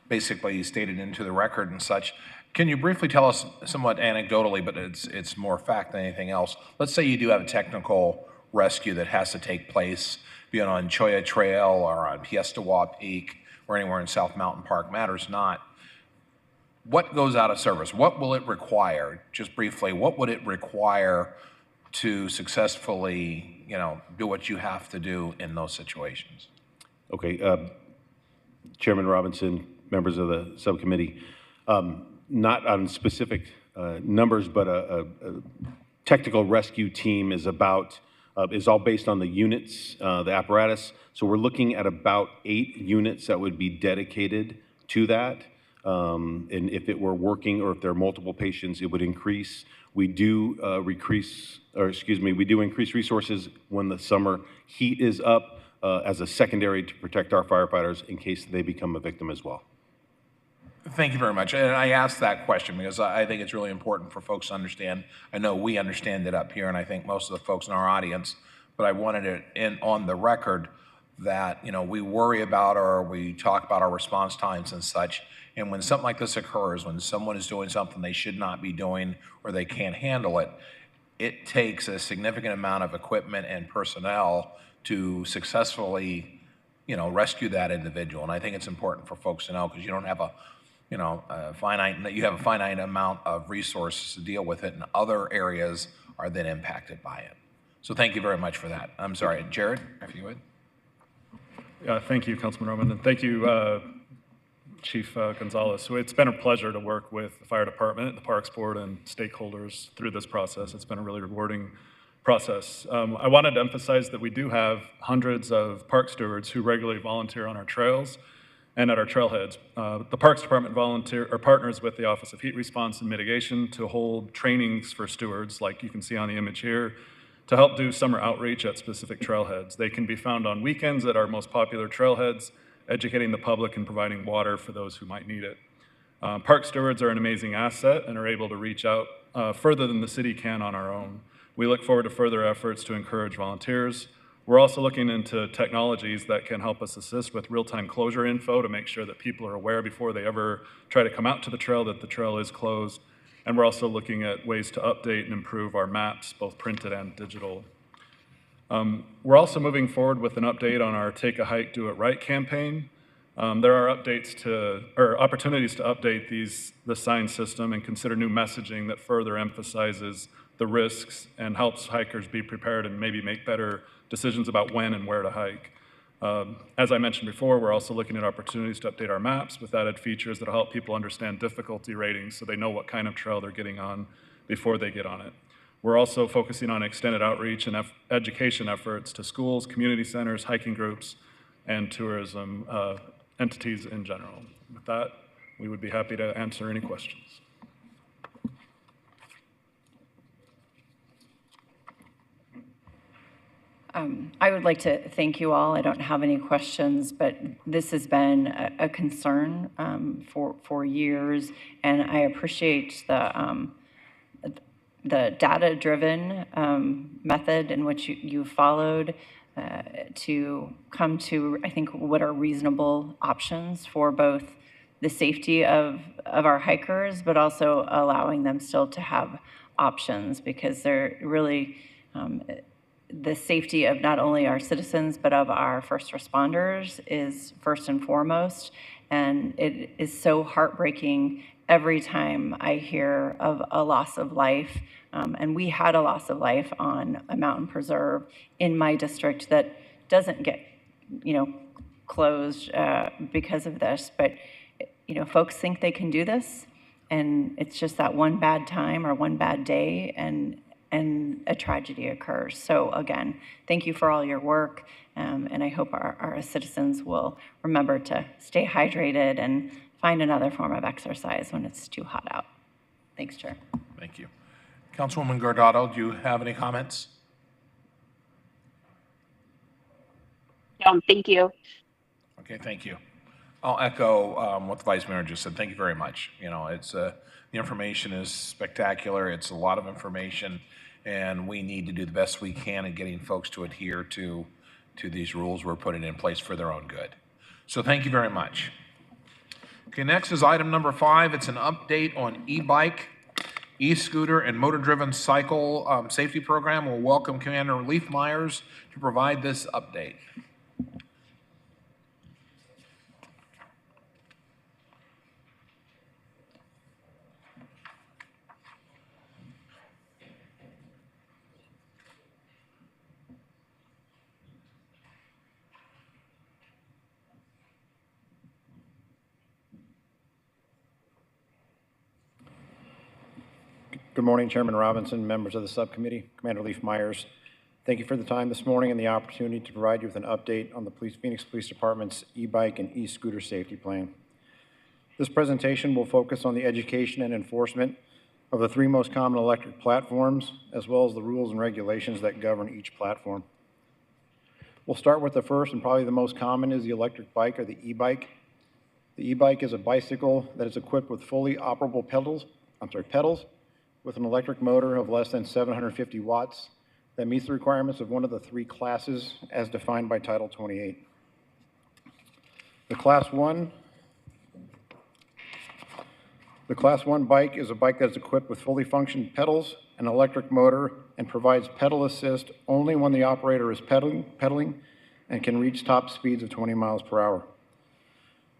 basically stated into the record and such. Can you briefly tell us, somewhat anecdotally, but it's more fact than anything else, let's say you do have a technical rescue that has to take place, be it on Cholla Trail or on Piestewa Peak or anywhere in South Mountain Park, matters not. What goes out of service? What will it require? Just briefly, what would it require to successfully, do what you have to do in those situations? Okay, Chairman Robinson, members of the subcommittee, not on specific numbers, but a technical rescue team is all based on the units, the apparatus. So we're looking at about 8 units that would be dedicated to that. And if it were working, or if there are multiple patients, it would increase. We do increase resources when the summer heat is up as a secondary to protect our firefighters in case they become a victim as well. Thank you very much. And I asked that question because I think it's really important for folks to understand. I know we understand it up here, and I think most of the folks in our audience, but I wanted it on the record that, we worry about or we talk about our response times and such. And when something like this occurs, when someone is doing something they should not be doing or they can't handle it, it takes a significant amount of equipment and personnel to successfully, rescue that individual. And I think it's important for folks to know, because you don't have you have a finite amount of resources to deal with it, and other areas are then impacted by it. So thank you very much for that. I'm sorry, Jared, if you would. Thank you, Councilman Roman, and thank you, Chief Gonzalez. So it's been a pleasure to work with the Fire Department, the Parks Board, and stakeholders through this process. It's been a really rewarding process. I wanted to emphasize that we do have hundreds of park stewards who regularly volunteer on our trails and at our trailheads. The Parks Department partners with the Office of Heat Response and Mitigation to hold trainings for stewards, like you can see on the image here, to help do summer outreach at specific trailheads. They can be found on weekends at our most popular trailheads, educating the public and providing water for those who might need it. Park stewards are an amazing asset and are able to reach out further than the city can on our own. We look forward to further efforts to encourage volunteers, We're also looking into technologies that can help us assist with real-time closure info to make sure that people are aware before they ever try to come out to the trail that the trail is closed. And we're also looking at ways to update and improve our maps, both printed and digital. We're also moving forward with an update on our Take a Hike, Do It Right campaign. There are opportunities to update the sign system and consider new messaging that further emphasizes the risks and helps hikers be prepared and maybe make better decisions about when and where to hike. As I mentioned before, we're also looking at opportunities to update our maps with added features that will help people understand difficulty ratings so they know what kind of trail they're getting on before they get on it. We're also focusing on extended outreach and education efforts to schools, community centers, hiking groups, and tourism entities in general. With that, we would be happy to answer any questions. I would like to thank you all. I don't have any questions, but this has been a concern for years, and I appreciate the data-driven method in which you followed to come to, I think, what are reasonable options for both the safety of our hikers, but also allowing them still to have options, because they're really the safety of not only our citizens, but of our first responders is first and foremost. And it is so heartbreaking every time I hear of a loss of life. And we had a loss of life on a mountain preserve in my district that doesn't get, closed because of this. But, folks think they can do this, and it's just that one bad time or one bad day, and a tragedy occurs. So again, thank you for all your work, and I hope our citizens will remember to stay hydrated and find another form of exercise when it's too hot out. Thanks, Chair. Thank you. Councilwoman Guardado, do you have any comments? Thank you. Okay, thank you. I'll echo what the Vice Mayor just said. Thank you very much. It's the information is spectacular. It's a lot of information, and we need to do the best we can in getting folks to adhere to these rules we're putting in place for their own good. So thank you very much. Okay, next is item number 5. It's an update on e-bike, e-scooter, and motor-driven cycle safety program. We'll welcome Commander Leif Myers to provide this update. Good morning, Chairman Robinson, members of the subcommittee, Commander Leif Myers. Thank you for the time this morning and the opportunity to provide you with an update on the Phoenix Police Department's e-bike and e-scooter safety plan. This presentation will focus on the education and enforcement of the 3 most common electric platforms, as well as the rules and regulations that govern each platform. We'll start with the first and probably the most common is the electric bike or the e-bike. The e-bike is a bicycle that is equipped with fully operable pedals with an electric motor of less than 750 watts that meets the requirements of one of the 3 classes as defined by Title 28. The Class 1 bike is a bike that is equipped with fully functioning pedals, an electric motor, and provides pedal assist only when the operator is pedaling and can reach top speeds of 20 miles per hour.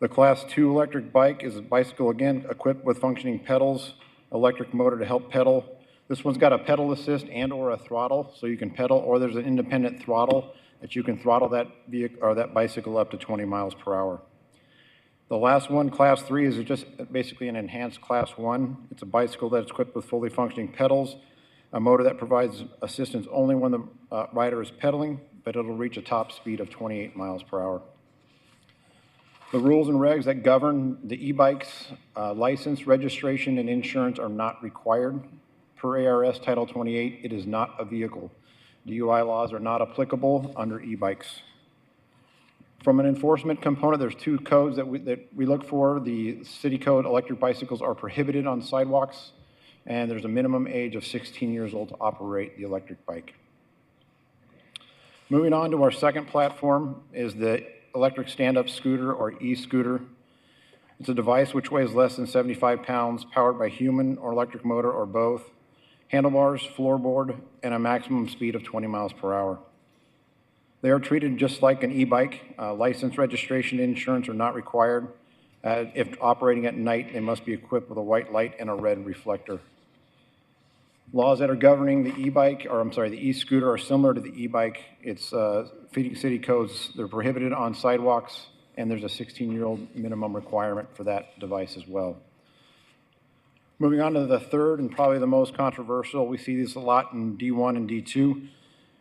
The Class 2 electric bike is a bicycle, again, equipped with functioning pedals, electric motor to help pedal. This one's got a pedal assist and or a throttle, so you can pedal, or there's an independent throttle that you can throttle that vehicle or that bicycle up to 20 miles per hour. The last one, Class 3, is just basically an enhanced Class 1. It's a bicycle that's equipped with fully functioning pedals, a motor that provides assistance only when the rider is pedaling, but it'll reach a top speed of 28 miles per hour. The rules and regs that govern the e-bikes, license, registration, and insurance are not required. Per ARS Title 28, it is not a vehicle. DUI laws are not applicable under e-bikes. From an enforcement component, there's 2 codes that we look for. The city code, electric bicycles are prohibited on sidewalks, and there's a minimum age of 16 years old to operate the electric bike. Moving on to our second platform is the electric stand-up scooter or e-scooter. It's a device which weighs less than 75 pounds, powered by human or electric motor or both, handlebars, floorboard, and a maximum speed of 20 miles per hour. They are treated just like an e-bike. License, registration, insurance are not required. If operating at night, they must be equipped with a white light and a red reflector. Laws that are governing the e-bike, or I'm sorry, the e-scooter are similar to the e-bike. It's Phoenix City codes. They're prohibited on sidewalks, and there's a 16-year-old minimum requirement for that device as well. Moving on to the third and probably the most controversial, we see this a lot in D1 and D2,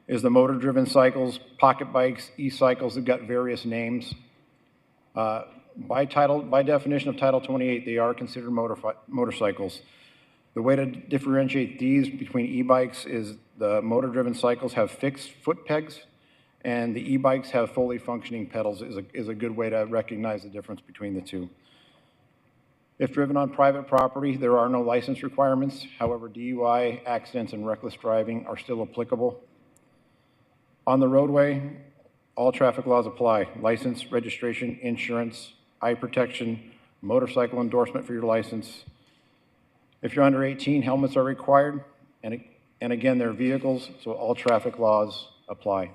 is the motor-driven cycles, pocket bikes, e-cycles that got various names. By definition of Title 28, they are considered motorcycles. The way to differentiate these between e-bikes is the motor-driven cycles have fixed foot pegs, and the e-bikes have fully functioning pedals is a good way to recognize the difference between the two. If driven on private property, there are no license requirements. However, DUI, accidents, and reckless driving are still applicable. On the roadway, all traffic laws apply. License, registration, insurance, eye protection, motorcycle endorsement for your license. If you're under 18, helmets are required, and again, they're vehicles, so all traffic laws apply.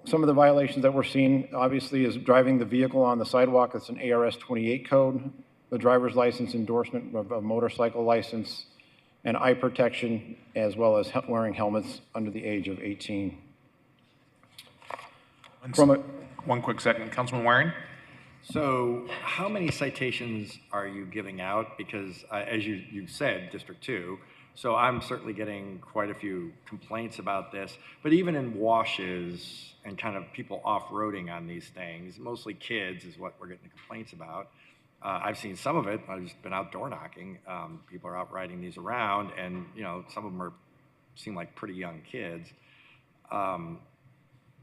Some of the violations that we're seeing, obviously, is driving the vehicle on the sidewalk. That's an ARS 28 code, the driver's license endorsement of a motorcycle license, and eye protection, as well as wearing helmets under the age of 18. One quick second, Councilman Waring. So how many citations are you giving out? Because as you said, District 2, so I'm certainly getting quite a few complaints about this. But even in washes and kind of people off-roading on these things, mostly kids is what we're getting the complaints about. I've seen some of it. I've just been out door knocking. People are out riding these around, and some of them seem like pretty young kids.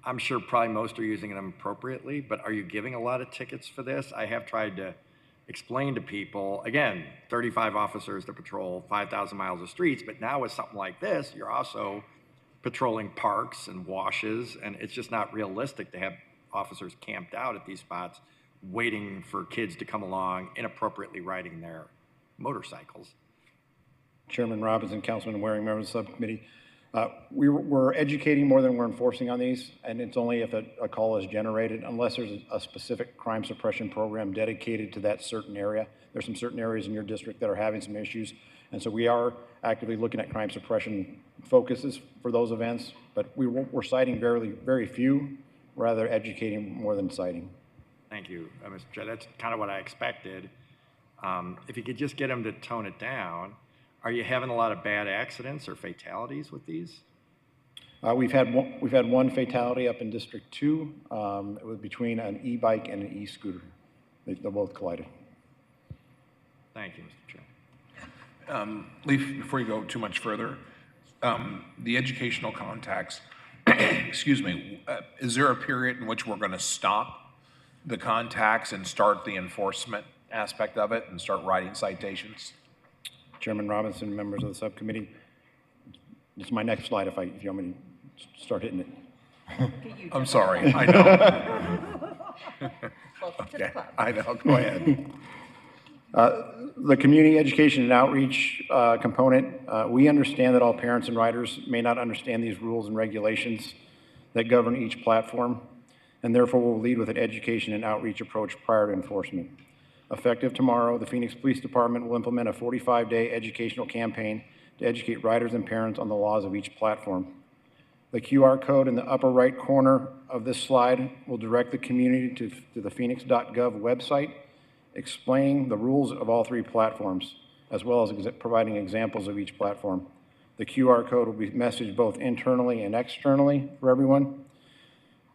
I'm sure probably most are using them appropriately, but are you giving a lot of tickets for this? I have tried to explain to people, again, 35 officers to patrol 5,000 miles of streets, but now with something like this, you're also patrolling parks and washes, and it's just not realistic to have officers camped out at these spots waiting for kids to come along inappropriately riding their motorcycles. Chairman Robinson, Councilman Waring, members of the subcommittee. We're educating more than we're enforcing on these, and it's only if a call is generated, unless there's a specific crime suppression program dedicated to that certain area. There's some certain areas in your district that are having some issues, and so we are actively looking at crime suppression focuses for those events, but we're citing very, very few, rather educating more than citing. Thank you, Mr. Chair. That's kind of what I expected. If you could just get them to tone it down. Are you having a lot of bad accidents or fatalities with these? We've had one fatality up in District 2. It was between an e-bike and an e-scooter. They both collided. Thank you, Mr. Chair. Leif, before you go too much further, the educational contacts, excuse me, is there a period in which we're going to stop the contacts and start the enforcement aspect of it and start writing citations? Chairman Robinson, members of the subcommittee, this is my next slide if you want me to start hitting it. I'm sorry, I know. Okay, I know, go ahead. The community education and outreach component, we understand that all parents and riders may not understand these rules and regulations that govern each platform, and therefore will lead with an education and outreach approach prior to enforcement. Effective tomorrow, the Phoenix Police Department will implement a 45-day educational campaign to educate riders and parents on the laws of each platform. The QR code in the upper right corner of this slide will direct the community to the phoenix.gov website, explaining the rules of all three platforms, as well as providing examples of each platform. The QR code will be messaged both internally and externally for everyone.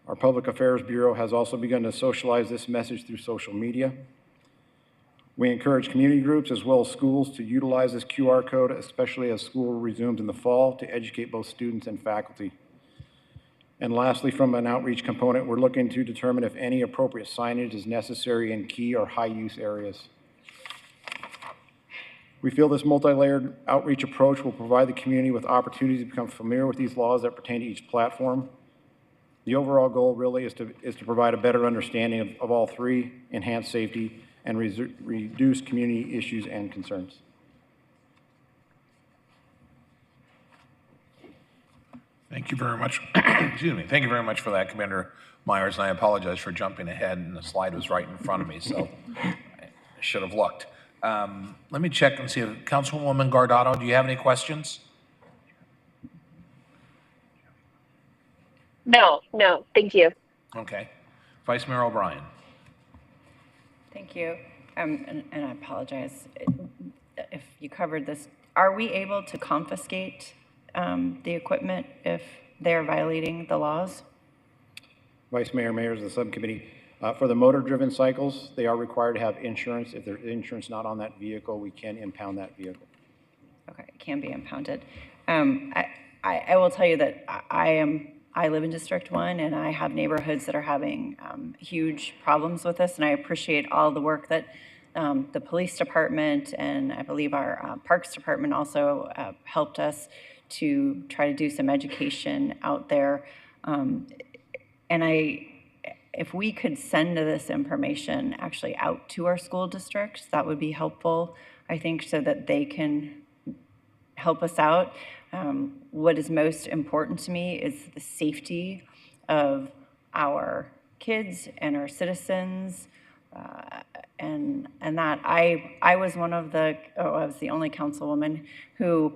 Our Public Affairs Bureau has also begun to socialize this message through social media. We encourage community groups as well as schools to utilize this QR code, especially as school resumes in the fall, to educate both students and faculty. And lastly, from an outreach component, we're looking to determine if any appropriate signage is necessary in key or high-use areas. We feel this multi-layered outreach approach will provide the community with opportunities to become familiar with these laws that pertain to each platform. The overall goal really is to provide a better understanding of all three, enhance safety, and reduce community issues and concerns. Thank you very much. Excuse me. Thank you very much for that, Commander Myers, and I apologize for jumping ahead, and the slide was right in front of me, so I should have looked. Let me check and see if Councilwoman Guardado, do you have any questions? No, thank you. Okay. Vice Mayor O'Brien. Thank you. And I apologize if you covered this. Are we able to confiscate the equipment if they're violating the laws? Vice Mayor, Mayors of the subcommittee, for the motor-driven cycles, they are required to have insurance. If there's insurance not on that vehicle, we can impound that vehicle. Okay, it can be impounded. I will tell you that I live in District 1, and I have neighborhoods that are having huge problems with this, and I appreciate all the work that the police department and I believe our parks department also helped us to try to do some education out there. If we could send this information actually out to our school districts, that would be helpful, I think, so that they can help us out. What is most important to me is the safety of our kids and our citizens, and that I was one of the, I was the only councilwoman who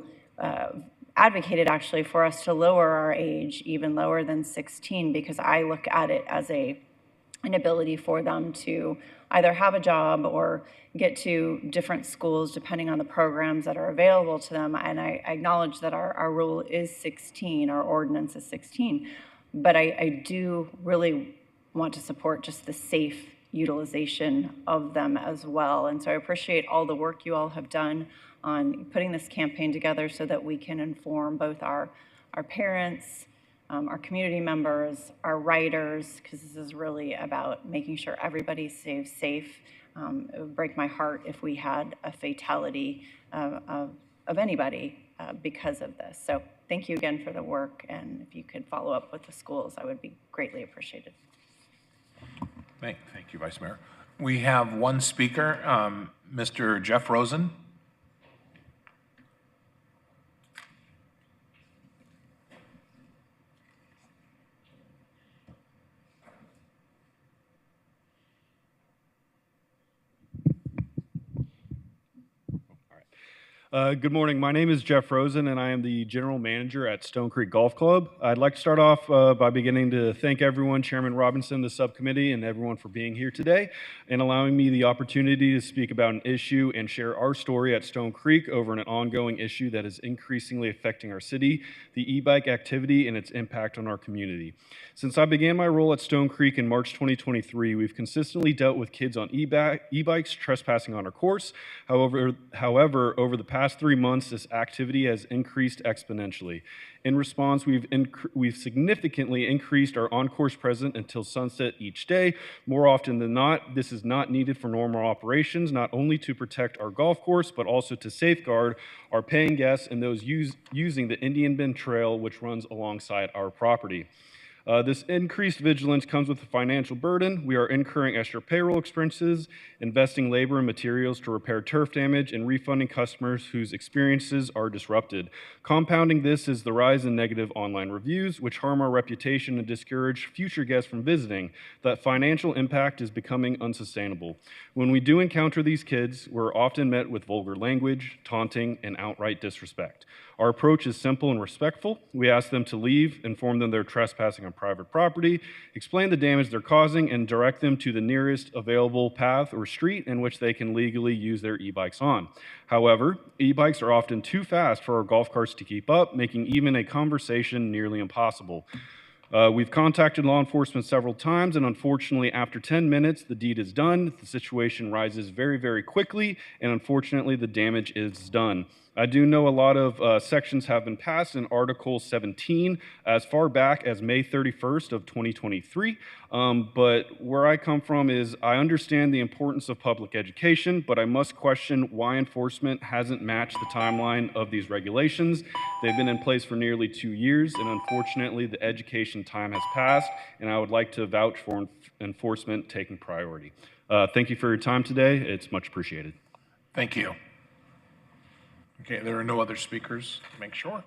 advocated actually for us to lower our age even lower than 16, because I look at it as an ability for them to either have a job or get to different schools depending on the programs that are available to them. And I acknowledge that our rule is 16, our ordinance is 16, but I do really want to support just the safe utilization of them as well. And so I appreciate all the work you all have done on putting this campaign together so that we can inform both our parents, our community members, our riders, because this is really about making sure everybody stays safe. It would break my heart if we had a fatality of anybody because of this. So thank you again for the work, and if you could follow up with the schools, I would be greatly appreciated. Thank you, Vice Mayor. We have one speaker, Mr. Jeff Rosen. Good morning. My name is Jeff Rosen, and I am the General Manager at Stone Creek Golf Club. I'd like to start off by beginning to thank everyone, Chairman Robinson, the subcommittee, and everyone for being here today and allowing me the opportunity to speak about an issue and share our story at Stone Creek over an ongoing issue that is increasingly affecting our city, the e-bike activity and its impact on our community. Since I began my role at Stone Creek in March 2023, we've consistently dealt with kids on e-bikes trespassing on our course. However, over the past 3 months, this activity has increased exponentially. In response, we've significantly increased our on-course presence until sunset each day. More often than not, this is not needed for normal operations, not only to protect our golf course, but also to safeguard our paying guests and those using the Indian Bend Trail, which runs alongside our property. This increased vigilance comes with a financial burden. We are incurring extra payroll expenses, investing labor and materials to repair turf damage, and refunding customers whose experiences are disrupted. Compounding this is the rise in negative online reviews, which harm our reputation and discourage future guests from visiting. That financial impact is becoming unsustainable. When we do encounter these kids, we're often met with vulgar language, taunting, and outright disrespect. Our approach is simple and respectful. We ask them to leave, inform them they're trespassing on private property, explain the damage they're causing, and direct them to the nearest available path or street in which they can legally use their e-bikes on. However, e-bikes are often too fast for our golf carts to keep up, making even a conversation nearly impossible. We've contacted law enforcement several times, and unfortunately, after 10 minutes, the deed is done. The situation rises very, very quickly, and unfortunately, the damage is done. I do know a lot of sections have been passed in Article 17 as far back as May 31st of 2023. But where I come from is I understand the importance of public education, but I must question why enforcement hasn't matched the timeline of these regulations. They've been in place for nearly 2 years, and unfortunately, the education time has passed, and I would like to vouch for enforcement taking priority. Thank you for your time today. It's much appreciated. Thank you. Okay, there are no other speakers. Make sure.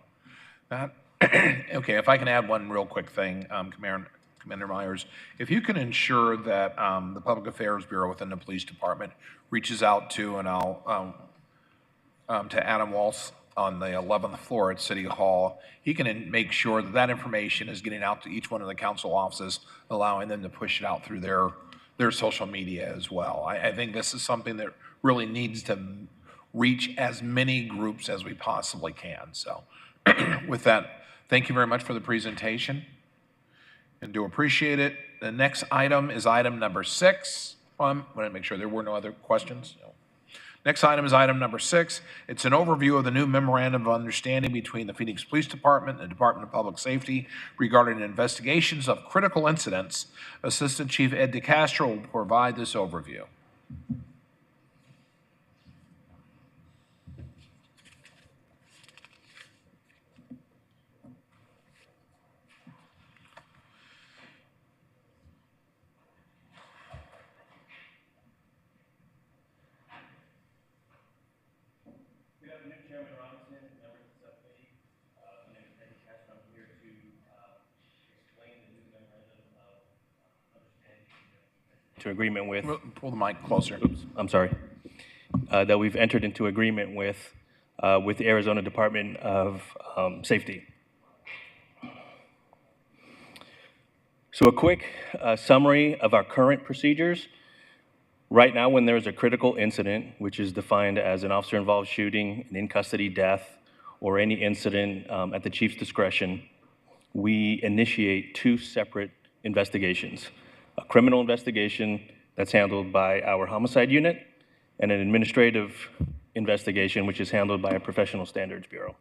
That okay, if I can add one real quick thing, Commander Myers, if you can ensure that the Public Affairs Bureau within the Police Department reaches out to, and I'll to Adam Walsh on the 11th floor at City Hall, he can make sure that that information is getting out to each one of the council offices, allowing them to push it out through their social media as well. I think this is something that really needs to reach as many groups as we possibly can. So with that, thank you very much for the presentation and do appreciate it. The next item is item number 6. I want to make sure there were no other questions. No. Next item is item number 6. It's an overview of the new memorandum of understanding between the Phoenix Police Department and the Department of Public Safety regarding investigations of critical incidents. Assistant Chief Ed DeCastro will provide this overview. To agreement with. Pull the mic closer. Oops, I'm sorry. That we've entered into agreement with the Arizona Department of Safety. So a quick summary of our current procedures. Right now, when there is a critical incident, which is defined as an officer-involved shooting, an in-custody death, or any incident at the chief's discretion, we initiate 2 separate investigations. A criminal investigation that's handled by our homicide unit, and an administrative investigation which is handled by a professional standards bureau.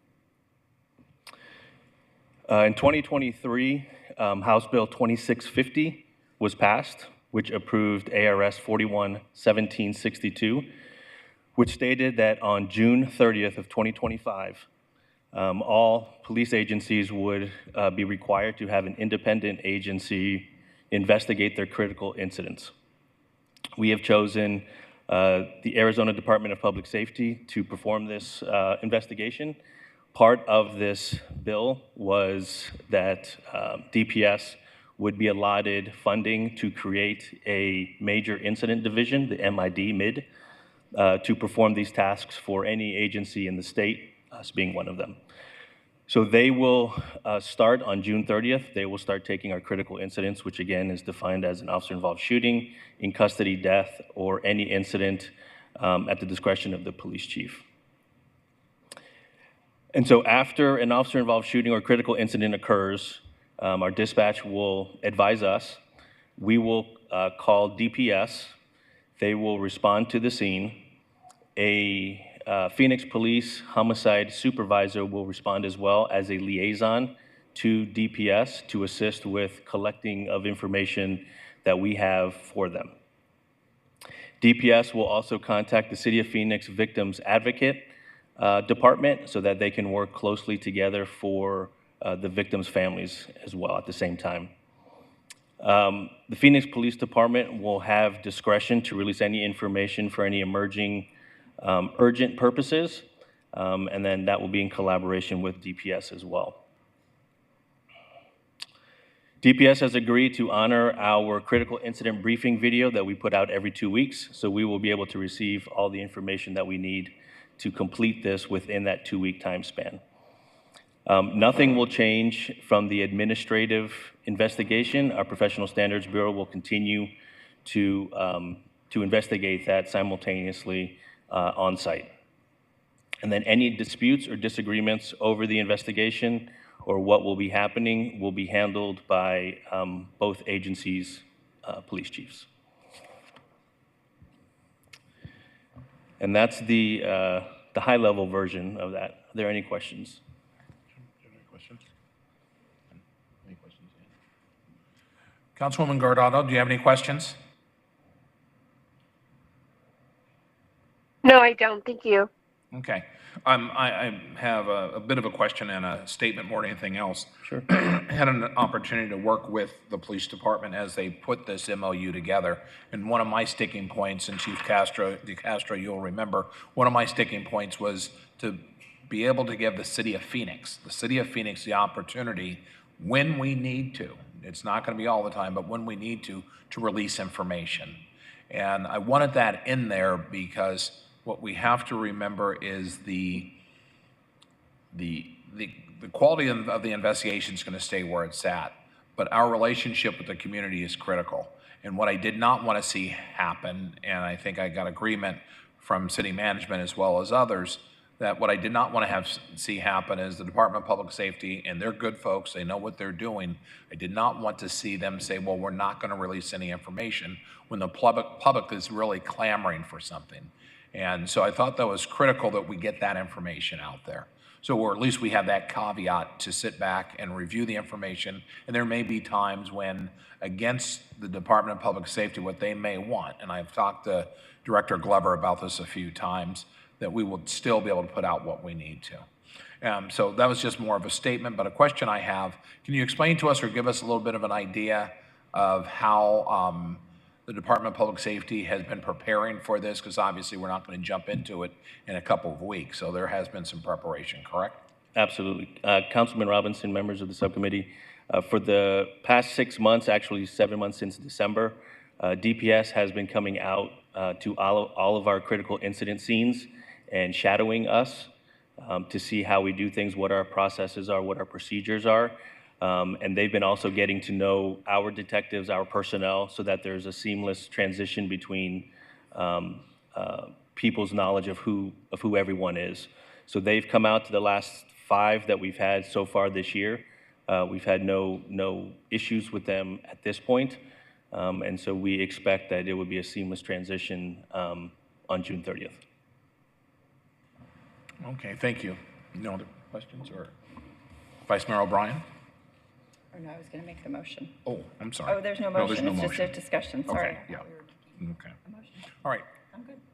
In 2023, House Bill 2650 was passed, which approved ARS 41-1762, which stated that on June 30th of 2025, all police agencies would be required to have an independent agency investigate their critical incidents. We have chosen the Arizona Department of Public Safety to perform this investigation. Part of this bill was that DPS would be allotted funding to create a major incident division, the MID, to perform these tasks for any agency in the state, us being one of them. So they will start on June 30th. They will start taking our critical incidents, which again is defined as an officer-involved shooting, in custody death, or any incident at the discretion of the police chief. And so after an officer-involved shooting or critical incident occurs, our dispatch will advise us. We will call DPS. They will respond to the scene. A Phoenix Police Homicide Supervisor will respond as well as a liaison to DPS to assist with collecting of information that we have for them. DPS will also contact the City of Phoenix Victims Advocate Department so that they can work closely together for the victims' families as well at the same time. The Phoenix Police Department will have discretion to release any information for any emerging urgent purposes, and then that will be in collaboration with DPS as well. DPS has agreed to honor our critical incident briefing video that we put out every 2 weeks, so we will be able to receive all the information that we need to complete this within that 2-week time span. Nothing will change from the administrative investigation. Our Professional Standards Bureau will continue to investigate that simultaneously on site. And then any disputes or disagreements over the investigation or what will be happening will be handled by both agencies' police chiefs. And that's the the high-level version of that. Are there any questions? Councilwoman Guardado, do you have any questions? No, I don't. Thank you. Okay. I have a bit of a question and a statement more than anything else. Sure. Had an opportunity to work with the police department as they put this MOU together. And one of my sticking points, and Chief DeCastro, you'll remember, one of my sticking points was to be able to give the city of Phoenix the opportunity when we need to. It's not going to be all the time, but when we need to release information. And I wanted that in there because what we have to remember is the quality of the investigation is going to stay where it's at, but our relationship with the community is critical. And what I did not want to see happen, and I think I got agreement from city management as well as others, that what I did not want to see happen is the Department of Public Safety, and they're good folks, they know what they're doing. I did not want to see them say, well, we're not going to release any information when the public is really clamoring for something. And so I thought that was critical that we get that information out there. So, or at least we have that caveat to sit back and review the information. And there may be times when, against the Department of Public Safety, what they may want, and I've talked to Director Glover about this a few times, that we will still be able to put out what we need to. So that was just more of a statement, but a question I have, can you explain to us or give us a little bit of an idea of how the Department of Public Safety has been preparing for this? Because obviously we're not going to jump into it in a couple of weeks, so there has been some preparation, correct? Absolutely. Councilman Robinson, members of the subcommittee, for the past 6 months, actually 7 months since December, DPS has been coming out to all of our critical incident scenes and shadowing us to see how we do things, what our processes are, what our procedures are. And they've been also getting to know our detectives, our personnel, so that there's a seamless transition between people's knowledge of who everyone is. So they've come out to the last 5 that we've had so far this year. We've had no issues with them at this point. And so we expect that it would be a seamless transition on June 30th. Okay, thank you. No other questions? Or Vice Mayor O'Brien? Or no, I was going to make the motion. Oh, I'm sorry. Oh, there's no motion. there's no It's motion. just a discussion. Sorry. Okay, yeah. Okay. All right.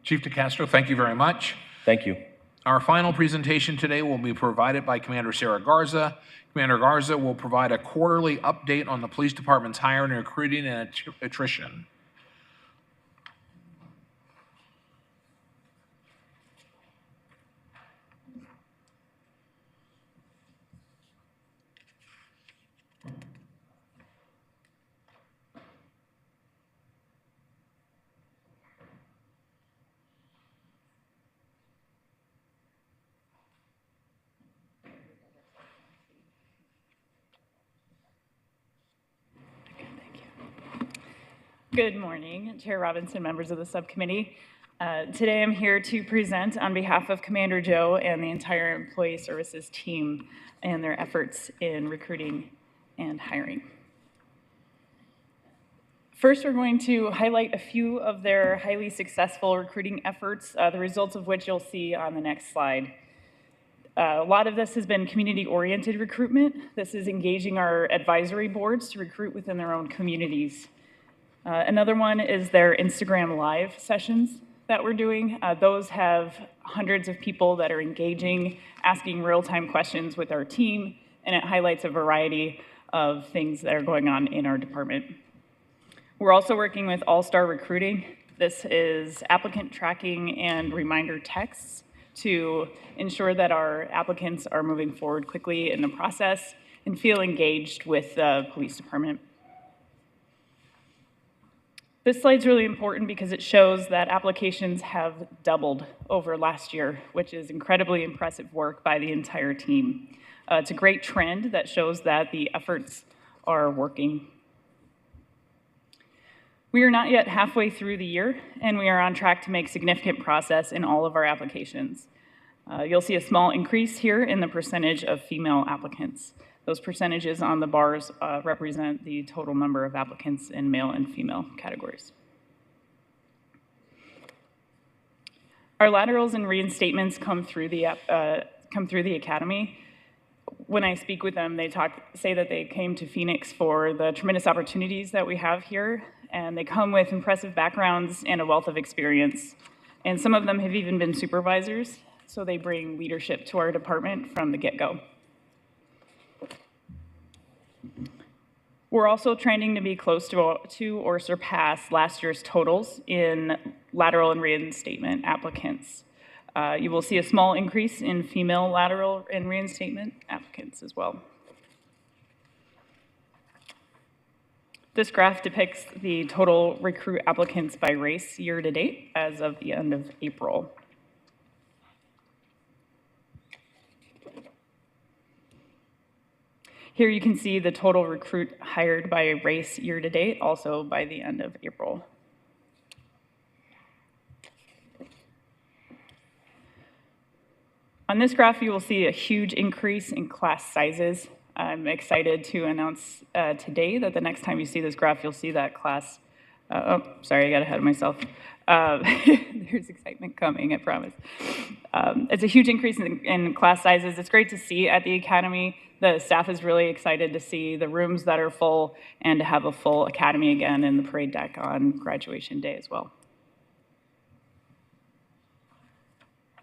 Chief DeCastro, thank you very much. Thank you. Our final presentation today will be provided by Commander Sarah Garza. Commander Garza will provide a quarterly update on the police department's hiring, recruiting, and attrition. Good morning, Chair Robinson, members of the subcommittee. Today I'm here to present on behalf of Commander Joe and the entire Employee Services team and their efforts in recruiting and hiring. First, we're going to highlight a few of their highly successful recruiting efforts, the results of which you'll see on the next slide. A lot of this has been community-oriented recruitment. This is engaging our advisory boards to recruit within their own communities. Another one is their Instagram Live sessions that we're doing. Those have hundreds of people that are engaging, asking real-time questions with our team, and it highlights a variety of things that are going on in our department. We're also working with All-Star Recruiting. This is applicant tracking and reminder texts to ensure that our applicants are moving forward quickly in the process and feel engaged with the police department. This slide's really important because it shows that applications have doubled over last year, which is incredibly impressive work by the entire team. It's a great trend that shows that the efforts are working. We are not yet halfway through the year, and we are on track to make significant progress in all of our applications. You'll see a small increase here in the percentage of female applicants. Those percentages on the bars represent the total number of applicants in male and female categories. Our laterals and reinstatements come through the academy. When I speak with them, they say that they came to Phoenix for the tremendous opportunities that we have here, and they come with impressive backgrounds and a wealth of experience. And some of them have even been supervisors, so they bring leadership to our department from the get-go. We're also trending to be close to or surpass last year's totals in lateral and reinstatement applicants. You will see a small increase in female lateral and reinstatement applicants as well. This graph depicts the total recruit applicants by race year to date as of the end of April. Here you can see the total recruit hired by race year to date, also by the end of April. On this graph, you will see a huge increase in class sizes. I'm excited to announce today that the next time you see this graph, you'll see that class. Oh, sorry, I got ahead of myself. There's excitement coming, I promise. It's a huge increase in class sizes. It's great to see at the academy. The staff is really excited to see the rooms that are full and to have a full academy again in the parade deck on graduation day as well.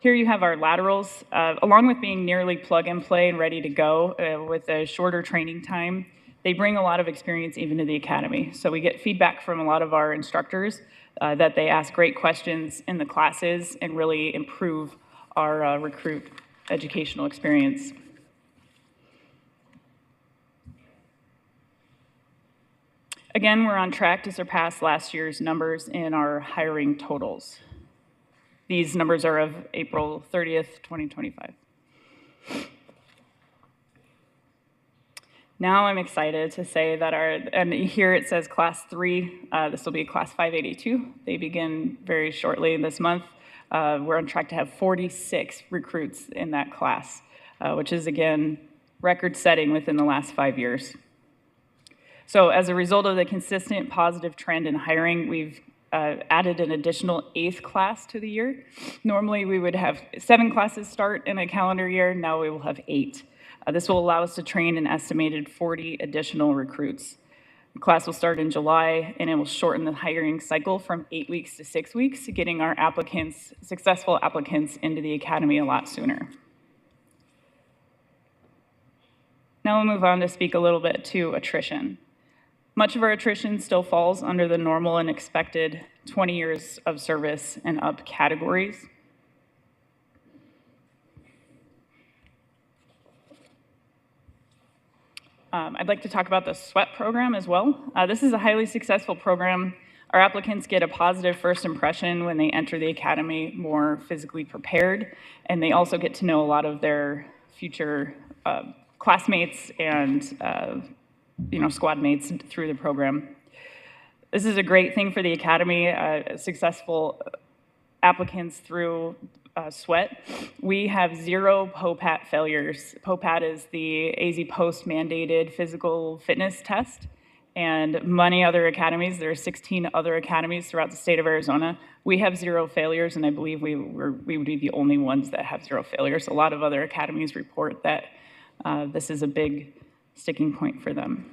Here you have our laterals. Along with being nearly plug and play and ready to go with a shorter training time, they bring a lot of experience even to the academy. So we get feedback from a lot of our instructors that they ask great questions in the classes and really improve our recruit educational experience. Again, we're on track to surpass last year's numbers in our hiring totals. These numbers are of April 30th, 2025. Now I'm excited to say that and here it says class 3, this will be class 582. They begin very shortly this month. We're on track to have 46 recruits in that class, which is again, record setting within the last 5 years. So as a result of the consistent positive trend in hiring, we've added an additional 8th class to the year. Normally we would have 7 classes start in a calendar year, now we will have 8. This will allow us to train an estimated 40 additional recruits. The class will start in July and it will shorten the hiring cycle from 8 weeks to 6 weeks, getting our applicants, successful applicants into the academy a lot sooner. Now we'll move on to speak a little bit to attrition. Much of our attrition still falls under the normal and expected 20 years of service and up categories. I'd like to talk about the SWET program as well. This is a highly successful program. Our applicants get a positive first impression when they enter the academy more physically prepared, and they also get to know a lot of their future classmates and squad mates through the program. This is a great thing for the academy, successful applicants through SWET. We have 0 POPAT failures. POPAT is the AZ Post mandated physical fitness test, and many other academies, there are 16 other academies throughout the state of Arizona. We have 0 failures, and I believe we would be the only ones that have 0 failures. A lot of other academies report that this is a big sticking point for them.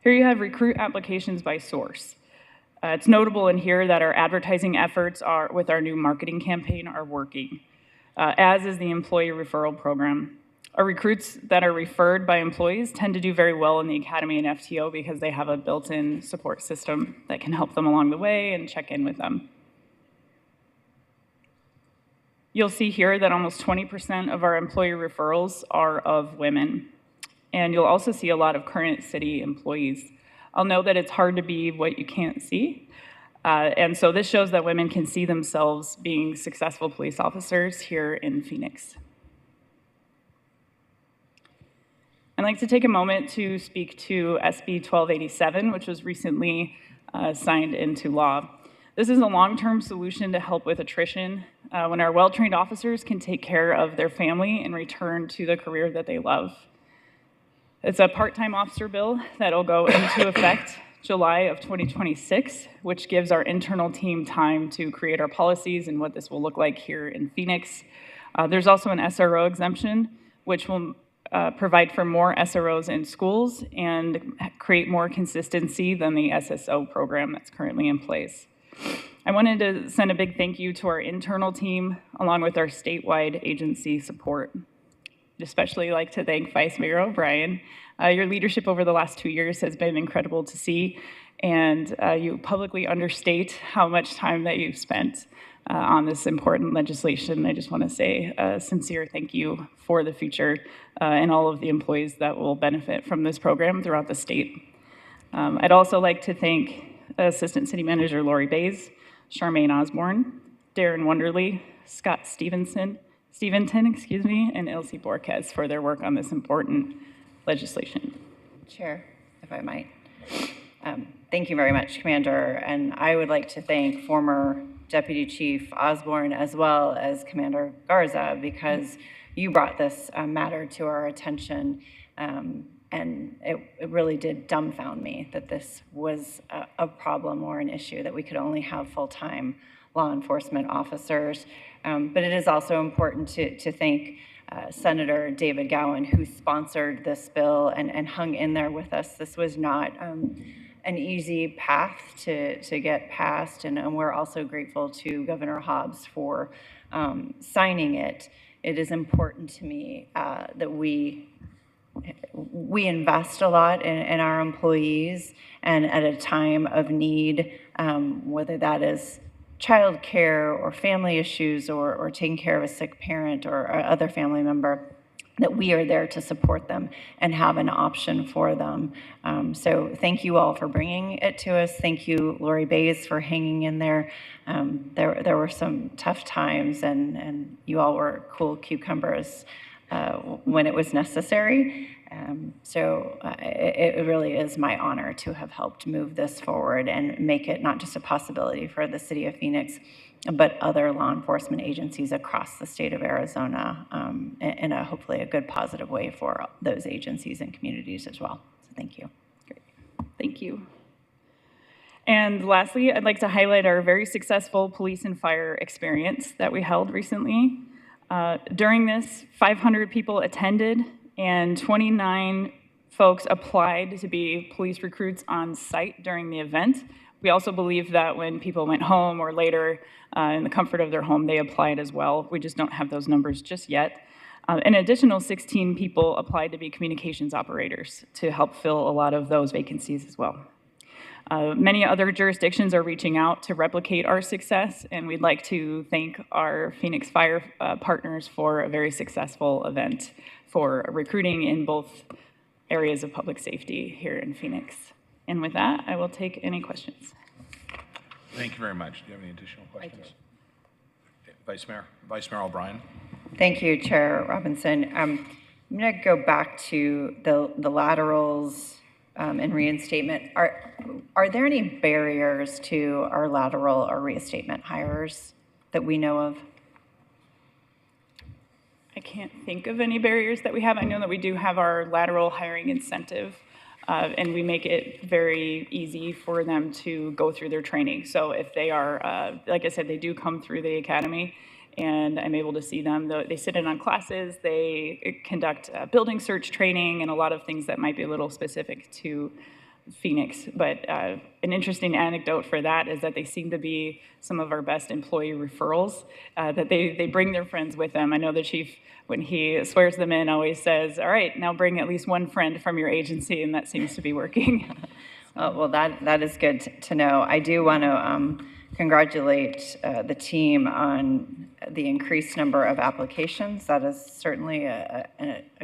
Here you have recruit applications by source. It's notable in here that our advertising efforts with our new marketing campaign are working, as is the employee referral program. Our recruits that are referred by employees tend to do very well in the academy and FTO because they have a built-in support system that can help them along the way and check in with them. You'll see here that almost 20% of our employee referrals are of women. And you'll also see a lot of current city employees. I'll note that it's hard to be what you can't see. And so this shows that women can see themselves being successful police officers here in Phoenix. I'd like to take a moment to speak to SB 1287, which was recently signed into law. This is a long-term solution to help with attrition when our well-trained officers can take care of their family and return to the career that they love. It's a part-time officer bill that will go into effect July of 2026, which gives our internal team time to create our policies and what this will look like here in Phoenix. There's also an SRO exemption, which will provide for more SROs in schools and create more consistency than the SSO program that's currently in place. I wanted to send a big thank you to our internal team, along with our statewide agency support. I'd especially like to thank Vice Mayor O'Brien. Your leadership over the last 2 years has been incredible to see, and you publicly understate how much time that you've spent on this important legislation. I just want to say a sincere thank you for the future and all of the employees that will benefit from this program throughout the state. I'd also like to thank Assistant City Manager Lori Bays, Charmaine Osborne, Darren Wonderly, Scott Stevenson, and Elsie Borquez for their work on this important legislation. Chair, if I might. Thank you very much, Commander. And I would like to thank former Deputy Chief Osborne as well as Commander Garza, because you brought this matter to our attention. And it really did dumbfound me that this was a problem or an issue, that we could only have full-time law enforcement officers. But it is also important to thank Senator David Gowan, who sponsored this bill and hung in there with us. This was not an easy path to get passed, and we're also grateful to Governor Hobbs for signing it. It is important to me that we invest a lot in our employees, and at a time of need, whether that is child care or family issues or taking care of a sick parent or other family member, that we are there to support them and have an option for them. So thank you all for bringing it to us. Thank you, Lori Bays, for hanging in there. There were some tough times, and you all were cool cucumbers when it was necessary. So it really is my honor to have helped move this forward and make it not just a possibility for the city of Phoenix, but other law enforcement agencies across the state of Arizona, in a hopefully a good, positive way for those agencies and communities as well. So thank you. Great. Thank you. And lastly, I'd like to highlight our very successful police and fire experience that we held recently. During this, 500 people attended, and 29 folks applied to be police recruits on site during the event. We also believe that when people went home or later in the comfort of their home, they applied as well. We just don't have those numbers just yet. An additional 16 people applied to be communications operators to help fill a lot of those vacancies as well. Many other jurisdictions are reaching out to replicate our success, and we'd like to thank our Phoenix Fire partners for a very successful event for recruiting in both areas of public safety here in Phoenix. And with that, I will take any questions. Thank you very much. Do you have any additional questions? Vice Mayor O'Brien. Thank you, Chair Robinson. I'm going to go back to the laterals and reinstatement. Are there any barriers to our lateral or reinstatement hires that we know of? I can't think of any barriers that we have. I know that we do have our lateral hiring incentive, and we make it very easy for them to go through their training. So if they are, like I said, they do come through the academy, and I'm able to see them. They sit in on classes, they conduct building search training, and a lot of things that might be a little specific to Phoenix. But an interesting anecdote for that is that they seem to be some of our best employee referrals, that they bring their friends with them. I know the chief, when he swears them in, always says, all right, now bring at least one friend from your agency, and that seems to be working. Well, that is good to know. I do want to congratulate the team on the increased number of applications. That is certainly a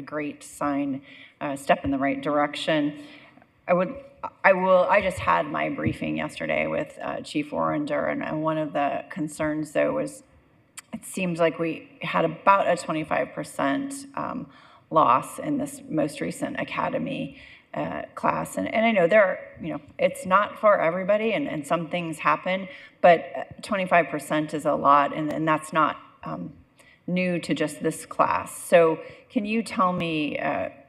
great sign, step in the right direction. I just had my briefing yesterday with Chief Warrender, and one of the concerns though was it seems like we had about a 25% loss in this most recent academy class, and I know it's not for everybody, and some things happen, but 25% is a lot, and that's not new to just this class. So can you tell me,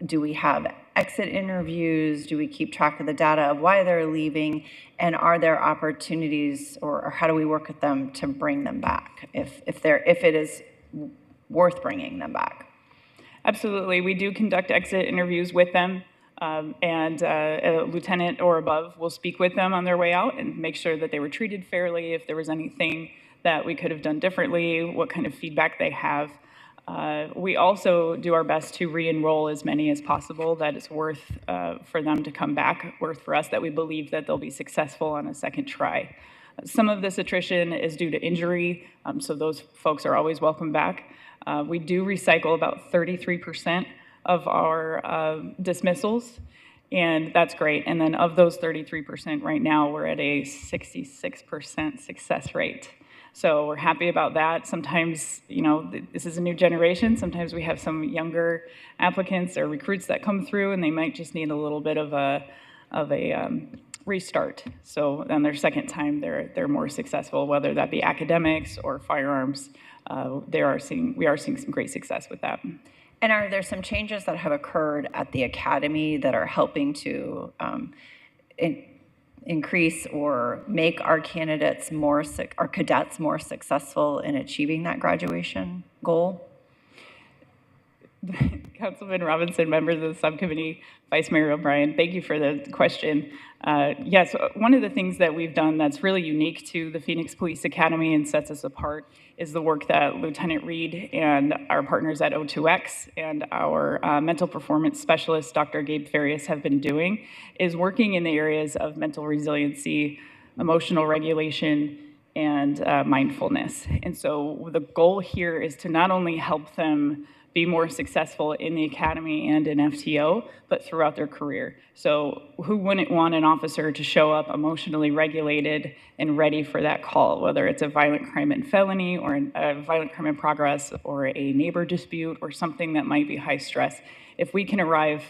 do we have exit interviews? Do we keep track of the data of why they're leaving? And are there opportunities, or how do we work with them to bring them back if it is worth bringing them back? Absolutely. We do conduct exit interviews with them, and a lieutenant or above will speak with them on their way out and make sure that they were treated fairly, if there was anything that we could have done differently, what kind of feedback they have. We also do our best to re-enroll as many as possible that it's worth for them to come back, worth for us that we believe that they'll be successful on a second try. Some of this attrition is due to injury, so those folks are always welcome back. We do recycle about 33% of our dismissals, and that's great. And then of those 33%, right now we're at a 66% success rate. So we're happy about that. Sometimes, you know, this is a new generation. Sometimes we have some younger applicants or recruits that come through, and they might just need a little bit of a restart. So on their second time, they're more successful, whether that be academics or firearms. We are seeing some great success with that. And are there some changes that have occurred at the academy that are helping to increase or make our cadets more successful in achieving that graduation goal? Councilman Robinson, members of the subcommittee, Vice Mayor O'Brien, thank you for the question. Yes, one of the things that we've done that's really unique to the Phoenix Police Academy and sets us apart is the work that Lieutenant Reed and our partners at O2X and our mental performance specialist, Dr. Gabe Farias, have been doing, is working in the areas of mental resiliency, emotional regulation, and mindfulness. And so the goal here is to not only help them be more successful in the academy and in FTO, but throughout their career. So who wouldn't want an officer to show up emotionally regulated and ready for that call, whether it's a violent crime and felony or a violent crime in progress or a neighbor dispute or something that might be high stress. If we can arrive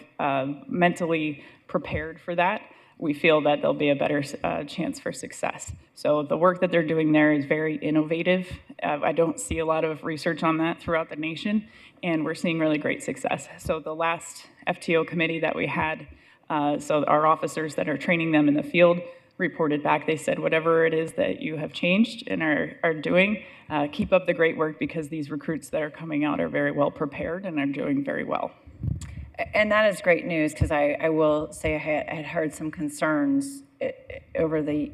mentally prepared for that, we feel that there'll be a better chance for success. So the work that they're doing there is very innovative. I don't see a lot of research on that throughout the nation, and we're seeing really great success. So the last FTO committee that we had, so our officers that are training them in the field reported back, they said, whatever it is that you have changed and are doing, keep up the great work, because these recruits that are coming out are very well prepared and are doing very well. And that is great news, because I will say I had heard some concerns over the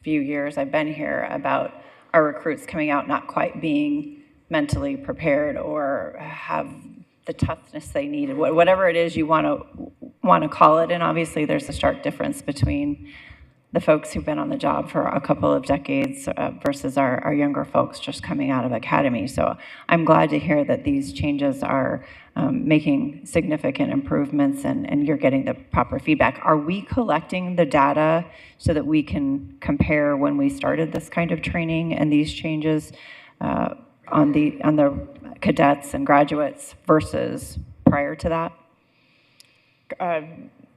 few years I've been here about our recruits coming out not quite being mentally prepared or have the toughness they needed, whatever it is you want to call it. And obviously there's a stark difference between the folks who've been on the job for a couple of decades versus our younger folks just coming out of academy. So I'm glad to hear that these changes are making significant improvements and you're getting the proper feedback. Are we collecting the data so that we can compare when we started this kind of training and these changes on the cadets and graduates versus prior to that?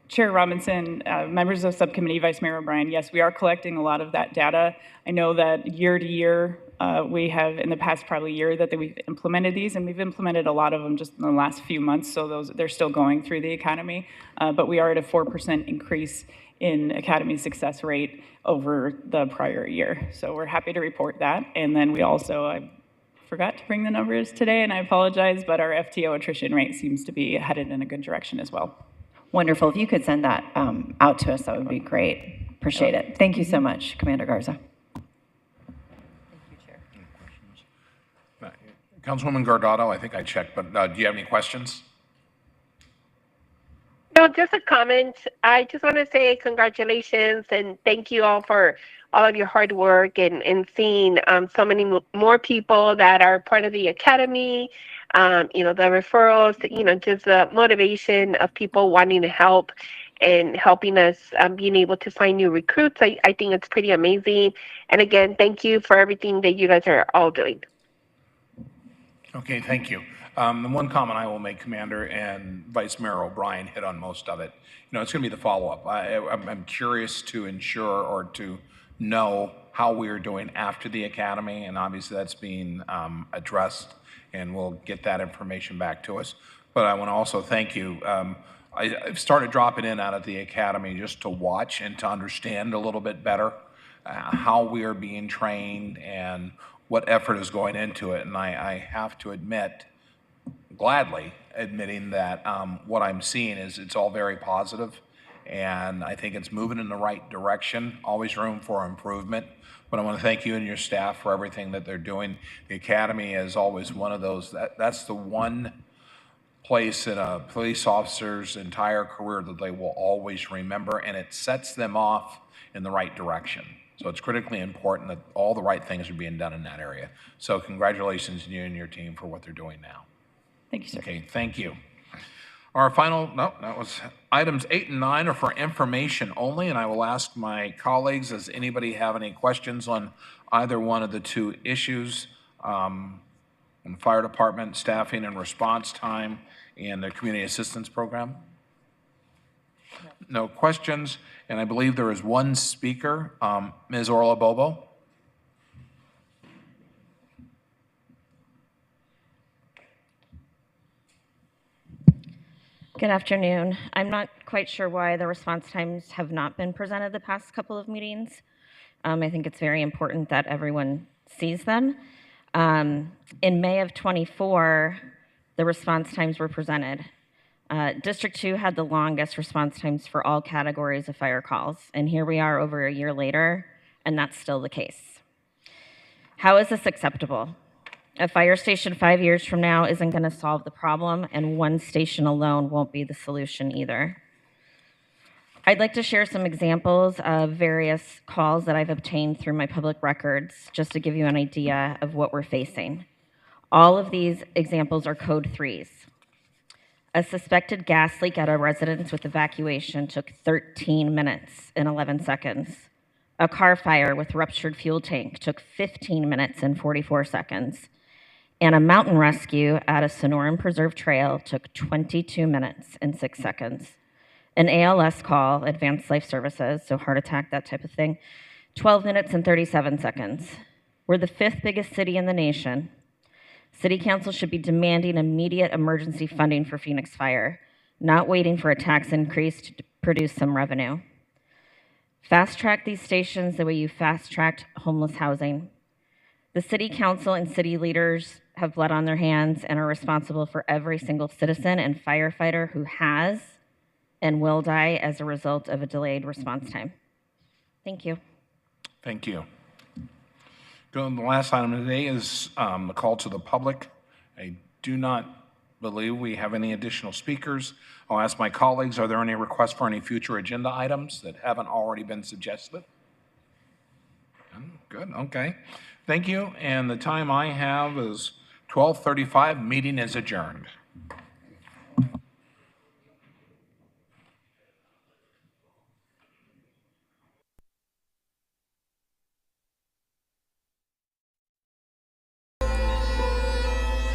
Chair Robinson, members of subcommittee, Vice Mayor O'Brien, yes, we are collecting a lot of that data. I know that year to year, we have in the past probably year that we've implemented these, and we've implemented a lot of them just in the last few months, so they're still going through the academy. But we are at a 4% increase in academy success rate over the prior year. So we're happy to report that. And then we also, I forgot to bring the numbers today, and I apologize, but our FTO attrition rate seems to be headed in a good direction as well. Wonderful. If you could send that out to us, that would be great. Appreciate it. Thank you so much, Commander Garza. Councilwoman Guardado, I think I checked, but do you have any questions? No, just a comment. I just want to say congratulations and thank you all for all of your hard work and seeing so many more people that are part of the academy, the referrals, just the motivation of people wanting to help and helping us being able to find new recruits. I think it's pretty amazing. And again, thank you for everything that you guys are all doing. Okay, thank you. The one comment I will make, Commander, and Vice Mayor O'Brien hit on most of it. It's going to be the follow-up. I'm curious to ensure or to know how we are doing after the academy, and obviously that's being addressed, and we'll get that information back to us. But I want to also thank you. I've started dropping in out of the academy just to watch and to understand a little bit better how we are being trained and what effort is going into it. And I have to admit, gladly admitting that what I'm seeing is it's all very positive, and I think it's moving in the right direction. Always room for improvement, but I want to thank you and your staff for everything that they're doing. The academy is always one of those, that's the one place in a police officer's entire career that they will always remember, and it sets them off in the right direction. So it's critically important that all the right things are being done in that area. So congratulations to you and your team for what they're doing now. Thank you, sir. Okay, thank you. Our final, no, that was items 8 and 9 are for information only, and I will ask my colleagues, does anybody have any questions on either one of the two issues? On the fire department staffing and response time and the community assistance program? No questions, and I believe there is one speaker, Ms. Orla Bobo. Good afternoon. I'm not quite sure why the response times have not been presented the past couple of meetings. I think it's very important that everyone sees them. In May of '24, the response times were presented. District 2 had the longest response times for all categories of fire calls, and here we are over a year later, and that's still the case. How is this acceptable? A fire station 5 years from now isn't going to solve the problem, and one station alone won't be the solution either. I'd like to share some examples of various calls that I've obtained through my public records, just to give you an idea of what we're facing. All of these examples are code 3s. A suspected gas leak at a residence with evacuation took 13 minutes and 11 seconds. A car fire with ruptured fuel tank took 15 minutes and 44 seconds. And a mountain rescue at a Sonoran Preserve Trail took 22 minutes and 6 seconds. An ALS call, Advanced Life Services, so heart attack, that type of thing, 12 minutes and 37 seconds. We're the 5th biggest city in the nation. City Council should be demanding immediate emergency funding for Phoenix Fire, not waiting for a tax increase to produce some revenue. Fast track these stations the way you fast tracked homeless housing. The City Council and city leaders have blood on their hands and are responsible for every single citizen and firefighter who has and will die as a result of a delayed response time. Thank you. Thank you. The last item today is the call to the public. I do not believe we have any additional speakers. I'll ask my colleagues, are there any requests for any future agenda items that haven't already been suggested? Good, okay. Thank you, and the time I have is 12:35. Meeting is adjourned.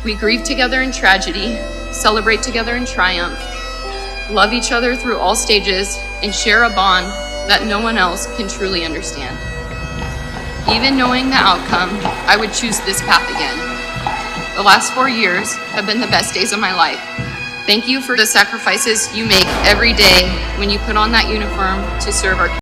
We grieve together in tragedy, celebrate together in triumph, love each other through all stages, and share a bond that no one else can truly understand. Even knowing the outcome, I would choose this path again. The last 4 years have been the best days of my life. Thank you for the sacrifices you make every day when you put on that uniform to serve our community.